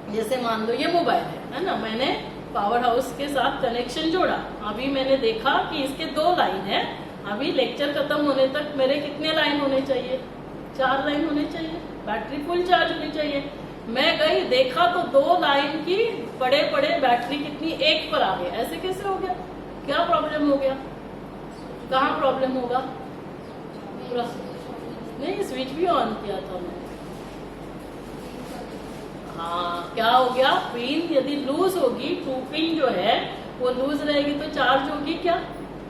जैसे मान लो ये मोबाइल है ना, मैंने पावर हाउस के साथ कनेक्शन जोड़ा, अभी मैंने देखा कि इसके 2 लाइन है। अभी लेक्चर खत्म होने तक मेरे कितने लाइन होने चाहिए, 4 लाइन होने चाहिए, बैटरी फुल चार्ज होनी चाहिए। मैं गई देखा तो 2 लाइन की बड़े बड़े बैटरी कितनी 1 पर आ गई। ऐसे कैसे हो गया, क्या प्रॉब्लम हो गया, कहाँ प्रॉब्लम होगा, नहीं स्विच भी ऑन किया था मैंने। हाँ, क्या हो गया, पिन यदि लूज होगी, 2 पिन जो है वो लूज रहेगी तो चार्ज होगी क्या।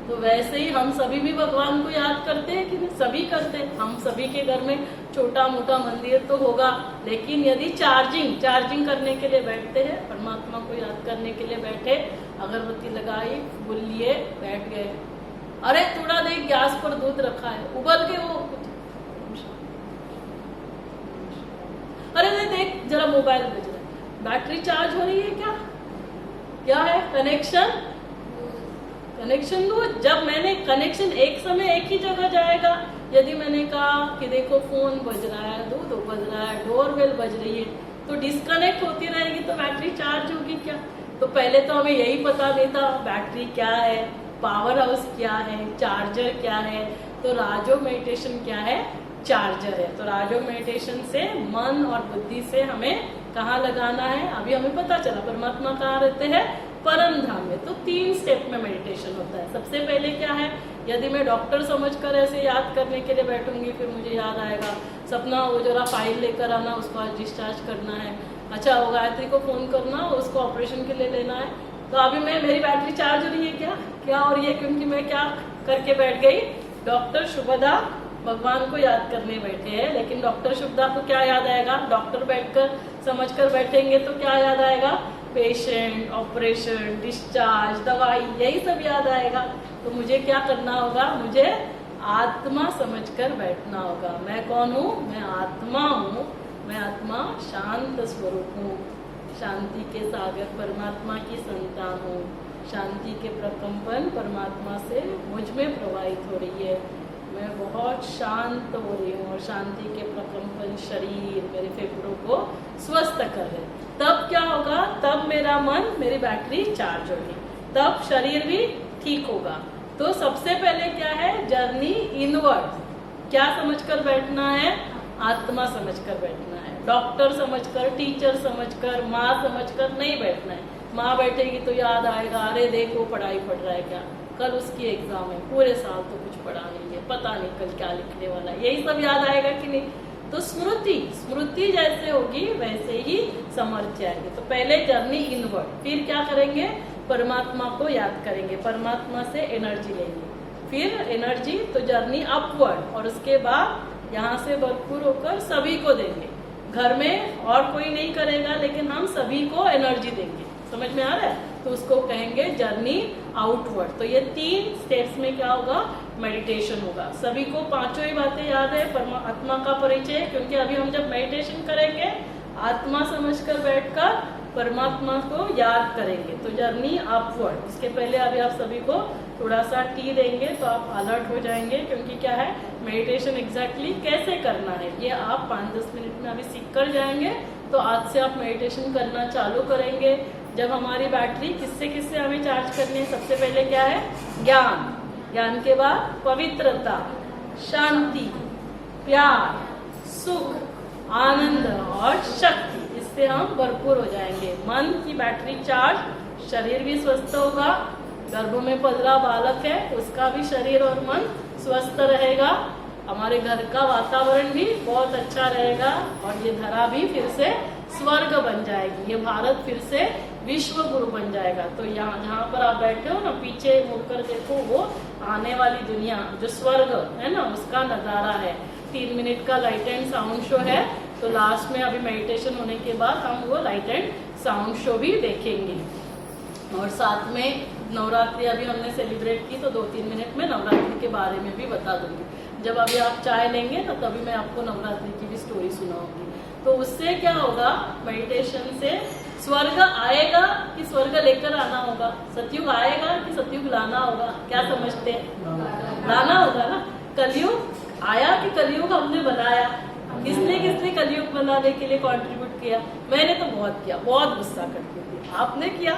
तो वैसे ही हम सभी भी भगवान को याद करते हैं कि नहीं, सभी करते हैं। हम सभी के घर में छोटा मोटा मंदिर तो होगा, लेकिन यदि चार्जिंग करने के लिए बैठते हैं, परमात्मा को याद करने के लिए बैठे, अगरबत्ती लगाई, फूल लिए, बैठ गए, अरे थोड़ा देर गैस पर दूध रखा है, उबल के वो, अरे देख जरा मोबाइल बज रहा है, बैटरी चार्ज हो रही है क्या, क्या है, कनेक्शन दो। जब मैंने कनेक्शन एक समय एक ही जगह जाएगा। यदि मैंने कहा कि देखो फोन बज रहा है, दूध बज रहा है, डोरबेल बज रही है, तो डिस्कनेक्ट होती रहेगी तो बैटरी चार्ज होगी क्या। तो पहले तो हमें यही पता नहीं था बैटरी क्या है, पावर हाउस क्या है, चार्जर क्या है। तो राजयोग मेडिटेशन क्या है, चार्जर है। तो राजयोग मेडिटेशन से मन और बुद्धि से हमें कहाँ लगाना है, अभी हमें पता चला परमात्मा कहाँ रहते हैं, परम धाम में। तो 3 स्टेप में मेडिटेशन होता है। सबसे पहले क्या है, यदि मैं डॉक्टर समझकर ऐसे याद करने के लिए बैठूंगी, फिर मुझे याद आएगा सपना वो जरा फाइल लेकर आना, उसको आज डिस्चार्ज करना है, अच्छा वो गायत्री को फोन करना, उसको ऑपरेशन के लिए लेना है। तो अभी मेरी बैटरी चार्ज हो रही है क्या हो रही है, क्योंकि मैं क्या करके बैठ गई, डॉक्टर शुभदा भगवान को याद करने बैठे हैं। लेकिन डॉक्टर शुभदा को क्या याद आएगा, डॉक्टर बैठकर समझकर बैठेंगे तो क्या याद आएगा, पेशेंट, ऑपरेशन, डिस्चार्ज, दवाई, यही सब याद आएगा। तो मुझे क्या करना होगा, मुझे आत्मा समझकर बैठना होगा। मैं कौन हूँ, मैं आत्मा हूँ, मैं आत्मा शांत स्वरूप हूँ, शांति के सागर परमात्मा की संतान हूँ। शांति के प्रकंपन परमात्मा से मुझ में प्रवाहित हो रही है, मैं बहुत शांत हो रही हूँ, और शांति के प्रकंपन शरीर मेरे फेफड़ों को स्वस्थ कर रहे। तब क्या होगा, तब मेरा मन, मेरी बैटरी चार्ज होगी, तब शरीर भी ठीक होगा। तो सबसे पहले क्या है, जर्नी इनवर्ड। क्या समझकर बैठना है, आत्मा समझकर बैठना है। डॉक्टर समझकर, टीचर समझकर, माँ समझकर नहीं बैठना है। माँ बैठेगी तो याद आएगा, अरे देखो पढ़ाई पढ़ रहा है क्या, कल उसकी एग्जाम है, पूरे साल तो कुछ पढ़ा नहीं है, पता नहीं कल क्या लिखने वाला है, यही सब याद आएगा कि नहीं। तो स्मृति जैसे होगी वैसे ही समर्थ आएगी। तो पहले जर्नी इनवर्ड, फिर क्या करेंगे, परमात्मा को याद करेंगे, परमात्मा से एनर्जी लेंगे, फिर एनर्जी तो जर्नी अपवर्ड, और उसके बाद यहाँ से भरपूर होकर सभी को देंगे। घर में और कोई नहीं करेगा, लेकिन हम सभी को एनर्जी देंगे। समझ में आ रहा है, तो उसको कहेंगे जर्नी आउटवर्ड। तो ये 3 स्टेप्स में क्या होगा, मेडिटेशन होगा। सभी को 5 ही बातें याद है, परमात्मा का परिचय, क्योंकि अभी हम जब मेडिटेशन करेंगे आत्मा समझकर बैठकर, परमात्मा को याद करेंगे। तो जर्नी अपवर्ड, उसके पहले अभी आप सभी को थोड़ा सा टी देंगे तो आप अलर्ट हो जाएंगे, क्योंकि क्या है मेडिटेशन एग्जैक्टली कैसे करना है ये आप 5-10 मिनट में अभी सीख कर जाएंगे। तो आज से आप मेडिटेशन करना चालू करेंगे। जब हमारी बैटरी किससे किससे हमें चार्ज करनी है, सबसे पहले क्या है ज्ञान, ज्ञान के बाद पवित्रता, शांति, प्यार, सुख, आनंद और शक्ति, इससे हम भरपूर हो जाएंगे। मन की बैटरी चार्ज, शरीर भी स्वस्थ होगा, गर्भ में पल रहा बालक है उसका भी शरीर और मन स्वस्थ रहेगा, हमारे घर का वातावरण भी बहुत अच्छा रहेगा और ये धरा भी फिर से स्वर्ग बन जाएगी, ये भारत फिर से विश्व गुरु बन जाएगा। तो यहाँ जहाँ पर आप बैठे हो ना, पीछे मुड़कर देखो, वो आने वाली दुनिया जो स्वर्ग है ना उसका नजारा है। 3 मिनट का लाइट एंड साउंड शो है, तो लास्ट में अभी मेडिटेशन होने के बाद हम वो लाइट एंड साउंड शो भी देखेंगे। और साथ में नवरात्रि अभी हमने सेलिब्रेट की, तो 2-3 मिनट में नवरात्रि के बारे में भी बता दूंगी। जब अभी आप चाय लेंगे ना तभी मैं आपको नवरात्रि की भी स्टोरी सुनाऊंगी। तो उससे क्या होगा, मेडिटेशन से स्वर्ग आएगा कि स्वर्ग लेकर आना होगा, सतयुग आएगा कि सतयुग लाना होगा, क्या समझते हैं? लाना होगा ना। कलयुग आया कि कलयुग हमने बनाया? किसने किसने कलयुग बनाने के लिए कंट्रीब्यूट किया? मैंने तो बहुत किया, बहुत गुस्सा करती थी। आपने किया?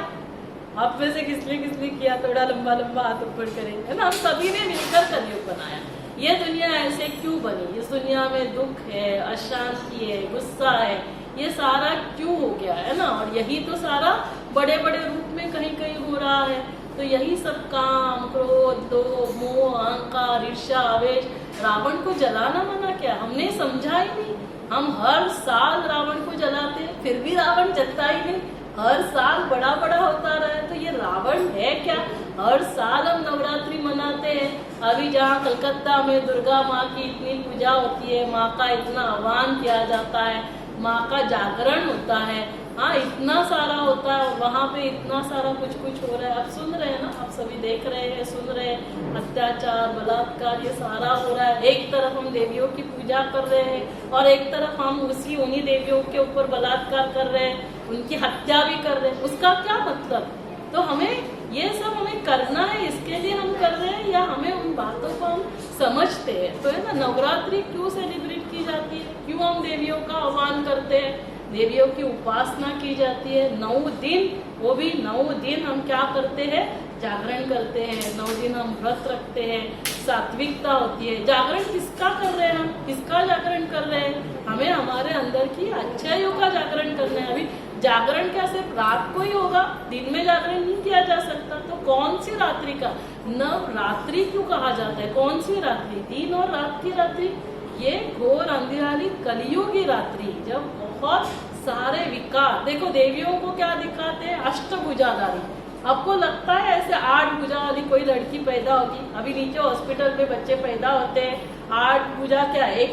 आप में से किसने किसने किया? थोड़ा लंबा लंबा हाथ ऊपर करें, है ना। हम सभी ने मिलकर कलयुग बनाया। ये दुनिया ऐसे क्यों बनी? इस दुनिया में दुख है, अशांति है, गुस्सा है, ये सारा क्यों हो गया, है ना। और यही तो सारा बड़े बड़े रूप में कहीं कहीं हो रहा है। तो यही सब काम, क्रोध, लोभ, मोह, अहंकार, ईर्ष्या, आवेश, रावण को जलाना मना क्या? हमने समझा ही नहीं। हम हर साल रावण को जलाते हैं, फिर भी रावण जलता ही नहीं। हर साल बड़ा बड़ा होता रहा है, तो ये रावण है क्या? हर साल हम नवरात्रि मनाते हैं। अभी जहाँ कलकत्ता में दुर्गा माँ की इतनी पूजा होती है, माँ का इतना आह्वान किया जाता है, माँ का जागरण होता है, हाँ इतना सारा होता है, वहाँ पे इतना सारा कुछ कुछ हो रहा है। आप सुन रहे हैं ना, आप सभी देख रहे हैं, सुन रहे हैं, अत्याचार, बलात्कार, ये सारा हो रहा है। एक तरफ हम देवियों की पूजा कर रहे हैं और एक तरफ हम उन्हीं देवियों के ऊपर बलात्कार कर रहे हैं, उनकी हत्या भी कर रहे हैं। उसका क्या मतलब? तो हमें ये सब हमें करना है, इसके लिए हम कर रहे हैं या हमें उन बातों को हम समझते हैं? तो है ना, नवरात्रि क्यों सेलिब्रेट की जाती है, क्यों हम देवियों का आह्वान करते हैं, देवियों की उपासना की जाती है। 9 दिन, वो भी 9 दिन हम क्या करते हैं? जागरण करते हैं। 9 दिन हम व्रत रखते हैं, सात्विकता होती है। जागरण किसका कर रहे हैं हम? किसका जागरण कर रहे हैं? हमें हमारे अंदर की अच्छाइयों का जागरण करना है। अभी जागरण क्या सिर्फ रात को ही होगा? दिन में जागरण नहीं किया जा सकता। तो कौन सी रात्रि का? नवरात्रि क्यों कहा जाता है? कौन सी रात्रि? दिन और रात की रात्रि। ये घोर अंधेराली कलियुगी रात्रि, जब बहुत सारे विकार, देखो देवियों को क्या दिखाते हैं? अष्टभुजाधारी। आपको लगता है ऐसे 8 भुजा वाली कोई लड़की पैदा होगी? अभी नीचे हॉस्पिटल में बच्चे पैदा होते हैं, 8 भुजा क्या, एक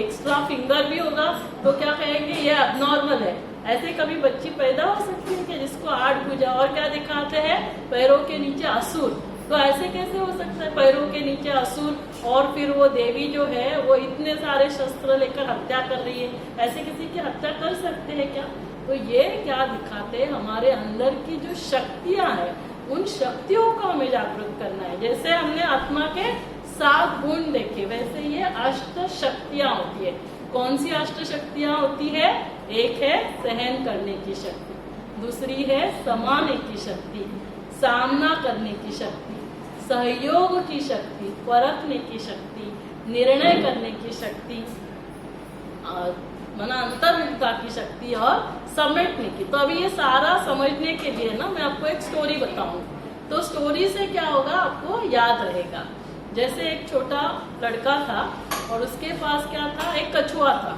एक्स्ट्रा फिंगर भी होगा तो क्या कहेंगे? ये अबनॉर्मल है। ऐसे कभी बच्ची पैदा हो सकती है कि जिसको 8 भुजा? और क्या दिखाते हैं? पैरों के नीचे असुर। तो ऐसे कैसे हो सकता है? पैरों के नीचे असुर, और फिर वो देवी जो है वो इतने सारे शस्त्र लेकर हत्या कर रही है। ऐसे किसी की हत्या कर सकते हैं क्या? तो ये क्या दिखाते हैं? हमारे अंदर की जो शक्तियां हैं, उन शक्तियों को हमें जागृत करना है। जैसे हमने आत्मा के 7 गुण देखे, वैसे ये अष्ट शक्तियां होती है। कौन सी अष्ट शक्तियां होती है? एक है सहन करने की शक्ति, दूसरी है समाने की शक्ति, सामना करने की शक्ति, सहयोग की शक्ति, परखने की शक्ति, निर्णय करने की शक्ति, मना अंतर्मुखता की शक्ति और समेटने की। तो अभी ये सारा समझने के लिए ना मैं आपको एक स्टोरी बताऊं, तो स्टोरी से क्या होगा आपको याद रहेगा। जैसे एक छोटा लड़का था और उसके पास क्या था? एक कछुआ था।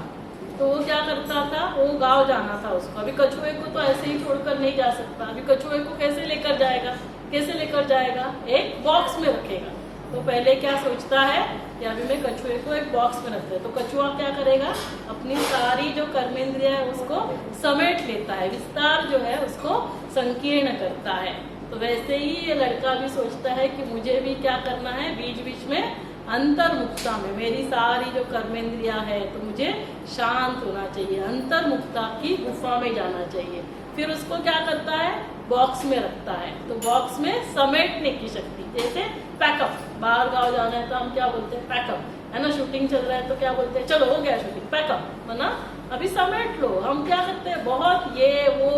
तो वो क्या करता था? वो गांव जाना था उसको। अभी कछुए को तो ऐसे ही छोड़कर नहीं जा सकता। अभी कछुए को कैसे लेकर जाएगा? कैसे लेकर जाएगा? एक बॉक्स में रखेगा। तो पहले क्या सोचता है कि अभी मैं कछुए को एक बॉक्स में रखता है। तो कछुआ क्या करेगा? अपनी सारी जो कर्मेंद्रिया है उसको समेट लेता है, विस्तार जो है उसको संकीर्ण करता है। तो वैसे ही ये लड़का भी सोचता है कि मुझे भी क्या करना है? बीच बीच में अंतर्मुखता में, मेरी सारी जो कर्मेंद्रिया है तो मुझे शांत होना चाहिए, अंतर्मुखता की गुफा में जाना चाहिए। फिर उसको क्या करता है, बॉक्स में रखता है। तो बॉक्स में समेटने की शक्ति, जैसे पैकअप, बाहर गाँव जाना है तो हम क्या बोलते हैं, पैकअप, है ना। शूटिंग चल रहा है तो क्या बोलते हैं, चलो हो गया शूटिंग, पैकअप, है ना, अभी समेट लो। हम क्या करते हैं, बहुत ये वो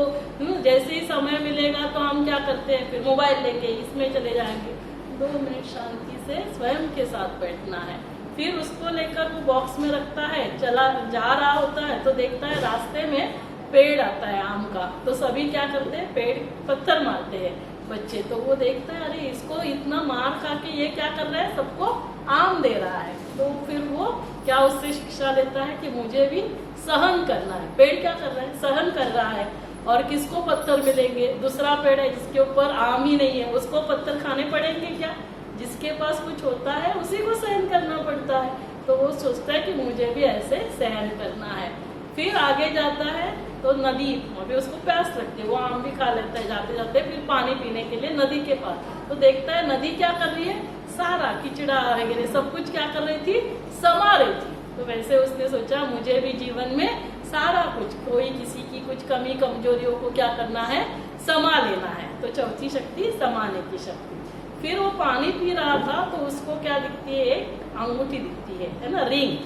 जैसे ही समय मिलेगा तो हम क्या करते हैं, फिर मोबाइल लेके इसमें चले जाएंगे। 2 मिनट शांति से स्वयं के साथ बैठना है। फिर उसको लेकर वो बॉक्स में रखता है, चला जा रहा होता है तो देखता है रास्ते में पेड़ आता है आम का, तो सभी क्या करते हैं, पेड़ पत्थर मारते हैं बच्चे। तो वो देखता है, अरे इसको इतना मार खा के ये क्या कर रहा है, सबको आम दे रहा है। तो फिर वो क्या उससे शिक्षा लेता है कि मुझे भी सहन करना है। पेड़ क्या कर रहा है, सहन कर रहा है। और किसको पत्थर मिलेंगे, दूसरा पेड़ है जिसके ऊपर आम ही नहीं है, उसको पत्थर खाने पड़ेंगे क्या। जिसके पास कुछ होता है उसी को सहन करना पड़ता है। तो वो सोचता है कि मुझे भी ऐसे सहन करना है। फिर आगे जाता है तो नदी, अभी उसको प्यास लगती है, वो आम भी खा लेता है जाते जाते। फिर पानी पीने के लिए नदी के पास, तो देखता है नदी क्या कर रही है, सारा किचड़ा वगैरह सब कुछ क्या कर रही थी, समा रही थी। तो वैसे उसने सोचा मुझे भी जीवन में सारा कुछ, कोई किसी की कुछ कमी कमजोरियों को क्या करना है, समा लेना है। तो चौथी शक्ति समाने की शक्ति। फिर वो पानी पी रहा था तो उसको क्या दिखती है, एक अंगूठी दिखती है ना, रिंग।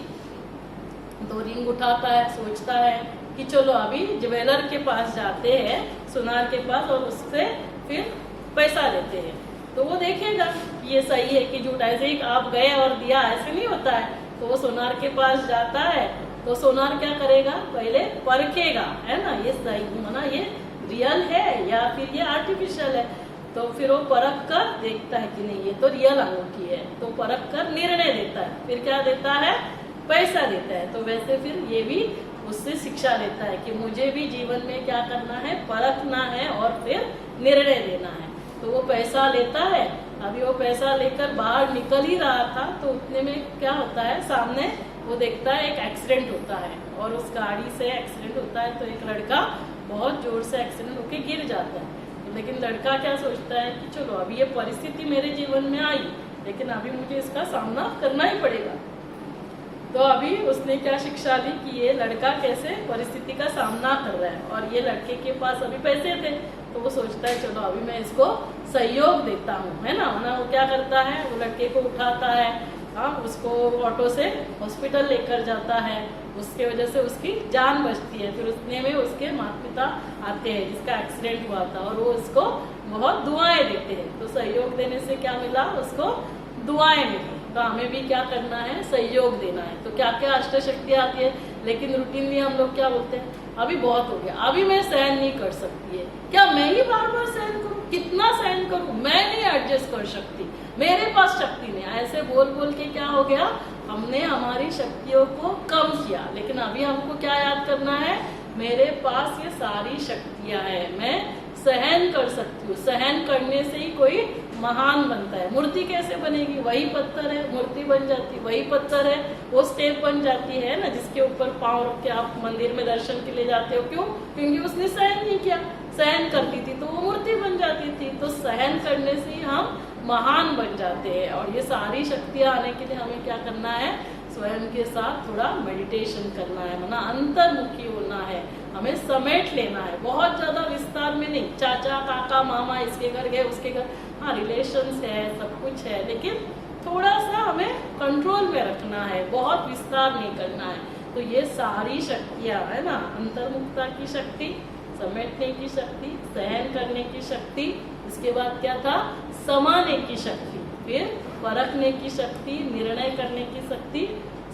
तो रिंग उठाता है, सोचता है कि चलो अभी ज्वेलर के पास जाते हैं, सुनार के पास, और उससे फिर पैसा लेते हैं। तो वो देखेगा ये सही है कि झूठ। ऐसे ही आप गए और दिया, ऐसे नहीं होता है। तो वो सोनार के पास जाता है तो सोनार क्या करेगा, पहले परखेगा, है ना, ये सही माना, ये रियल है या फिर ये आर्टिफिशियल है। तो फिर वो परख कर देखता है कि नहीं ये तो रियल अंगूठी है। तो परख कर निर्णय देता है, फिर क्या देता है, पैसा देता है। तो वैसे फिर ये भी उससे शिक्षा लेता है कि मुझे भी जीवन में क्या करना है, परखना है और फिर निर्णय देना है। तो वो पैसा लेता है। अभी वो पैसा लेकर बाहर निकल ही रहा था तो उतने में क्या होता है, सामने वो देखता है एक एक्सीडेंट होता है, और उस गाड़ी से एक्सीडेंट होता है। तो एक लड़का बहुत जोर से एक्सीडेंट होके गिर जाता है। लेकिन लड़का क्या सोचता है कि चलो अभी ये परिस्थिति मेरे जीवन में आई, लेकिन अभी मुझे इसका सामना करना ही पड़ेगा। तो अभी उसने क्या शिक्षा ली कि ये लड़का कैसे परिस्थिति का सामना कर रहा है, और ये लड़के के पास अभी पैसे थे। तो वो सोचता है चलो अभी मैं इसको सहयोग देता हूँ, है ना। वो क्या करता है, वो लड़के को उठाता है, हाँ, उसको ऑटो से हॉस्पिटल लेकर जाता है। उसके वजह से उसकी जान बचती है। फिर उतने में उसके माता पिता आते हैं जिसका एक्सीडेंट हुआ था, और वो उसको बहुत दुआएं देते हैं। तो सहयोग देने से क्या मिला, उसको दुआएं मिली। तो हमें भी क्या करना है, सहयोग देना है। तो क्या क्या अष्ट शक्तियाँ आती है, लेकिन रूटीनली हम लोग क्या बोलते हैं, अभी बहुत हो गया, अभी मैं सहन नहीं कर सकती है। क्या मैं ही बार बार सहन करूं, कितना सहन करूं, मैं नहीं एडजस्ट कर सकती, मेरे पास शक्ति नहीं। ऐसे बोल बोल के क्या हो गया, हमने हमारी शक्तियों को कम किया। लेकिन अभी हमको क्या याद करना है, मेरे पास ये सारी शक्तियां हैं, मैं सहन कर सकती हूँ। सहन करने से ही कोई महान बनता है। मूर्ति कैसे बनेगी, वही पत्थर है, मूर्ति बन जाती, वही पत्थर है, वो स्टेप बन जाती है ना, जिसके ऊपर पांव रख के आप मंदिर में दर्शन के लिए जाते हो। क्यों, क्योंकि उसने सहन नहीं किया। सहन करती थी तो वो मूर्ति बन जाती थी। तो सहन करने से ही हम महान बन जाते हैं। और ये सारी शक्तियां आने के लिए हमें क्या करना है, स्वयं के साथ थोड़ा मेडिटेशन करना है, माना अंतर्मुखी होना है, हमें समेट लेना है। बहुत ज्यादा विस्तार में नहीं, चाचा काका मामा इसके घर गए उसके घर, हाँ रिलेशंस है, सब कुछ है, लेकिन थोड़ा सा हमें कंट्रोल में रखना है, बहुत विस्तार नहीं करना है। तो ये सारी शक्तियां है ना, अंतर्मुखता की शक्ति, समेटने की शक्ति, सहन करने की शक्ति, इसके बाद क्या था, समाने की शक्ति, फिर परखने की शक्ति, निर्णय करने की शक्ति,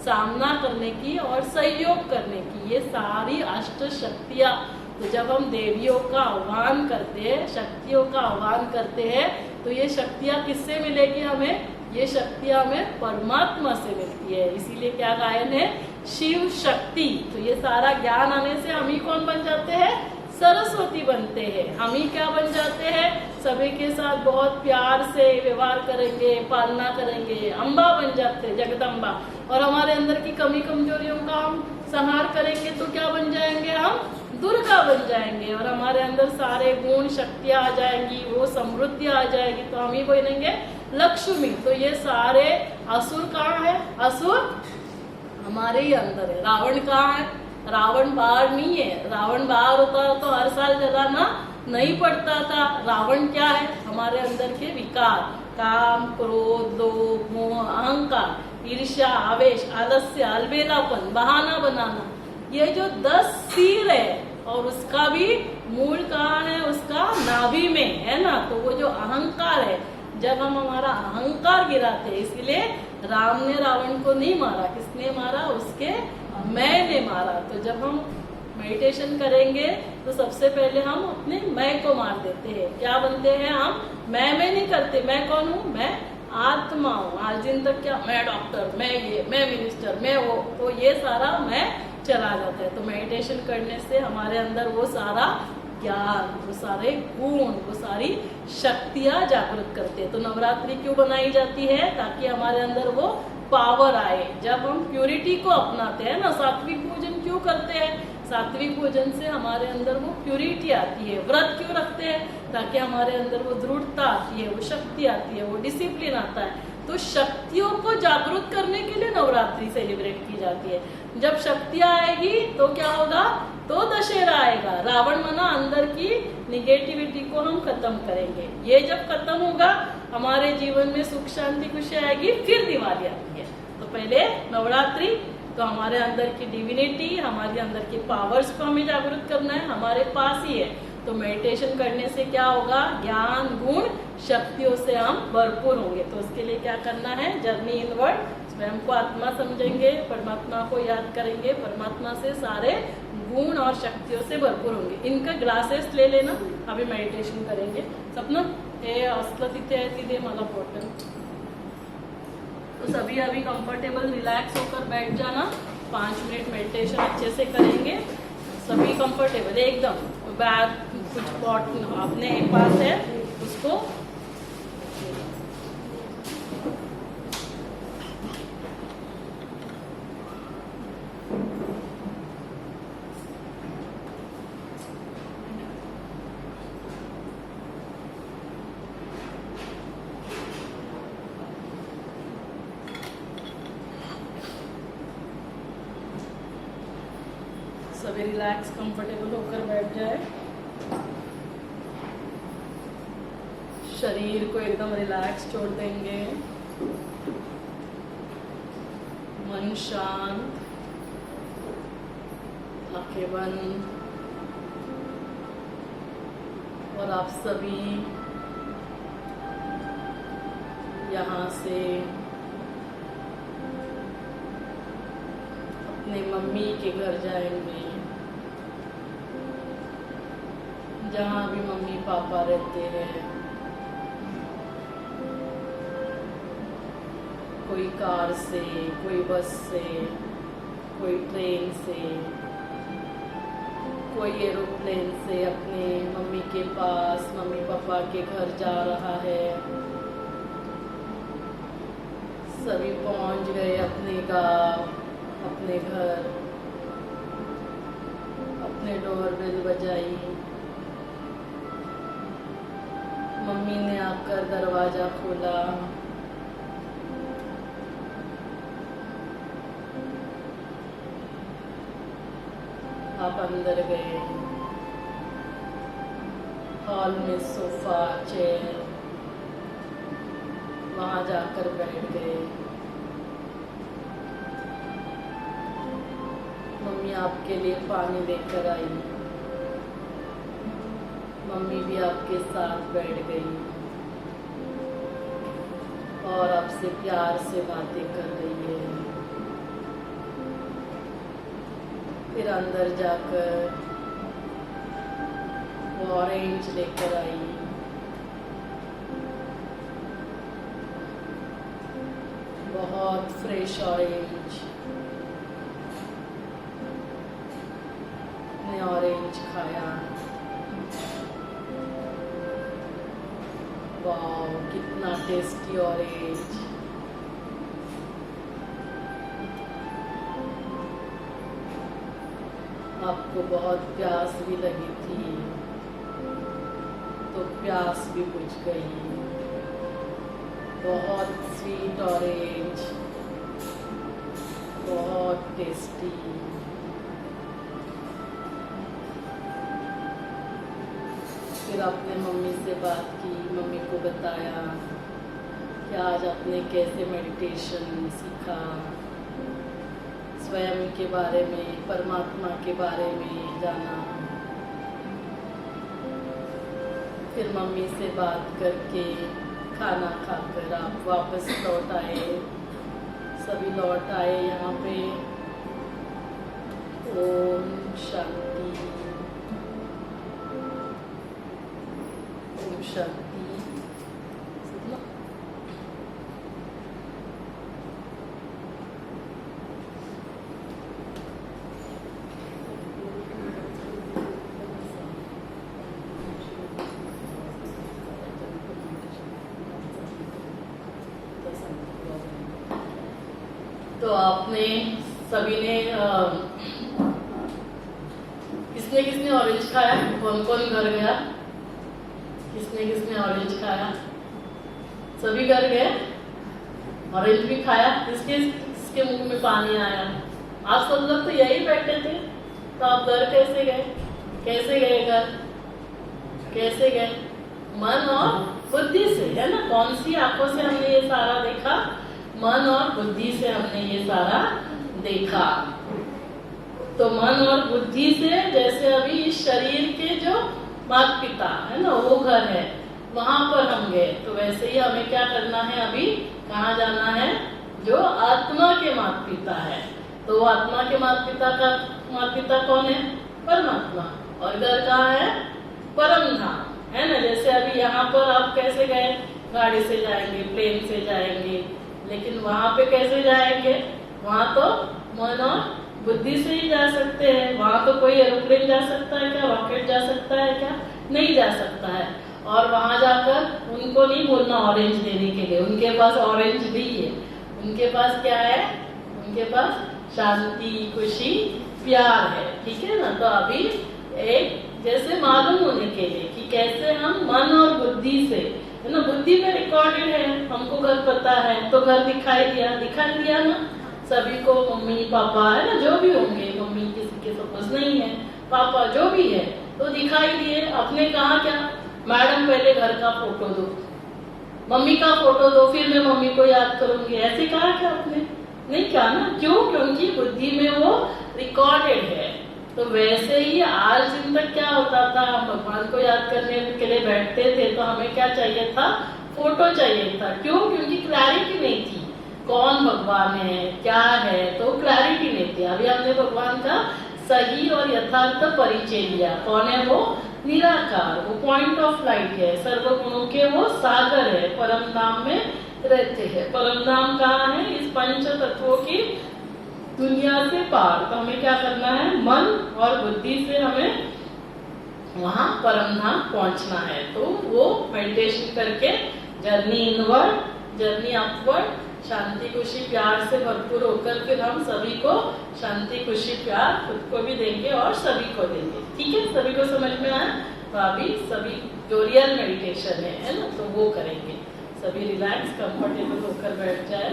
सामना करने की और सहयोग करने की, ये सारी अष्ट शक्तियां। तो जब हम देवियों का आह्वान करते हैं, शक्तियों का आह्वान करते हैं, तो ये शक्तियां किससे मिलेगी हमें, ये शक्तियां हमें परमात्मा से मिलती है। इसीलिए क्या गायन है, शिव शक्ति। तो ये सारा ज्ञान आने से हम ही कौन बन जाते हैं, सरस्वती बनते हैं। हम ही क्या बन जाते हैं, सभी के साथ बहुत प्यार से व्यवहार करेंगे, पालना करेंगे, अम्बा बन जाते हैं, जगदम्बा। और हमारे अंदर की कमी कमजोरियों का हम संहार करेंगे तो क्या बन जाएंगे, हम दुर्गा बन जाएंगे। और हमारे अंदर सारे गुण शक्तियां आ जाएंगी, वो समृद्धि आ जाएगी, तो हम ही बनेंगे लक्ष्मी। तो ये सारे असुर कहाँ है, असुर हमारे ही अंदर है। रावण कहाँ है, रावण बाहर नहीं है। रावण बाहर होता तो हर साल जलाना नहीं पड़ता था। रावण क्या है? हमारे अंदर के विकार, काम, क्रोध, लोभ, मोह, अहंकार, ईर्ष्या, आवेश, आलस्य, अलबेलापन, बहाना बनाना, ये जो 10 सिर है और उसका भी मूल कहाँ है? उसका नाभि में है ना। तो वो जो अहंकार है, जब हम हमारा अहंकार गिराते हैं, इसलिए राम ने रावण को नहीं मारा। किसने मारा? उसके मैं ने मारा। तो जब हम मेडिटेशन करेंगे तो सबसे पहले हम अपने मैं को मार देते हैं। क्या बनते हैं हम? मैं नहीं करते। मैं कौन हूँ? मैं आत्मा हूँ। आज दिन तक क्या? मैं डॉक्टर, मैं ये, मैं मिनिस्टर, मैं वो, तो ये सारा मैं चला जाता है। तो मेडिटेशन करने से हमारे अंदर वो सारा ज्ञान, वो सारे गुण, वो सारी शक्तियां जागृत करते हैं। तो नवरात्रि क्यों बनाई जाती है? ताकि हमारे अंदर वो पावर आए। जब हम प्यूरिटी को अपनाते हैं ना, सात्विक भोजन क्यों करते हैं? सात्विक भोजन से हमारे अंदर वो प्यूरिटी आती है। व्रत क्यों रखते हैं? ताकि हमारे अंदर वो दृढ़ता आती है, वो शक्ति आती है, वो डिसिप्लिन आता है। तो शक्तियों को जागृत करने के लिए नवरात्रि सेलिब्रेट की जाती है। जब शक्तियां आएगी तो क्या होगा? तो दशहरा आएगा। रावण मना अंदर की निगेटिविटी को हम खत्म करेंगे। ये जब खत्म होगा, हमारे जीवन में सुख शांति खुशी आएगी। फिर दिवाली आती है। तो पहले नवरात्रि, तो हमारे अंदर की डिविनिटी, हमारे अंदर की पावर्स को हमें जागृत करना है, हमारे पास ही है। तो मेडिटेशन करने से क्या होगा? ज्ञान, गुण, शक्तियों से हम भरपूर होंगे। तो उसके लिए क्या करना है? जर्नी इनवर्ड, स्वयं को आत्मा समझेंगे, परमात्मा को याद करेंगे, परमात्मा से सारे गुण और शक्तियों से भरपूर होंगे। इनका ग्लासेस ले लेना, अभी मेडिटेशन करेंगे। सपना हे असलं तिथे आहे तिथे मला बॉटल। तो सभी अभी कंफर्टेबल रिलैक्स होकर बैठ जाना। 5 मिनट मेडिटेशन अच्छे से करेंगे। सभी कंफर्टेबल एकदम। बैग कुछ पॉट अपने पास है उसको सभी रिलैक्स कंफर्टेबल होकर बैठ जाए। शरीर को एकदम रिलैक्स छोड़ देंगे। मन शांत, आंखें बंद। और आप सभी यहाँ से अपने मम्मी के घर जाएंगे, जहाँ भी मम्मी पापा रहते हैं। कोई कार से, कोई बस से, कोई ट्रेन से, कोई एरोप्लेन से अपने मम्मी के पास, मम्मी पापा के घर जा रहा है। सभी पहुंच गए अपने गांव, अपने घर। अपने डोरबेल बजाई। मम्मी ने आकर दरवाजा खोला। आप अंदर गए। हॉल में सोफा, चेयर, वहां जाकर बैठ गए। मम्मी आपके लिए पानी लेकर आई। मम्मी भी आपके साथ बैठ गई और आपसे प्यार से बातें कर रही है। फिर अंदर जाकर वो ऑरेंज लेकर आई। बहुत फ्रेश ऑरेंज। ने ऑरेंज खाया। वाह, कितना टेस्टी ऑरेंज। आपको बहुत प्यास भी लगी थी, तो प्यास भी बुझ गई। बहुत स्वीट ऑरेंज, बहुत टेस्टी। फिर आपने मम्मी से बात की, मम्मी को बताया कि आज आपने कैसे मेडिटेशन सीखा, स्वयं के बारे में, परमात्मा के बारे में जाना। फिर मम्मी से बात करके खाना खाकर आप वापस लौट आए, सभी लौट आए यहाँ पे। ओम शांति, ओम शांति। तो आपने सभी ने किसने किसने ऑरेंज खाया? कौन कौन घर गया? किसने किसने ऑरेंज खाया? सभी घर गए, ऑरेंज भी खाया। किसके मुंह में पानी आया? आप सब लोग तो यही बैठे थे, तो आप घर कैसे गए? कैसे गए घर? कैसे गए? मन और बुद्धि से, है ना? कौन सी आंखों से हमने ये सारा देखा? मन और बुद्धि से हमने ये सारा देखा। तो मन और बुद्धि से, जैसे अभी इस शरीर के जो माता पिता है ना, वो घर है, वहां पर हम गए, तो वैसे ही हमें क्या करना है? अभी कहाँ जाना है? जो आत्मा के माता पिता है, तो आत्मा के माता पिता कौन है? परमात्मा। और घर कहाँ है? परम धाम, है ना? जैसे अभी यहाँ पर आप कैसे गए? गाड़ी से जाएंगे, प्लेन से जाएंगे, लेकिन वहां पे कैसे जाएंगे? वहां तो मन और बुद्धि से ही जा सकते हैं। वहां तो कोई एरोप्लेन जा सकता है क्या? रॉकेट जा सकता है क्या? नहीं जा सकता है। और वहां जाकर उनको नहीं बोलना ऑरेंज देने के लिए, उनके पास ऑरेंज नहीं है। उनके पास क्या है? उनके पास शांति, खुशी, प्यार है, ठीक है ना? तो अभी एक जैसे मालूम होने के लिए कि कैसे हम मन और बुद्धि से, है ना? बुद्धि में रिकॉर्डेड है, हमको घर पता है, तो घर दिखाई दिया ना सभी को। मम्मी पापा, है ना, जो भी होंगे, मम्मी किसी के सपोज नहीं है, पापा जो भी है, तो दिखाई दिए। आपने कहा क्या? मैडम पहले घर का फोटो दो, मम्मी का फोटो दो, फिर मैं मम्मी को याद करूंगी, ऐसे कहा क्या आपने? नहीं कहा ना। क्यों? क्योंकि बुद्धि में वो रिकॉर्डेड है। तो वैसे ही आज दिन तक क्या होता था? हम भगवान को याद करने के लिए बैठते थे, तो हमें क्या चाहिए था? फोटो चाहिए था। क्यों? क्योंकि क्लैरिटी नहीं थी, कौन भगवान है, क्या है, तो क्लैरिटी नहीं थी। अभी हमने भगवान का सही और यथार्थ परिचय लिया। कौन है वो? निराकार, वो पॉइंट ऑफ लाइट है, सर्वगुणों के वो सागर है, परम धाम में रहते हैं। परम धाम कहाँ है? इस पंच तत्वों की दुनिया से पार। तो हमें क्या करना है? मन और बुद्धि से हमें वहां परम धाम पहुंचना है। तो वो मेडिटेशन करके जर्नी इनवर्ड, जर्नी अपवर्ड, शांति खुशी प्यार से भरपूर होकर फिर हम सभी को शांति खुशी प्यार खुद को भी देंगे और सभी को देंगे। ठीक है? सभी को समझ में आया? तो अभी सभी जो रियल मेडिटेशन है ना, तो वो करेंगे। सभी रिलैक्स कंफर्टेबल होकर बैठ जाए।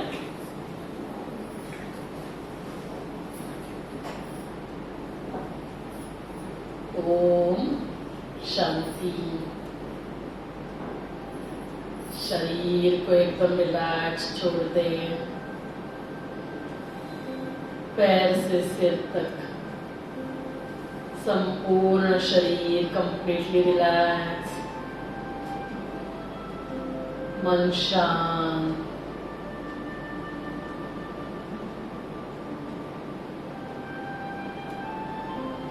ओम शांति। शरीर को एकदम रिलैक्स छोड़ दें, पैर से सिर तक संपूर्ण शरीर कंप्लीटली रिलैक्स, मन शांत।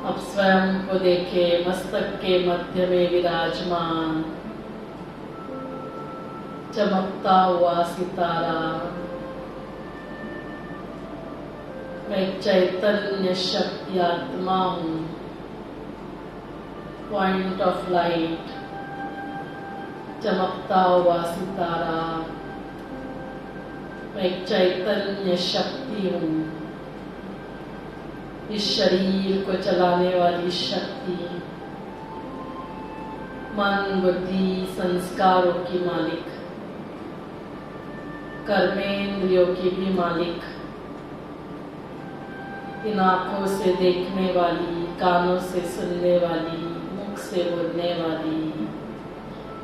अब स्वयं को देखें मस्तक के मध्य में विराजमान चमकता हुआ सितारा। मैं चैतन्य शक्ति आत्मा हूँ, पॉइंट ऑफ लाइट, चमकता हुआ सितारा। मैं एक चैतन्य शक्ति हूँ, इस शरीर को चलाने वाली शक्ति, मन बुद्धि संस्कारों की मालिक, कर्मेंद्रियों की भी मालिक, इन आंखों से देखने वाली, कानों से सुनने वाली, मुख से बोलने वाली,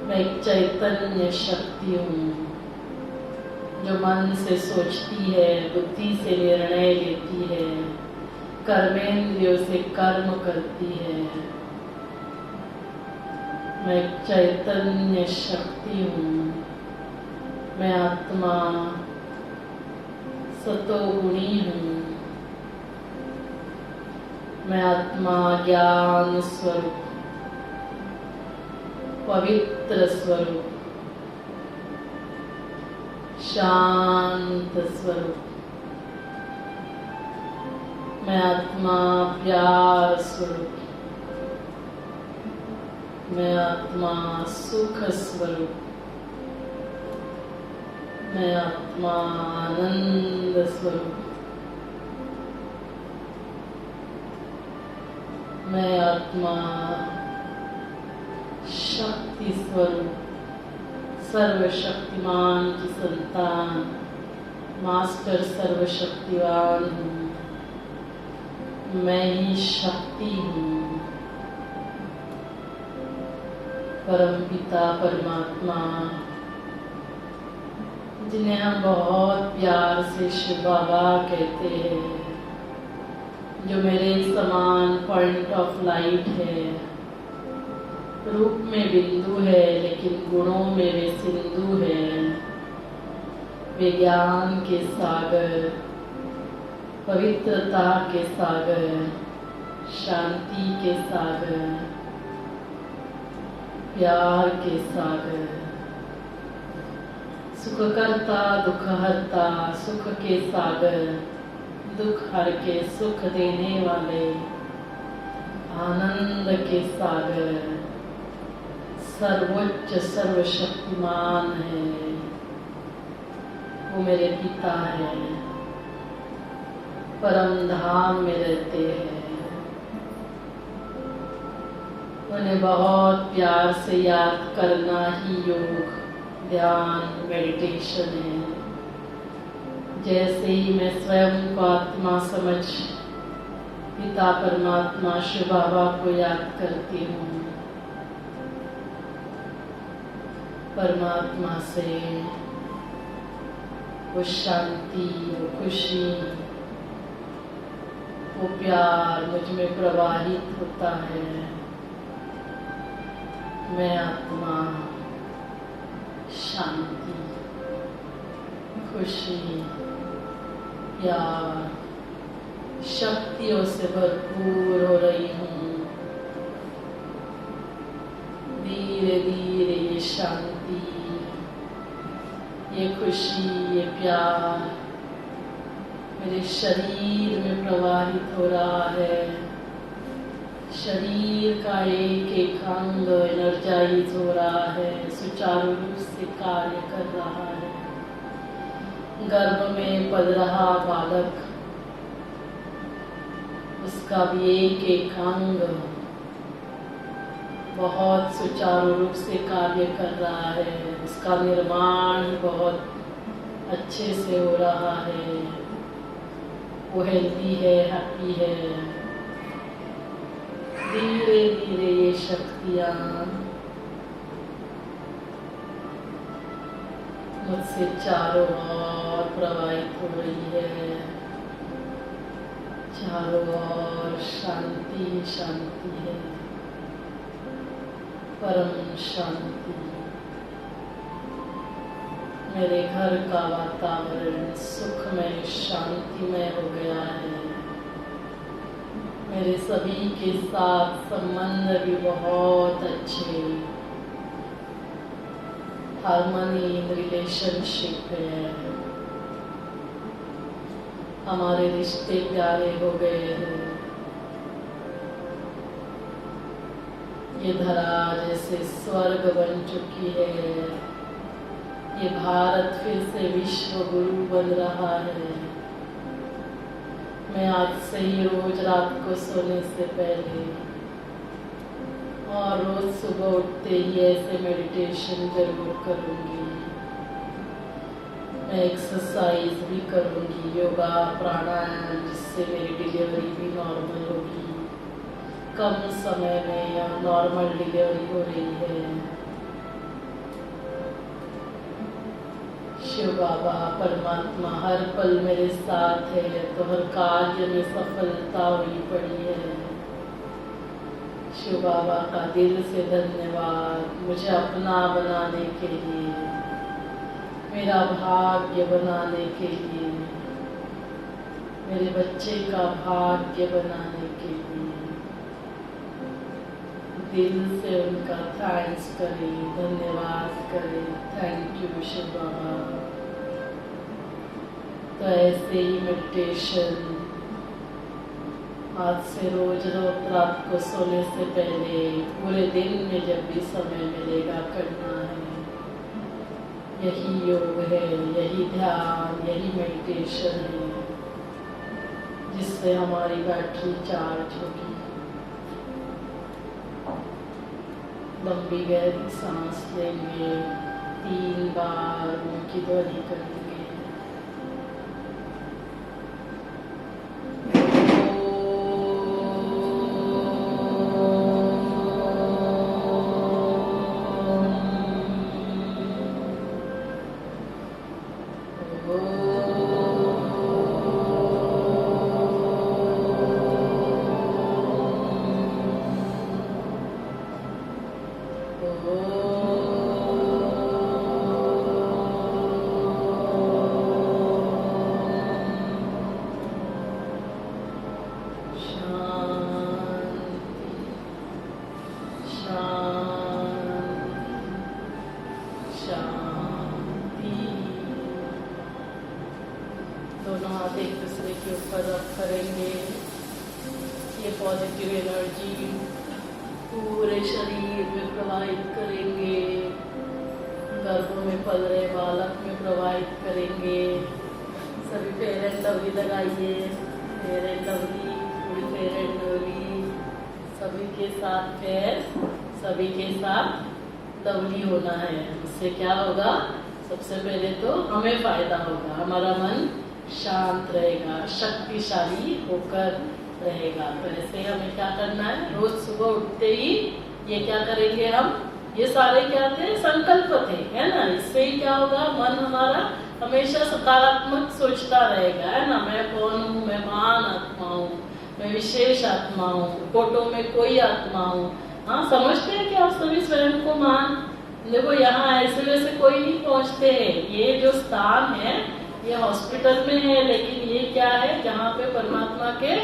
मैं एक चैतन्य शक्ति हूँ जो मन से सोचती है, बुद्धि से निर्णय लेती है, कर्मेंद्रियों से कर्म करती है। मैं एक चैतन्य शक्ति हूँ। मैं आत्मा सतोगुणी हूँ। मैं आत्मा ज्ञान स्वरूप, पवित्र स्वरूप, शांत स्वरूप। मैं आत्मा प्यार स्वरूप। मैं आत्मा सुख स्वरूप। मैं आत्मा आनंद स्वरूप। मैं आत्मा शक्ति स्वरूप, सर्वशक्तिमान की संतान, मास्टर सर्वशक्तिवान हूँ। मैं ही शक्ति हूँ। परमपिता परमात्मा, जिन्हें हम बहुत प्यार से शिव बाबा कहते हैं, जो मेरे समान पॉइंट ऑफ लाइट है, रूप में बिंदु है लेकिन गुणों में वे सिंधु है। वे ज्ञान के सागर, पवित्रता के सागर, शांति के सागर, प्यार के सागर, सुखकर्ता दुखहर्ता, सुख के सागर, दुख हर के सुख देने वाले, आनंद के सागर, सर्वोच्च सर्वशक्तिमान है। वो मेरे पिता है, परम धाम में रहते हैं। उन्हें बहुत प्यार से याद करना ही योग, ध्यान, मेडिटेशन है। जैसे ही मैं स्वयं को आत्मा समझ पिता परमात्मा शिव बाबा को याद करती हूँ, परमात्मा से वो शांति, वो खुशी, वो प्यार मुझ में प्रवाहित होता है। मैं आत्मा शांति, खुशी, प्यार, शक्तियों से भरपूर हो रही हूँ। धीरे धीरे ये शांति, ये खुशी, ये प्यार मेरे शरीर में प्रवाहित हो रहा है। शरीर का एक एक अंग एनर्जाइज हो रहा है, सुचारू रूप से कार्य कर रहा है। गर्भ में पल रहा बालक, उसका भी एक एक अंग बहुत सुचारू रूप से कार्य कर रहा है। उसका निर्माण बहुत अच्छे से हो रहा है। वो हेल्दी है, हैप्पी है। धीरे धीरे ये शक्तियाँ मुझसे चारों ओर प्रवाहित हो रही है। चारों ओर शांति शांति है, परम शांति। मेरे घर का वातावरण सुखमय, शांतिमय हो गया है। मेरे सभी के साथ संबंध भी बहुत अच्छे, हार्मनी इन रिलेशनशिप है। हमारे रिश्ते प्यारे हो गए हैं। ये धरा जैसे स्वर्ग बन चुकी है। ये भारत फिर से विश्व गुरु बन रहा है। मैं आज से ही रोज रात को सोने से पहले और रोज सुबह उठते ही ऐसे मेडिटेशन जरूर करूँगी। मैं एक्सरसाइज भी करूँगी, योगा प्राणायाम, जिससे मेरी डिलीवरी भी नॉर्मल होगी। कम समय में नॉर्मल डिलीवरी हो रही है। शिव बाबा परमात्मा हर पल मेरे साथ है, तो हर कार्य में सफलता हुई पड़ी है। शिव बाबा का दिल से धन्यवाद मुझे अपना बनाने के लिए, मेरा भाग्य बनाने के लिए, मेरे बच्चे का भाग्य बनाने के लिए। दिल से उनका थैंक्स करें, धन्यवाद करें। थैंक यू शिव बाबा। तो ऐसे ही मेडिटेशन आज से रोज रात को सोने से पहले पूरे दिन में जब भी समय मिलेगा करना है। यही योग है, यही ध्यान, यही मेडिटेशन है जिससे हमारी बैटरी चार्ज होगी। लंबी गहरी सांस लेंगे, 3 बार मुंह की ध्वनि करेंगे। दोनों हाथ एक दूसरे के ऊपर रख करेंगे। ये पॉजिटिव एनर्जी पूरे शरीर में प्रवाहित करेंगे, गर्भ में पल रहे बालक में प्रवाहित करेंगे। सभी फेयर एंड लवली लगाइए, फेयर एंड लवली, पूरी फेयर एंड लवली। सभी के साथ फेयर, सभी के साथ लवली होना है। इससे क्या होगा? सबसे पहले तो हमें फायदा होगा, हमारा मन शांत रहेगा, शक्तिशाली होकर रहेगा। तो ऐसे हमें क्या करना है? रोज सुबह उठते ही ये क्या करेंगे हम? ये सारे क्या थे? संकल्प थे, है ना? इससे ही क्या होगा? मन हमारा हमेशा सकारात्मक सोचता रहेगा, है ना? मैं कौन हूँ? मैं महान आत्मा हूँ, मैं विशेष आत्मा हूँ, फोटो में कोई आत्मा हूँ। हाँ, समझते हैं कि आप सभी स्वयं को महान? देखो यहाँ ऐसे वैसे कोई नहीं पहुँचते हैं। ये जो स्थान है ये हॉस्पिटल में है, लेकिन ये क्या है? जहाँ पे परमात्मा के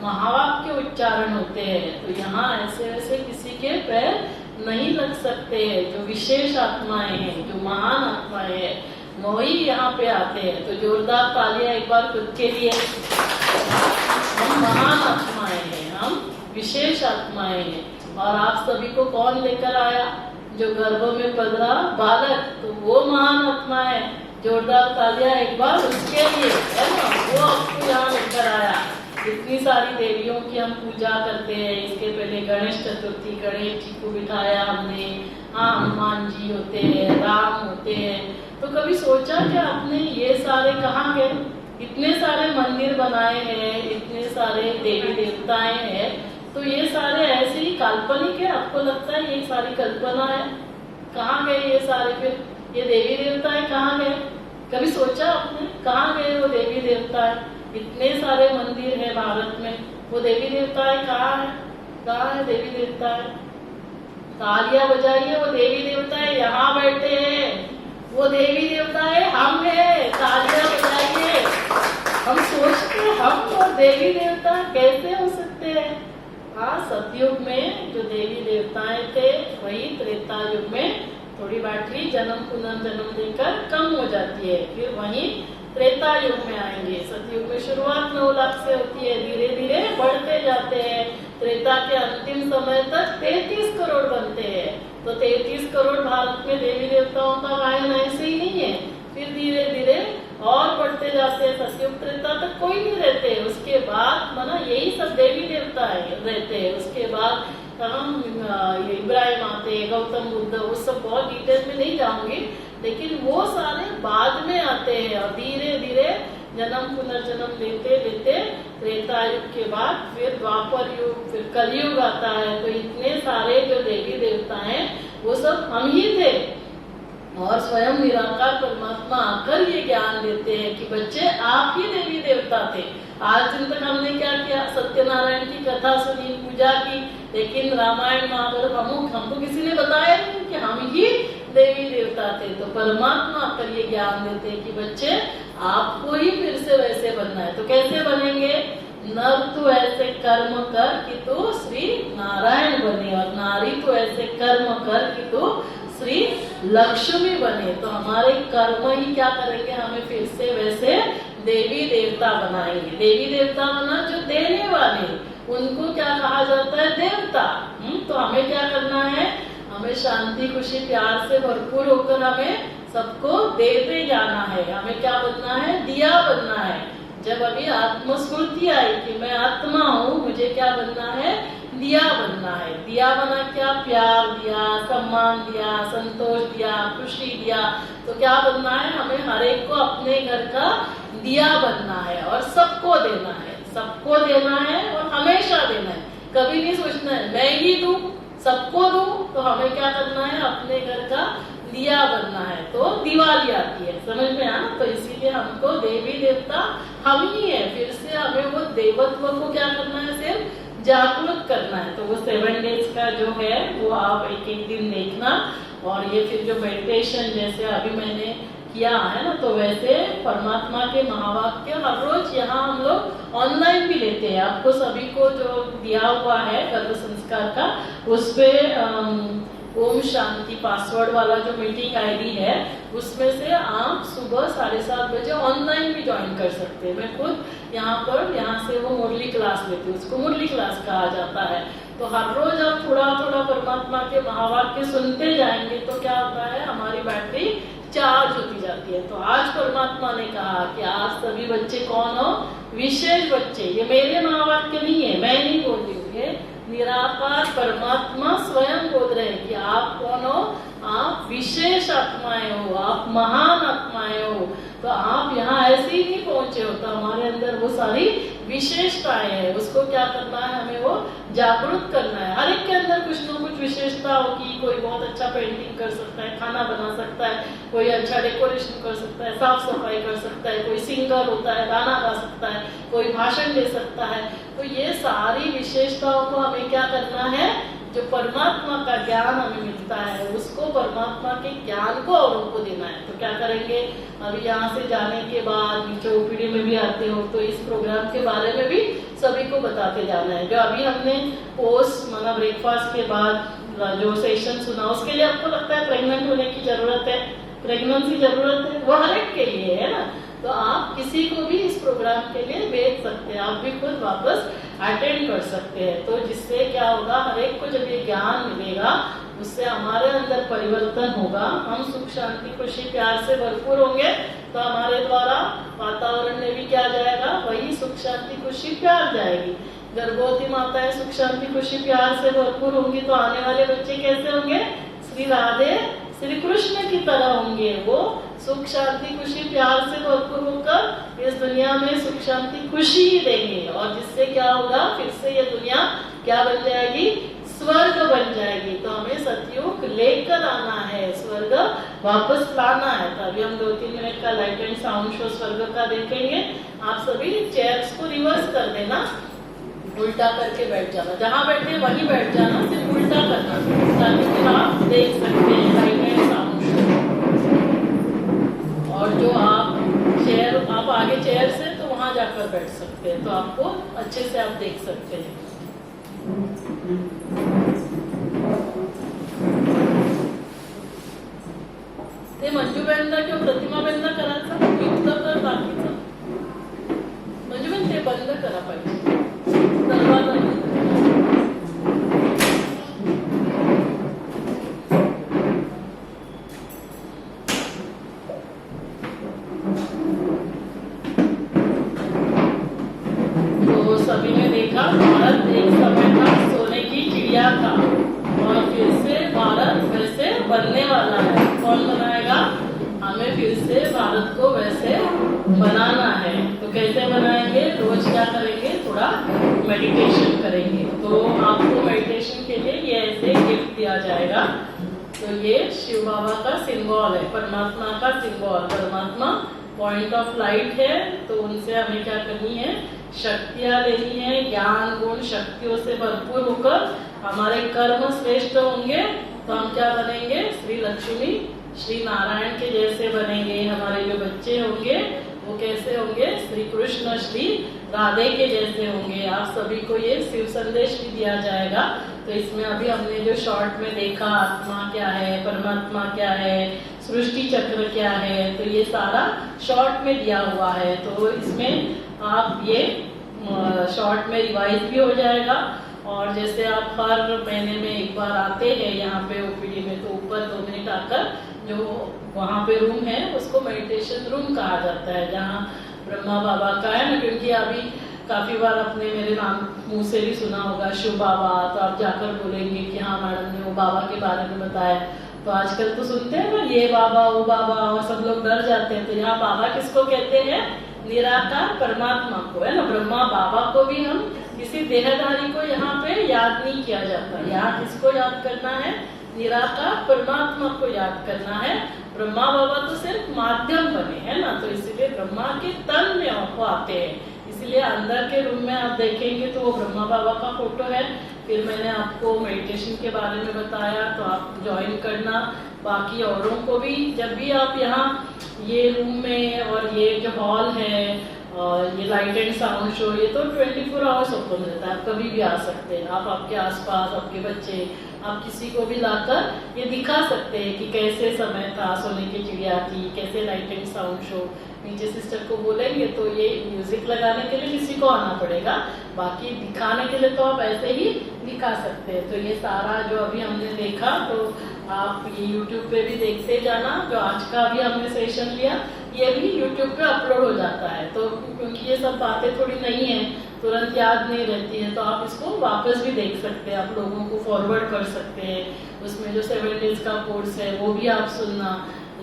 महावाक्य उच्चारण होते हैं। तो यहाँ ऐसे वैसे किसी के पैर नहीं लग सकते हैं। जो विशेष आत्माएं हैं, जो महान आत्माएं हैं, वही यहाँ पे आते हैं। तो जोरदार तालियां एक बार खुद के लिए। हम महान आत्माएं हैं, हम विशेष आत्माएं हैं। और आप सभी को कौन लेकर आया? जो गर्भ में पधरा बालक, तो वो महान आत्मा है। जोरदार तालियां एक बार उसके लिए, है ना? वो आपको यहाँ लेकर आया। इतनी सारी देवियों की हम पूजा करते हैं। इसके पहले गणेश चतुर्थी, गणेश जी को बिठाया हमने। हाँ, हनुमान जी होते हैं, राम होते हैं। तो कभी सोचा क्या आपने ये सारे कहाँ गए? इतने सारे मंदिर बनाए हैं, इतने सारे देवी देवताएं हैं, तो ये सारे ऐसे ही काल्पनिक है? आपको लगता है ये सारी कल्पना है? कहाँ गए ये सारे? फिर ये देवी देवताएं कहाँ गए? कभी सोचा आपने कहाँ गए वो देवी देवताएं? इतने सारे मंदिर है भारत में, वो देवी देवताएं कहाँ है? कहाँ है देवी देवताएं? तालियां बजाइए। वो देवी देवताएं यहाँ बैठे हैं, वो देवी देवताएं हम हैं। तालियां बजाइए। हम सोचते हम और देवी देवता कैसे हो सकते हैं? हाँ, सतयुग में जो देवी देवताएं थे वही त्रेता युग में थोड़ी बैटरी जन्म पुनर्जन्म देकर कम हो जाती है, फिर वहीं त्रेता युग में आएंगे। सतयुग में शुरुआत 9 लाख से होती है, धीरे धीरे बढ़ते जाते हैं। त्रेता के अंतिम समय तक 33 करोड़ बनते हैं। तो 33 करोड़ भारत में देवी देवताओं का गायन ऐसे ही नहीं है, फिर धीरे धीरे और बढ़ते जाते हैं। सतयुग त्रेता तक कोई नहीं रहते, उसके बाद माना यही सब देवी देवता रहते हैं। उसके बाद इब्राहिम आते, गौतम बुद्ध, वो सब बहुत डिटेल में नहीं जाऊंगी, लेकिन वो सारे बाद में आते हैं। और धीरे धीरे जन्म पुनर्जन्म लेते लेते त्रेता युग के बाद फिर द्वापर युग, फिर कलयुग आता है। तो इतने सारे जो देवी देवता हैं वो सब हम ही थे, और स्वयं निराकार परमात्मा आकर ये ज्ञान देते हैं कि बच्चे आप ही देवी देवता थे। आज दिन तक हमने क्या किया, सत्यनारायण की कथा सुनी, पूजा की, लेकिन रामायण महाभारत हमको किसी ने बताया नहीं कि हम ही देवी देवता थे। तो परमात्मा आकर ये ज्ञान देते हैं कि बच्चे आपको ही फिर से वैसे बनना है। तो कैसे बनेंगे, नर तो ऐसे कर्म कर कि तो श्री नारायण बने, और नारी तो ऐसे कर्म कर कि तो श्री लक्ष्मी बने। तो हमारे कर्म ही क्या करेंगे, हमें फिर से वैसे देवी देवता बनाएंगे। देवी देवता बना जो देने वाले, उनको क्या कहा जाता है, देवता। तो हमें क्या करना है, हमें शांति खुशी प्यार से भरपूर होकर हमें सबको देते जाना है। हमें क्या बनना है, दिया बनना है। जब अभी आत्मस्फूर्ति आई कि मैं आत्मा हूँ, मुझे क्या बनना है, दिया बनना है। दिया बना क्या, प्यार दिया, सम्मान दिया, संतोष दिया, खुशी दिया। तो क्या बनना है, हमें हर एक को अपने घर का दिया बनना है और सबको देना है। सबको देना है और हमेशा देना है। कभी नहीं सोचना है मैं ही दूं, सबको दूं। तो हमें क्या करना है, अपने घर का दिया बनना है। तो दिवाली आती है, समझ में आना। तो इसीलिए हमको देवी देवता हम ही है। फिर से हमें वो देवत्व को क्या करना है, सिर्फ जागरूक करना है। तो वो 7 डेज का जो है वो आप एक एक दिन देखना। और ये फिर जो मेडिटेशन जैसे अभी मैंने किया है ना, तो वैसे परमात्मा के महावाक्य हर रोज यहाँ हम लोग ऑनलाइन भी लेते हैं। आपको सभी को जो दिया हुआ है गर्भ संस्कार का, उस पे ओम शांति पासवर्ड वाला जो मीटिंग आईडी है, उसमें से आप सुबह 7:30 बजे ऑनलाइन भी ज्वाइन कर सकते हैं। मैं खुद यहाँ से वो मुरली क्लास लेती हूँ, उसको मुरली क्लास कहा जाता है। तो हर रोज आप थोड़ा थोड़ा परमात्मा के महावाक्य सुनते जाएंगे तो क्या होता है, हमारी बैटरी चार्ज होती जाती है। तो आज परमात्मा ने कहा कि आप सभी बच्चे कौन हो, विशेष बच्चे। ये मेरे महावाक्य नहीं है, मैं नहीं बोल रही हूँ, ये निराकार परमात्मा स्वयं बोल रहे हैं कि आप कौन हो, आप विशेष आत्माएं हो, आप महान आत्माएं हो। तो आप यहाँ ऐसे ही नहीं पहुंचे हो, तो हमारे अंदर वो सारी विशेषताएं हैं, उसको क्या करना है, हमें वो जागरूक करना है। हर एक के अंदर कुछ ना कुछ विशेषता होगी। कोई बहुत अच्छा पेंटिंग कर सकता है, खाना बना सकता है, कोई अच्छा डेकोरेशन कर सकता है, साफ सफाई कर सकता है, कोई सिंगर होता है, गाना गा सकता है, कोई भाषण दे सकता है। तो ये सारी विशेषताओं को हमें क्या करना है, जो परमात्मा का ज्ञान हमें मिलता है उसको, परमात्मा के ज्ञान को औरों को देना है। तो क्या करेंगे, अभी यहाँ से जाने के बाद नीचे ओपीडी में भी आते हो तो इस प्रोग्राम के बारे में भी सभी को बताते जाना है। जो अभी हमने पोस्ट मतलब ब्रेकफास्ट के बाद जो सेशन सुना, उसके लिए आपको लगता है प्रेग्नेंट होने की जरूरत है, प्रेगनेंसी जरूरत है, वो हर एक के लिए है ना। तो आप किसी को भी इस प्रोग्राम के लिए भेज सकते हैं, आप भी खुद वापस अटेंड कर सकते हैं। तो जिससे क्या होगा, हर एक को जब ये ज्ञान मिलेगा उससे हमारे अंदर परिवर्तन होगा। हम सुख शांति खुशी प्यार से भरपूर होंगे तो हमारे द्वारा वातावरण में भी क्या जाएगा, वही सुख शांति खुशी प्यार जाएगी। गर्भवती माताएं सुख शांति खुशी प्यार से भरपूर होंगी तो आने वाले बच्चे कैसे होंगे, श्री राधे श्री कृष्ण की तरह होंगे। वो सुख शांति खुशी प्यार से भरपूर होकर इस दुनिया में सुख शांति खुशी ही देंगे। और जिससे क्या होगा, फिर से ये दुनिया क्या बन जाएगी, स्वर्ग बन जाएगी। तो हमें सतयुग लेकर आना है, स्वर्ग वापस लाना है। तो अभी हम 2-3 मिनट का लाइट एंड साउंड शो स्वर्ग का देखेंगे। आप सभी चेयर्स को रिवर्स कर देना, उल्टा करके बैठ जाना, जहाँ बैठे वहीं बैठ जाना, सिर्फ उल्टा करना ताकि फिर आप देख सकते हैं लाइट एंड साउंड शो। और जो आप आगे चेयर से तो वहां जाकर बैठ सकते हैं, तो आपको अच्छे से आप देख सकते हैं। ते मंजूबेनला किंवा प्रतिमाबेनला करायचं, युक्त कर बाकीचं। मंजूबेन ते बंद करा पाहिजे, दरवाजा बंद करा। सभी ने देखा, भारत एक समय था सोने की चिड़िया था और फिर से भारत वैसे बनने वाला है। कौन बनाएगा, हमें फिर से भारत को वैसे बनाना है। तो कैसे बनाएंगे, रोज क्या करेंगे, थोड़ा मेडिटेशन करेंगे। तो आपको मेडिटेशन के लिए ये ऐसे गिफ्ट दिया जाएगा। तो ये शिव बाबा का सिंबल है, परमात्मा का सिंबल। परमात्मा पॉइंट ऑफ लाइट है, तो उनसे हमें क्या करनी है, शक्तियां लेनी है, ज्ञान गुण शक्तियों से भरपूर होकर हमारे कर्म श्रेष्ठ होंगे तो हम क्या बनेंगे, श्री लक्ष्मी श्री नारायण के जैसे बनेंगे। हमारे जो बच्चे होंगे वो कैसे होंगे, श्री कृष्ण श्री राधे के जैसे होंगे। आप सभी को ये शिव संदेश भी दिया जाएगा। तो इसमें अभी हमने जो शॉर्ट में देखा, आत्मा क्या है, परमात्मा क्या है, सृष्टि चक्र क्या है, तो ये सारा शॉर्ट में दिया हुआ है। तो इसमें आप ये शॉर्ट में रिवाइज भी हो जाएगा। और जैसे आप हर महीने में एक बार आते हैं यहाँ पे ओपीडी में, तो ऊपर 2 मिनट आकर जो वहाँ पे रूम है उसको मेडिटेशन रूम कहा जाता है, जहाँ ब्रह्मा बाबा का है ना, क्योंकि अभी काफी बार आपने मेरे नाम मुंह से भी सुना होगा शिव बाबा, तो आप जाकर बोलेंगे कि हाँ मैडम ने वो बाबा के बारे में बताया। तो आजकल तो सुनते हैं ना ये बाबा वो बाबा, और सब लोग डर जाते हैं। तो यहाँ बाबा किसको कहते हैं, निराकार परमात्मा को, है ना। ब्रह्मा बाबा को भी हम किसी देहधारी को यहाँ पे याद नहीं किया जाता। यहाँ किसको याद करना है, निराकार परमात्मा को याद करना है। ब्रह्मा बाबा तो सिर्फ माध्यम बने, है ना, तो इसीलिए ब्रह्मा के तन में वो आते हैं। इसलिए अंदर के रूम में आप देखेंगे तो वो ब्रह्मा बाबा का फोटो है। फिर मैंने आपको मेडिटेशन के बारे में बताया, तो आप ज्वाइन करना। बाकी औरों को भी, जब भी आप यहाँ ये रूम में, और ये जो हॉल है, ये लाइट एंड साउंड शो, ये तो 24 आवर्स ओपन रहता है, आप कभी भी आ सकते हैं। आप आपके आसपास आपके बच्चे, आप किसी को भी लाकर ये दिखा सकते हैं कि कैसे समय था, सोने की चिड़िया थी, कैसे लाइट एंड साउंड शो। नीचे सिस्टर को बोलेंगे तो ये म्यूजिक लगाने के लिए किसी को आना पड़ेगा, बाकी दिखाने के लिए तो आप ऐसे ही दिखा सकते हैं। तो ये सारा जो अभी हमने देखा, तो आप ये YouTube पे भी देखते जाना। जो आज का अभी हमने सेशन लिया ये भी YouTube पे अपलोड हो जाता है। तो क्योंकि ये सब बातें थोड़ी नहीं है, तुरंत याद नहीं रहती है, तो आप इसको वापस भी देख सकते हैं, आप लोगों को फॉरवर्ड कर सकते हैं। उसमें जो 7 डेज का कोर्स है वो भी आप सुनना।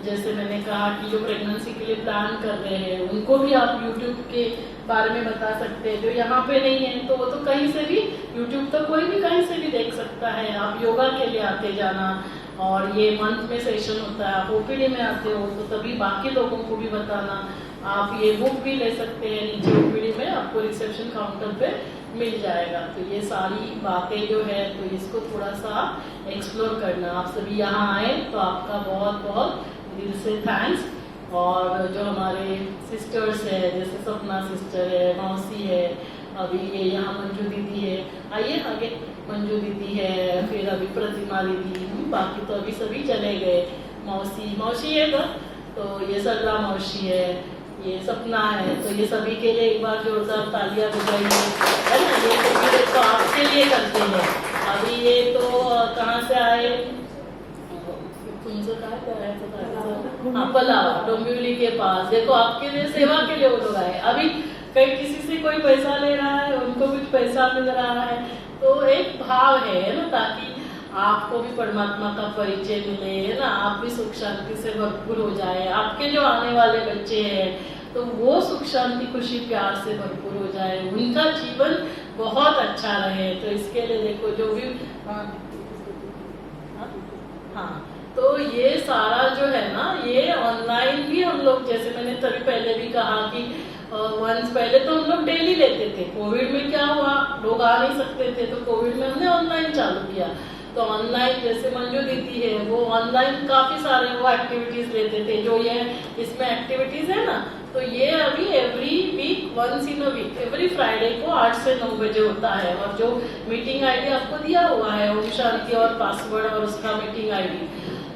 जैसे मैंने कहा कि जो प्रेगनेंसी के लिए प्लान कर रहे हैं उनको भी आप YouTube के बारे में बता सकते हैं। जो यहाँ पे नहीं है तो वो तो कहीं से भी, YouTube तो कोई भी कहीं से भी देख सकता है। आप योगा के लिए आते जाना, और ये मंथ में सेशन होता है, आप ओपीडी में आते हो तो तभी बाकी लोगों को भी बताना। आप ये बुक भी ले सकते हैं, नीचे ओपीडी में आपको रिसेप्शन काउंटर पे मिल जाएगा। तो ये सारी बातें जो है, तो इसको थोड़ा सा एक्सप्लोर करना। आप सभी यहाँ आए तो आपका बहुत बहुत दिल से थैंक्स। और जो हमारे सिस्टर्स है, जैसे सपना सिस्टर है, मौसी है, अभी ये यहाँ मंजू दीदी है, आइए आगे, मंजू दीदी है, फिर अभी प्रतिमा दीदी, बाकी तो अभी सभी चले गए। मौसी है ना, तो ये सरला मौसी है, ये सपना है, तो ये सभी के लिए एक बार जोरदार तालियां बजाइए, है ना। ये सभी तो आपके लिए करते हैं। अभी ये तो कहाँ से आए, तुमसे कहा पलावा डोंबिवली के पास, देखो आपके लिए सेवा के लिए वो लोग आए। अभी कहीं किसी से कोई पैसा ले रहा है, उनको कुछ पैसा मिल रहा है, तो एक भाव है ना, ताकि आपको भी परमात्मा का परिचय मिले, है ना, आप भी सुख शांति से भरपूर हो जाए। आपके जो आने वाले बच्चे हैं तो वो सुख शांति खुशी प्यार से भरपूर हो जाए, उनका जीवन बहुत अच्छा रहे। तो इसके लिए देखो जो भी हाँ, तो ये सारा जो है ना, ये ऑनलाइन भी हम लोग, जैसे मैंने तभी पहले भी कहा कि वंस पहले तो हम लोग डेली लेते थे। कोविड में क्या हुआ, लोग आ नहीं सकते थे, तो कोविड में हमने ऑनलाइन चालू किया। तो ऑनलाइन जैसे मंजू दीदी है, वो ऑनलाइन काफी सारे वो एक्टिविटीज लेते थे। जो ये इसमें एक्टिविटीज है ना, तो ये अभी every week, once in a week, every Friday को 8 से 9 बजे होता है। और जो मीटिंग आईडी आपको दिया हुआ है, ओम शांति और पासवर्ड और उसका मीटिंग आईडी,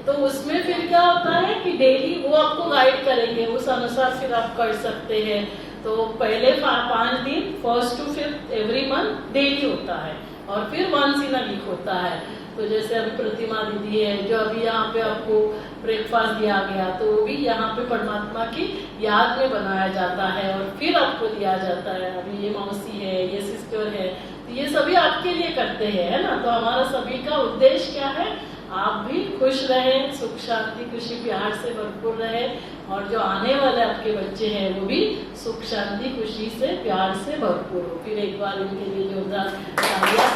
तो उसमें फिर क्या होता है कि डेली वो आपको गाइड करेंगे, उस अनुसार फिर आप कर सकते हैं। तो पहले 5 दिन 1st to 5th every month daily होता है, और फिर वंस इन अ वीक होता है। तो जैसे अभी प्रतिमा दीदी है, जो अभी यहाँ पे आपको ब्रेकफास्ट दिया गया, तो वो भी यहाँ पे परमात्मा की याद में बनाया जाता है और फिर आपको दिया जाता है। अभी ये मौसी है, ये सिस्टर है, तो ये सभी आपके लिए करते हैं, है ना। तो हमारा सभी का उद्देश्य क्या है, आप भी खुश रहे, सुख शांति खुशी प्यार से भरपूर रहे, और जो आने वाले आपके बच्चे हैं वो भी सुख शांति खुशी से प्यार से भरपूर हो। फिर एक बार इनके लिए जोरदार तालियां।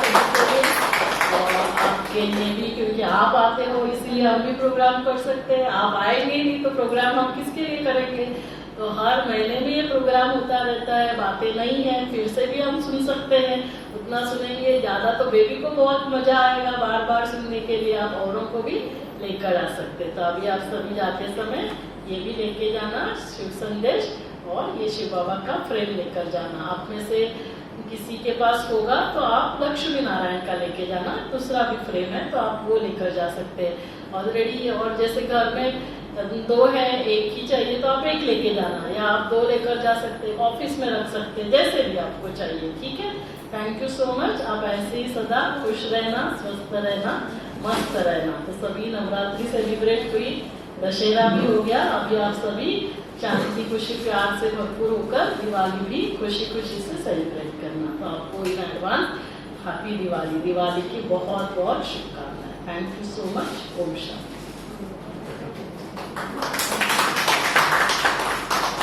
और आपके लिए भी, क्योंकि आप आते हो इसलिए हम भी प्रोग्राम कर सकते हैं, आप आएंगे नहीं तो प्रोग्राम हम किसके लिए करेंगे। तो हर महीने में ये प्रोग्राम होता रहता है, बातें नहीं है फिर से भी हम सुन सकते हैं, उतना सुनेंगे ज़्यादा तो बेबी को बहुत मजा आएगा बार बार सुनने के लिए, आप औरों को भी लेकर आ सकते। तो अभी आप सभी जाते समय ये भी लेके जाना शिव संदेश, और ये शिव बाबा का फ्रेम लेकर जाना। आप में से किसी के पास होगा तो आप लक्ष्मी नारायण का लेके जाना, दूसरा भी फ्रेम है तो आप वो लेकर जा सकते हैं ऑलरेडी। और जैसे घर में 2 है, एक ही चाहिए तो आप एक लेके जाना, या आप 2 लेकर जा सकते हैं, ऑफिस में रख सकते हैं, जैसे भी आपको चाहिए। ठीक है, थैंक यू सो मच। आप ऐसे ही सदा खुश रहना, स्वस्थ रहना, मस्त रहना। तो सभी नवरात्रि सेलिब्रेट हुई, दशहरा भी हो गया, अभी आप सभी शांति खुशी प्यार से भरपूर होकर दिवाली भी खुशी खुशी से सेलिब्रेट करना। तो आपको in advance happy Diwali, Diwali की बहुत बहुत शुभकामनाएं। Thank you so much. ओम शांति।